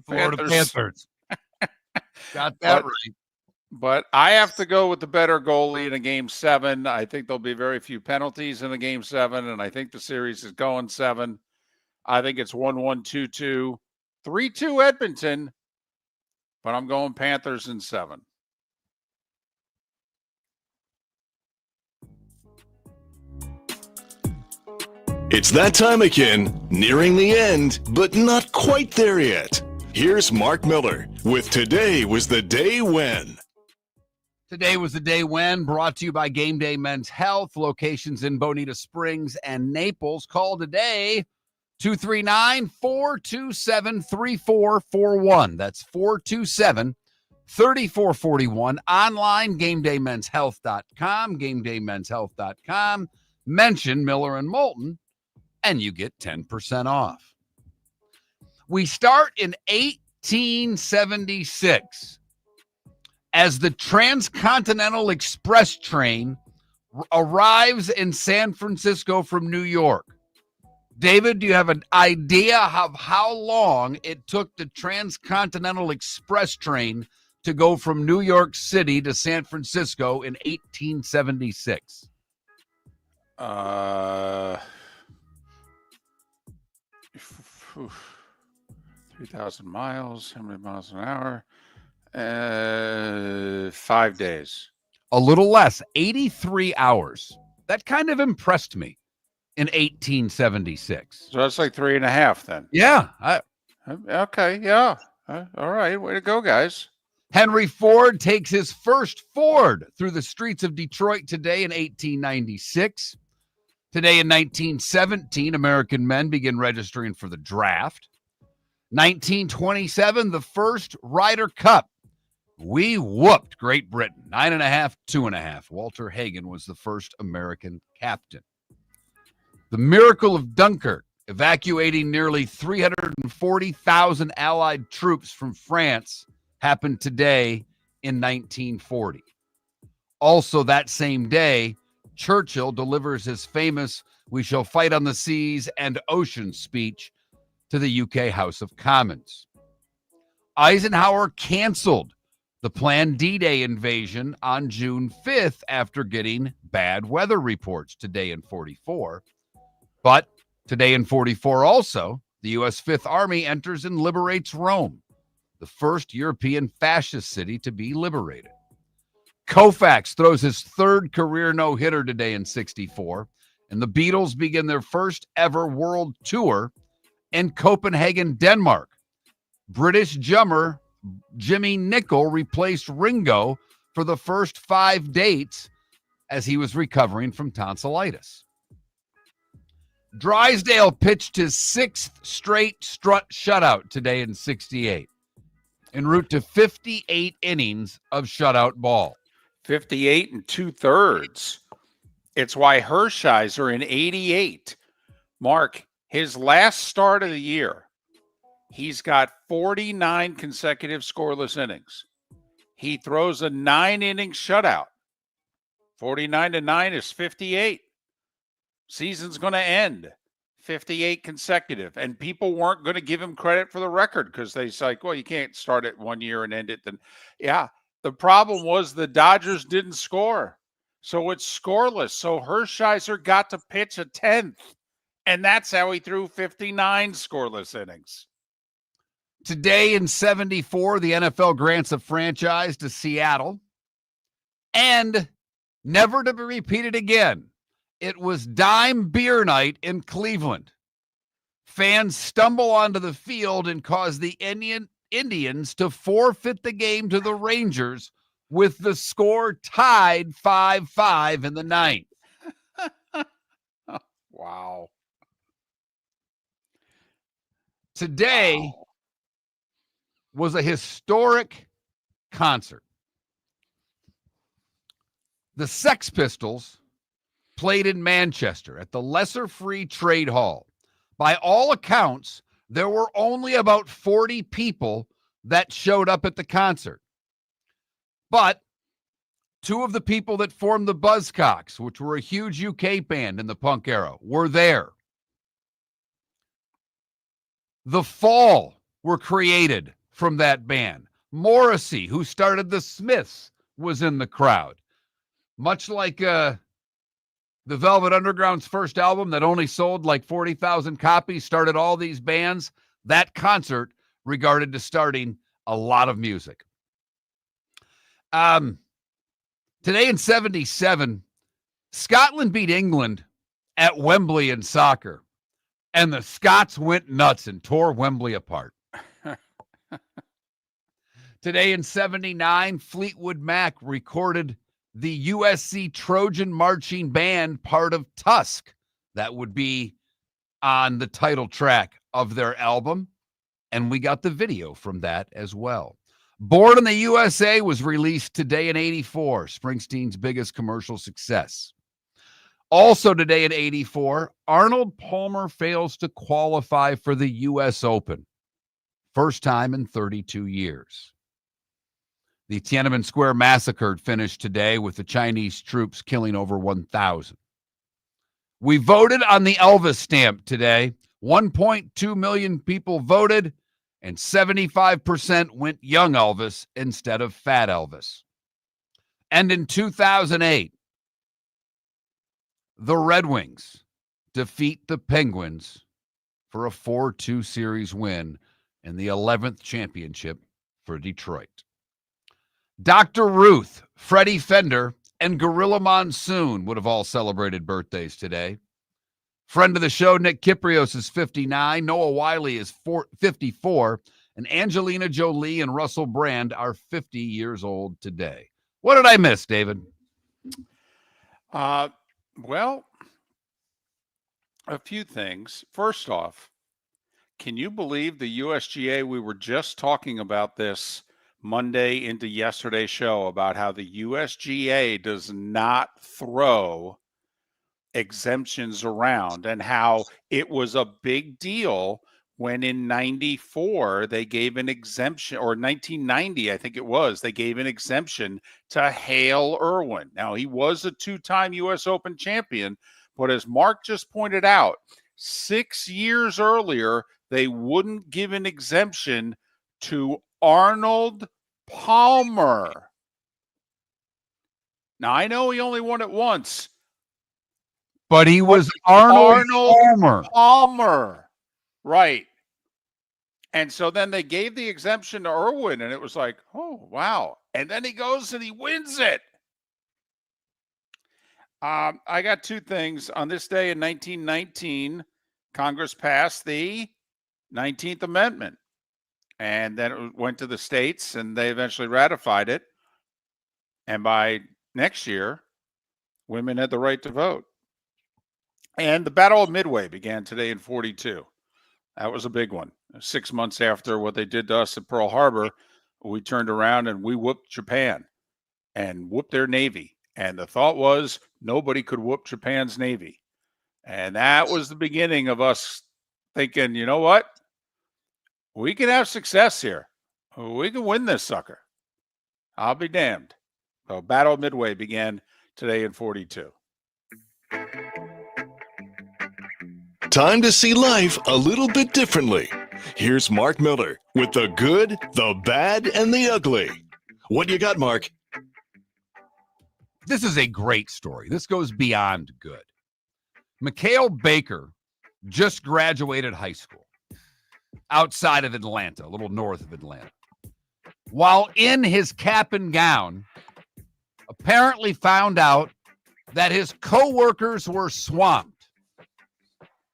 Florida Panthers. Got that right. But I have to go with the better goalie in a game 7. I think there'll be very few penalties in a game 7, and I think the series is going 7. I think it's 1-1, 2-2, 3-2 Edmonton, but I'm going Panthers in 7. It's that time again, nearing the end, but not quite there yet. Here's Marc Miller with Today Was the Day When. Today was the day when, brought to you by Game Day Men's Health, locations in Bonita Springs and Naples. Call today, 239-427-3441. That's 427-3441. Online, GameDayMen'sHealth.com, GameDayMen'sHealth.com. Mention Miller and Moulton, and you get 10% off. We start in 1876 as the Transcontinental Express train arrives in San Francisco from New York. David, do you have an idea of how long it took the Transcontinental Express train to go from New York City to San Francisco in 1876? 3,000 miles. How many miles an hour? 5 days. A little less, 83 hours. That kind of impressed me in 1876. So that's like 3.5 then. Yeah. Okay. Yeah. All right. Way to go, guys. Henry Ford takes his first Ford through the streets of Detroit today in 1896. Today in 1917, American men begin registering for the draft. 1927, the first Ryder Cup We whooped Great Britain 9.5, 2.5. Walter Hagen was the first American captain. The miracle of Dunkirk, evacuating nearly 340,000 Allied troops from France, happened today in 1940. Also, that same day, Churchill delivers his famous "We shall fight on the seas and oceans" speech to the UK House of Commons. Eisenhower canceled the planned D-Day invasion on June 5th after getting bad weather reports today in 44. But today in 44 also, the U.S. Fifth Army enters and liberates Rome, the first European fascist city to be liberated. Koufax throws his third career no-hitter today in 64, and the Beatles begin their first ever world tour in Copenhagen, Denmark. British drummer Jimmy Nicol replaced Ringo for the first 5 dates as he was recovering from tonsillitis. Drysdale pitched his 6th straight shutout today in 68, en route to 58 innings of shutout ball. 58 2/3. It's why Hershiser in 88. Mark, his last start of the year, he's got 49 consecutive scoreless innings. He throws a 9-inning shutout. 49-9 is 58. Season's going to end. 58 consecutive. And people weren't going to give him credit for the record because they say, like, well, you can't start it 1 year and end it. Then, yeah. The problem was the Dodgers didn't score. So it's scoreless. So Hershiser got to pitch a 10th. And that's how he threw 59 scoreless innings. Today in 74, the NFL grants a franchise to Seattle. And never to be repeated again, it was dime beer night in Cleveland. Fans stumble onto the field and cause the Indians to forfeit the game to the Rangers with the score tied 5-5 in the ninth. Wow. Today was a historic concert. The Sex Pistols played in Manchester at the Lesser Free Trade Hall. By all accounts, there were only about 40 people that showed up at the concert. But 2 of the people that formed the Buzzcocks, which were a huge UK band in the punk era, were there. The Fall were created from that band. Morrissey, who started the Smiths, was in the crowd. Much like the Velvet Underground's first album that only sold like 40,000 copies, started all these bands, that concert regarded to starting a lot of music. Today in 77, Scotland beat England at Wembley in soccer, and the Scots went nuts and tore Wembley apart. Today in 79, Fleetwood Mac recorded the USC Trojan Marching Band part of Tusk. That would be on the title track of their album, and we got the video from that as well. Born in the USA was released today in 84, Springsteen's biggest commercial success. Also today in 84, Arnold Palmer fails to qualify for the U.S. Open. First time in 32 years. The Tiananmen Square massacre finished today with the Chinese troops killing over 1,000. We voted on the Elvis stamp today. 1.2 million people voted, and 75% went young Elvis instead of fat Elvis. And in 2008, the Red Wings defeat the Penguins for a 4-2 series win and the 11th championship for Detroit. Dr. Ruth, Freddie Fender, and Gorilla Monsoon would have all celebrated birthdays today. Friend of the show, Nick Kiprios, is 59. Noah Wiley is 54. And Angelina Jolie and Russell Brand are 50 years old today. What did I miss, David? Well, a few things. First off, can you believe the USGA, we were just talking about this Monday into yesterday's show about how the USGA does not throw exemptions around and how it was a big deal when in 94 they gave an exemption, or 1990 I think it was, they gave an exemption to Hale Irwin. Now, he was a two-time US Open champion, but as Marc just pointed out, 6 years earlier they wouldn't give an exemption to Arnold Palmer. Now, I know he only won it once, but he was Arnold Palmer. Right. And so then they gave the exemption to Irwin, and it was like, oh, wow. And then he goes and he wins it. I got two things. On this day in 1919, Congress passed the 19th Amendment. And then it went to the states, and they eventually ratified it. And by next year, women had the right to vote. And the Battle of Midway began today in 42. That was a big one. 6 months after what they did to us at Pearl Harbor, we turned around and we whooped Japan and whooped their Navy. And the thought was nobody could whoop Japan's Navy. And that was the beginning of us thinking, you know what? We can have success here. We can win this sucker. I'll be damned. So Battle of Midway began today in 42. Time to see life a little bit differently. Here's Marc Miller with the good, the bad, and the ugly. What you got, Marc? This is a great story. This goes beyond good. Mikhail Baker just graduated high school outside of Atlanta, a little north of Atlanta. While in his cap and gown, apparently found out that his coworkers were swamped.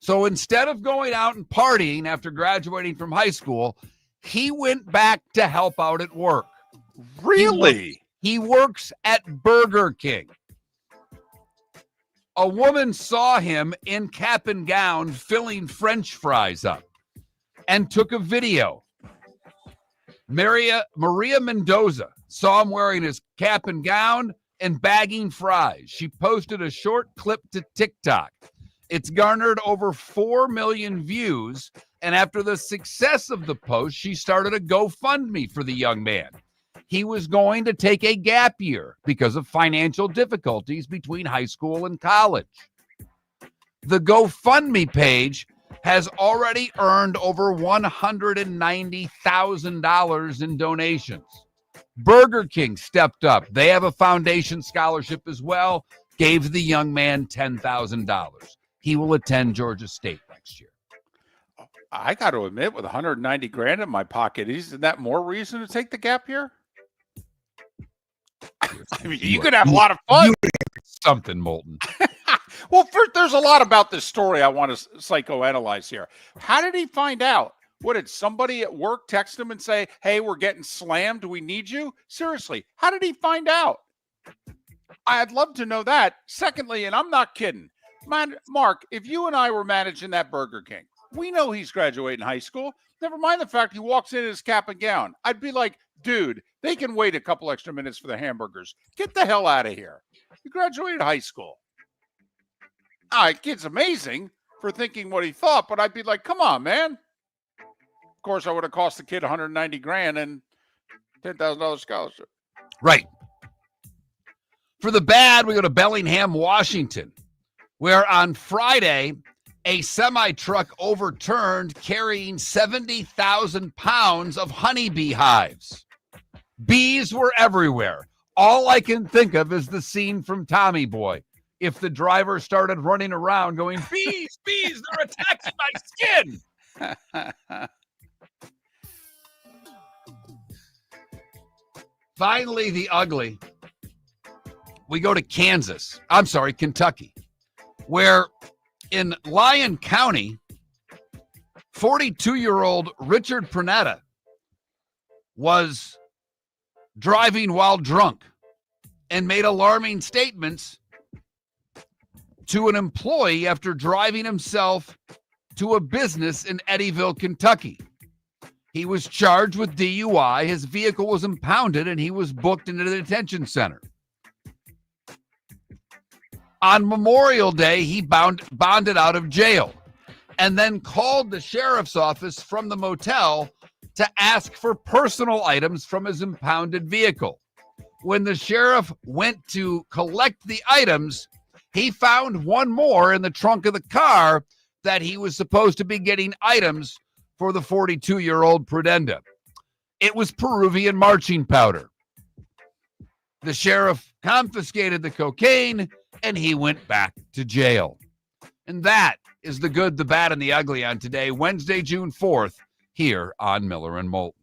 So instead of going out and partying after graduating from high school, he went back to help out at work. Really? He works at Burger King. A woman saw him in cap and gown filling French fries up and took a video. Maria Mendoza saw him wearing his cap and gown and bagging fries. She posted a short clip to TikTok. It's garnered over 4 million views, and after the success of the post, she started a GoFundMe for the young man. He was going to take a gap year because of financial difficulties between high school and college. The GoFundMe page has already earned over $190,000 in donations. Burger King stepped up. They have a foundation scholarship as well, gave the young man $10,000. He will attend Georgia State next year. I got to admit, with 190 grand in my pocket, isn't that more reason to take the gap year? I mean, you could have a lot of fun. Something, Moulton. Well, first, there's a lot about this story I want to psychoanalyze here. How did he find out? What, did somebody at work text him and say, hey, we're getting slammed, we need you? Seriously, how did he find out? I'd love to know that. Secondly, and I'm not kidding, man, Marc, if you and I were managing that Burger King, we know he's graduating high school. Never mind the fact he walks in his cap and gown. I'd be like, dude, they can wait a couple extra minutes for the hamburgers. Get the hell out of here. He graduated high school. Kid's amazing for thinking what he thought, but I'd be like, come on, man. Of course, I would have cost the kid 190 grand and $10,000 scholarship. Right. For the bad, we go to Bellingham, Washington, where on Friday, a semi-truck overturned carrying 70,000 pounds of honeybee hives. Bees were everywhere. All I can think of is the scene from Tommy Boy. If the driver started running around going, bees, they're attacking my skin. Finally, the ugly. We go to Kentucky, where in Lyon County, 42-year-old Richard Pranetta was driving while drunk and made alarming statements to an employee after driving himself to a business in Eddyville, Kentucky. He was charged with DUI. His vehicle was impounded, and he was booked into the detention center. On Memorial Day, he bonded out of jail and then called the sheriff's office from the motel to ask for personal items from his impounded vehicle. When the sheriff went to collect the items, he found one more in the trunk of the car that he was supposed to be getting items for the 42-year-old Prudenda. It was Peruvian marching powder. The sheriff confiscated the cocaine, and he went back to jail. And that is the good, the bad, and the ugly on today, Wednesday, June 4th, here on Miller and Moulton.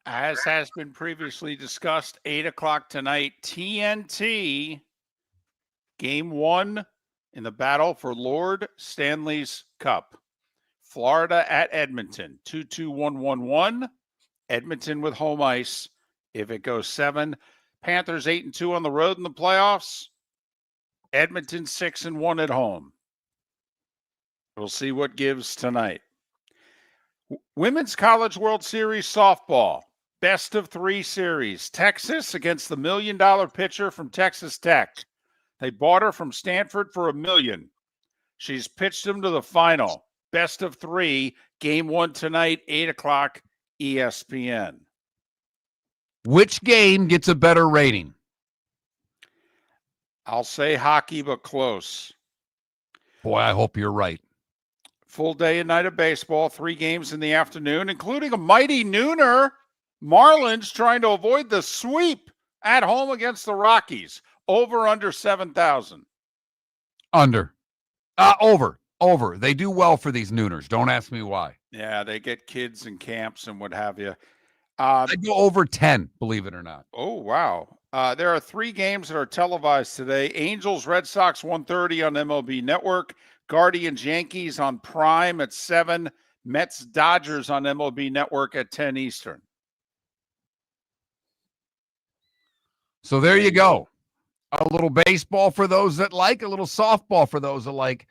As has been previously discussed, 8 o'clock tonight, TNT, Game 1 in the battle for Lord Stanley's Cup. Florida at Edmonton, 2-2-1-1-1. Edmonton with home ice. If it goes 7, Panthers 8-2 on the road in the playoffs. Edmonton 6-1 at home. We'll see what gives tonight. Women's College World Series softball, best of 3 series. Texas against the $1 million pitcher from Texas Tech. They bought her from Stanford for $1 million. She's pitched them to the final. Best of 3, Game 1 tonight, 8 o'clock, ESPN. Which game gets a better rating? I'll say hockey, but close. Boy, I hope you're right. Full day and night of baseball, 3 games in the afternoon, including a mighty nooner. Marlins trying to avoid the sweep at home against the Rockies. Over, under 7,000. Under. Over. They do well for these nooners. Don't ask me why. Yeah, they get kids in camps and what have you. I go over 10, believe it or not. Oh, wow. There are 3 games that are televised today. Angels, Red Sox, 1:30 on MLB Network. Guardians, Yankees on Prime at 7. Mets, Dodgers on MLB Network at 10 Eastern. So there you go. A little baseball for those that like, a little softball for those that like.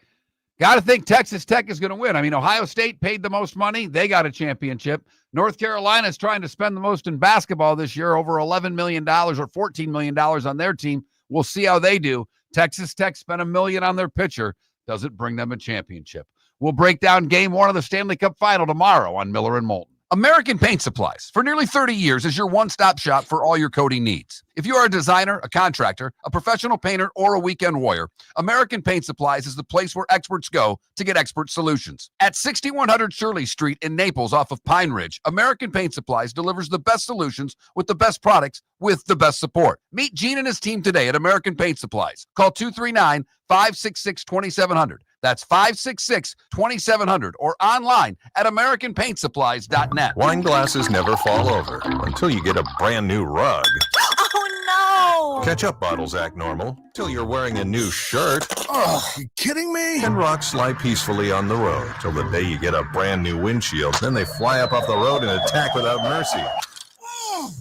Got to think Texas Tech is going to win. I mean, Ohio State paid the most money. They got a championship. North Carolina is trying to spend the most in basketball this year, over $11 million or $14 million on their team. We'll see how they do. Texas Tech spent $1 million on their pitcher. Does it bring them a championship? We'll break down Game 1 of the Stanley Cup Final tomorrow on Miller and Moulton. American Paint Supplies, for nearly 30 years, is your one-stop shop for all your coating needs. If you are a designer, a contractor, a professional painter, or a weekend warrior, American Paint Supplies is the place where experts go to get expert solutions. At 6100 Shirley Street in Naples off of Pine Ridge, American Paint Supplies delivers the best solutions with the best products with the best support. Meet Gene and his team today at American Paint Supplies. Call 239-566-2700. That's 566-2700 or online at AmericanPaintSupplies.net. Wine glasses never fall over until you get a brand new rug. Oh, no! Ketchup bottles act normal till you're wearing a new shirt. Oh, you kidding me? And rocks lie peacefully on the road till the day you get a brand new windshield. Then they fly up off the road and attack without mercy.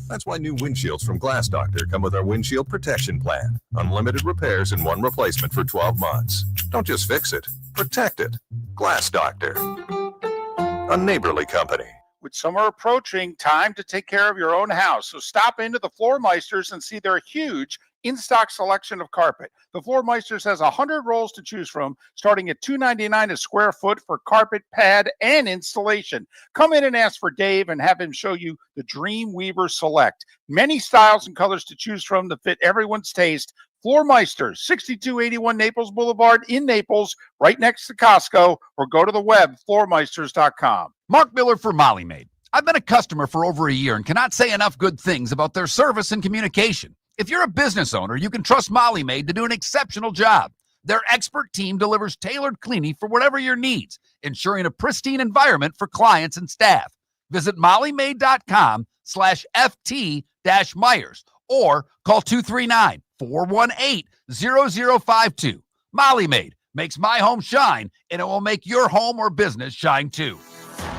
That's why new windshields from Glass Doctor come with our windshield protection plan. Unlimited repairs and 1 replacement for 12 months. Don't just fix it, protect it. Glass Doctor, a neighborly company. With summer approaching, time to take care of your own house. So stop into the Floor Meisters and see their huge in-stock selection of carpet. The Floor Meisters has 100 rolls to choose from, starting at $2.99 a square foot for carpet, pad, and installation. Come in and ask for Dave and have him show you the Dream Weaver Select. Many styles and colors to choose from to fit everyone's taste. Floor Meisters, 6281 Naples Boulevard in Naples, right next to Costco, or go to the web, floormeisters.com. Marc Miller for Molly Maid. I've been a customer for over a year and cannot say enough good things about their service and communication. If you're a business owner, you can trust Molly Maid to do an exceptional job. Their expert team delivers tailored cleaning for whatever your needs, ensuring a pristine environment for clients and staff. Visit mollymaid.com/FT-Myers or call 239-418-0052. Molly Maid makes my home shine, and it will make your home or business shine too.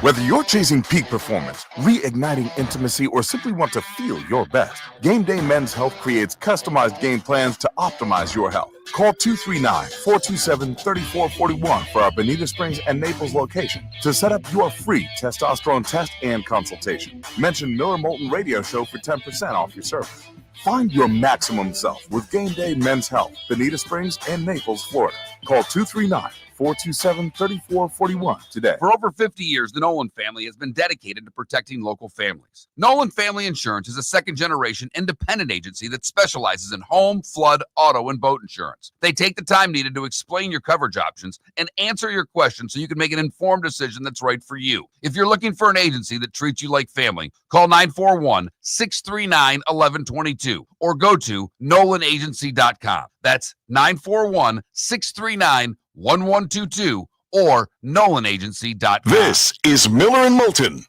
Whether you're chasing peak performance, reigniting intimacy, or simply want to feel your best, Game Day Men's Health creates customized game plans to optimize your health. Call 239-427-3441 for our Bonita Springs and Naples location to set up your free testosterone test and consultation. Mention Miller Moulton Radio Show for 10% off your service. Find your maximum self with Game Day Men's Health, Bonita Springs and Naples, Florida. Call 239-427-3441 today. For over 50 years, the Nolan family has been dedicated to protecting local families. Nolan Family Insurance is a second-generation independent agency that specializes in home, flood, auto, and boat insurance. They take the time needed to explain your coverage options and answer your questions so you can make an informed decision that's right for you. If you're looking for an agency that treats you like family, call 941-639-1122 or go to NolanAgency.com. That's 941-639-1122 or NolanAgency.com. This is Miller and Moulton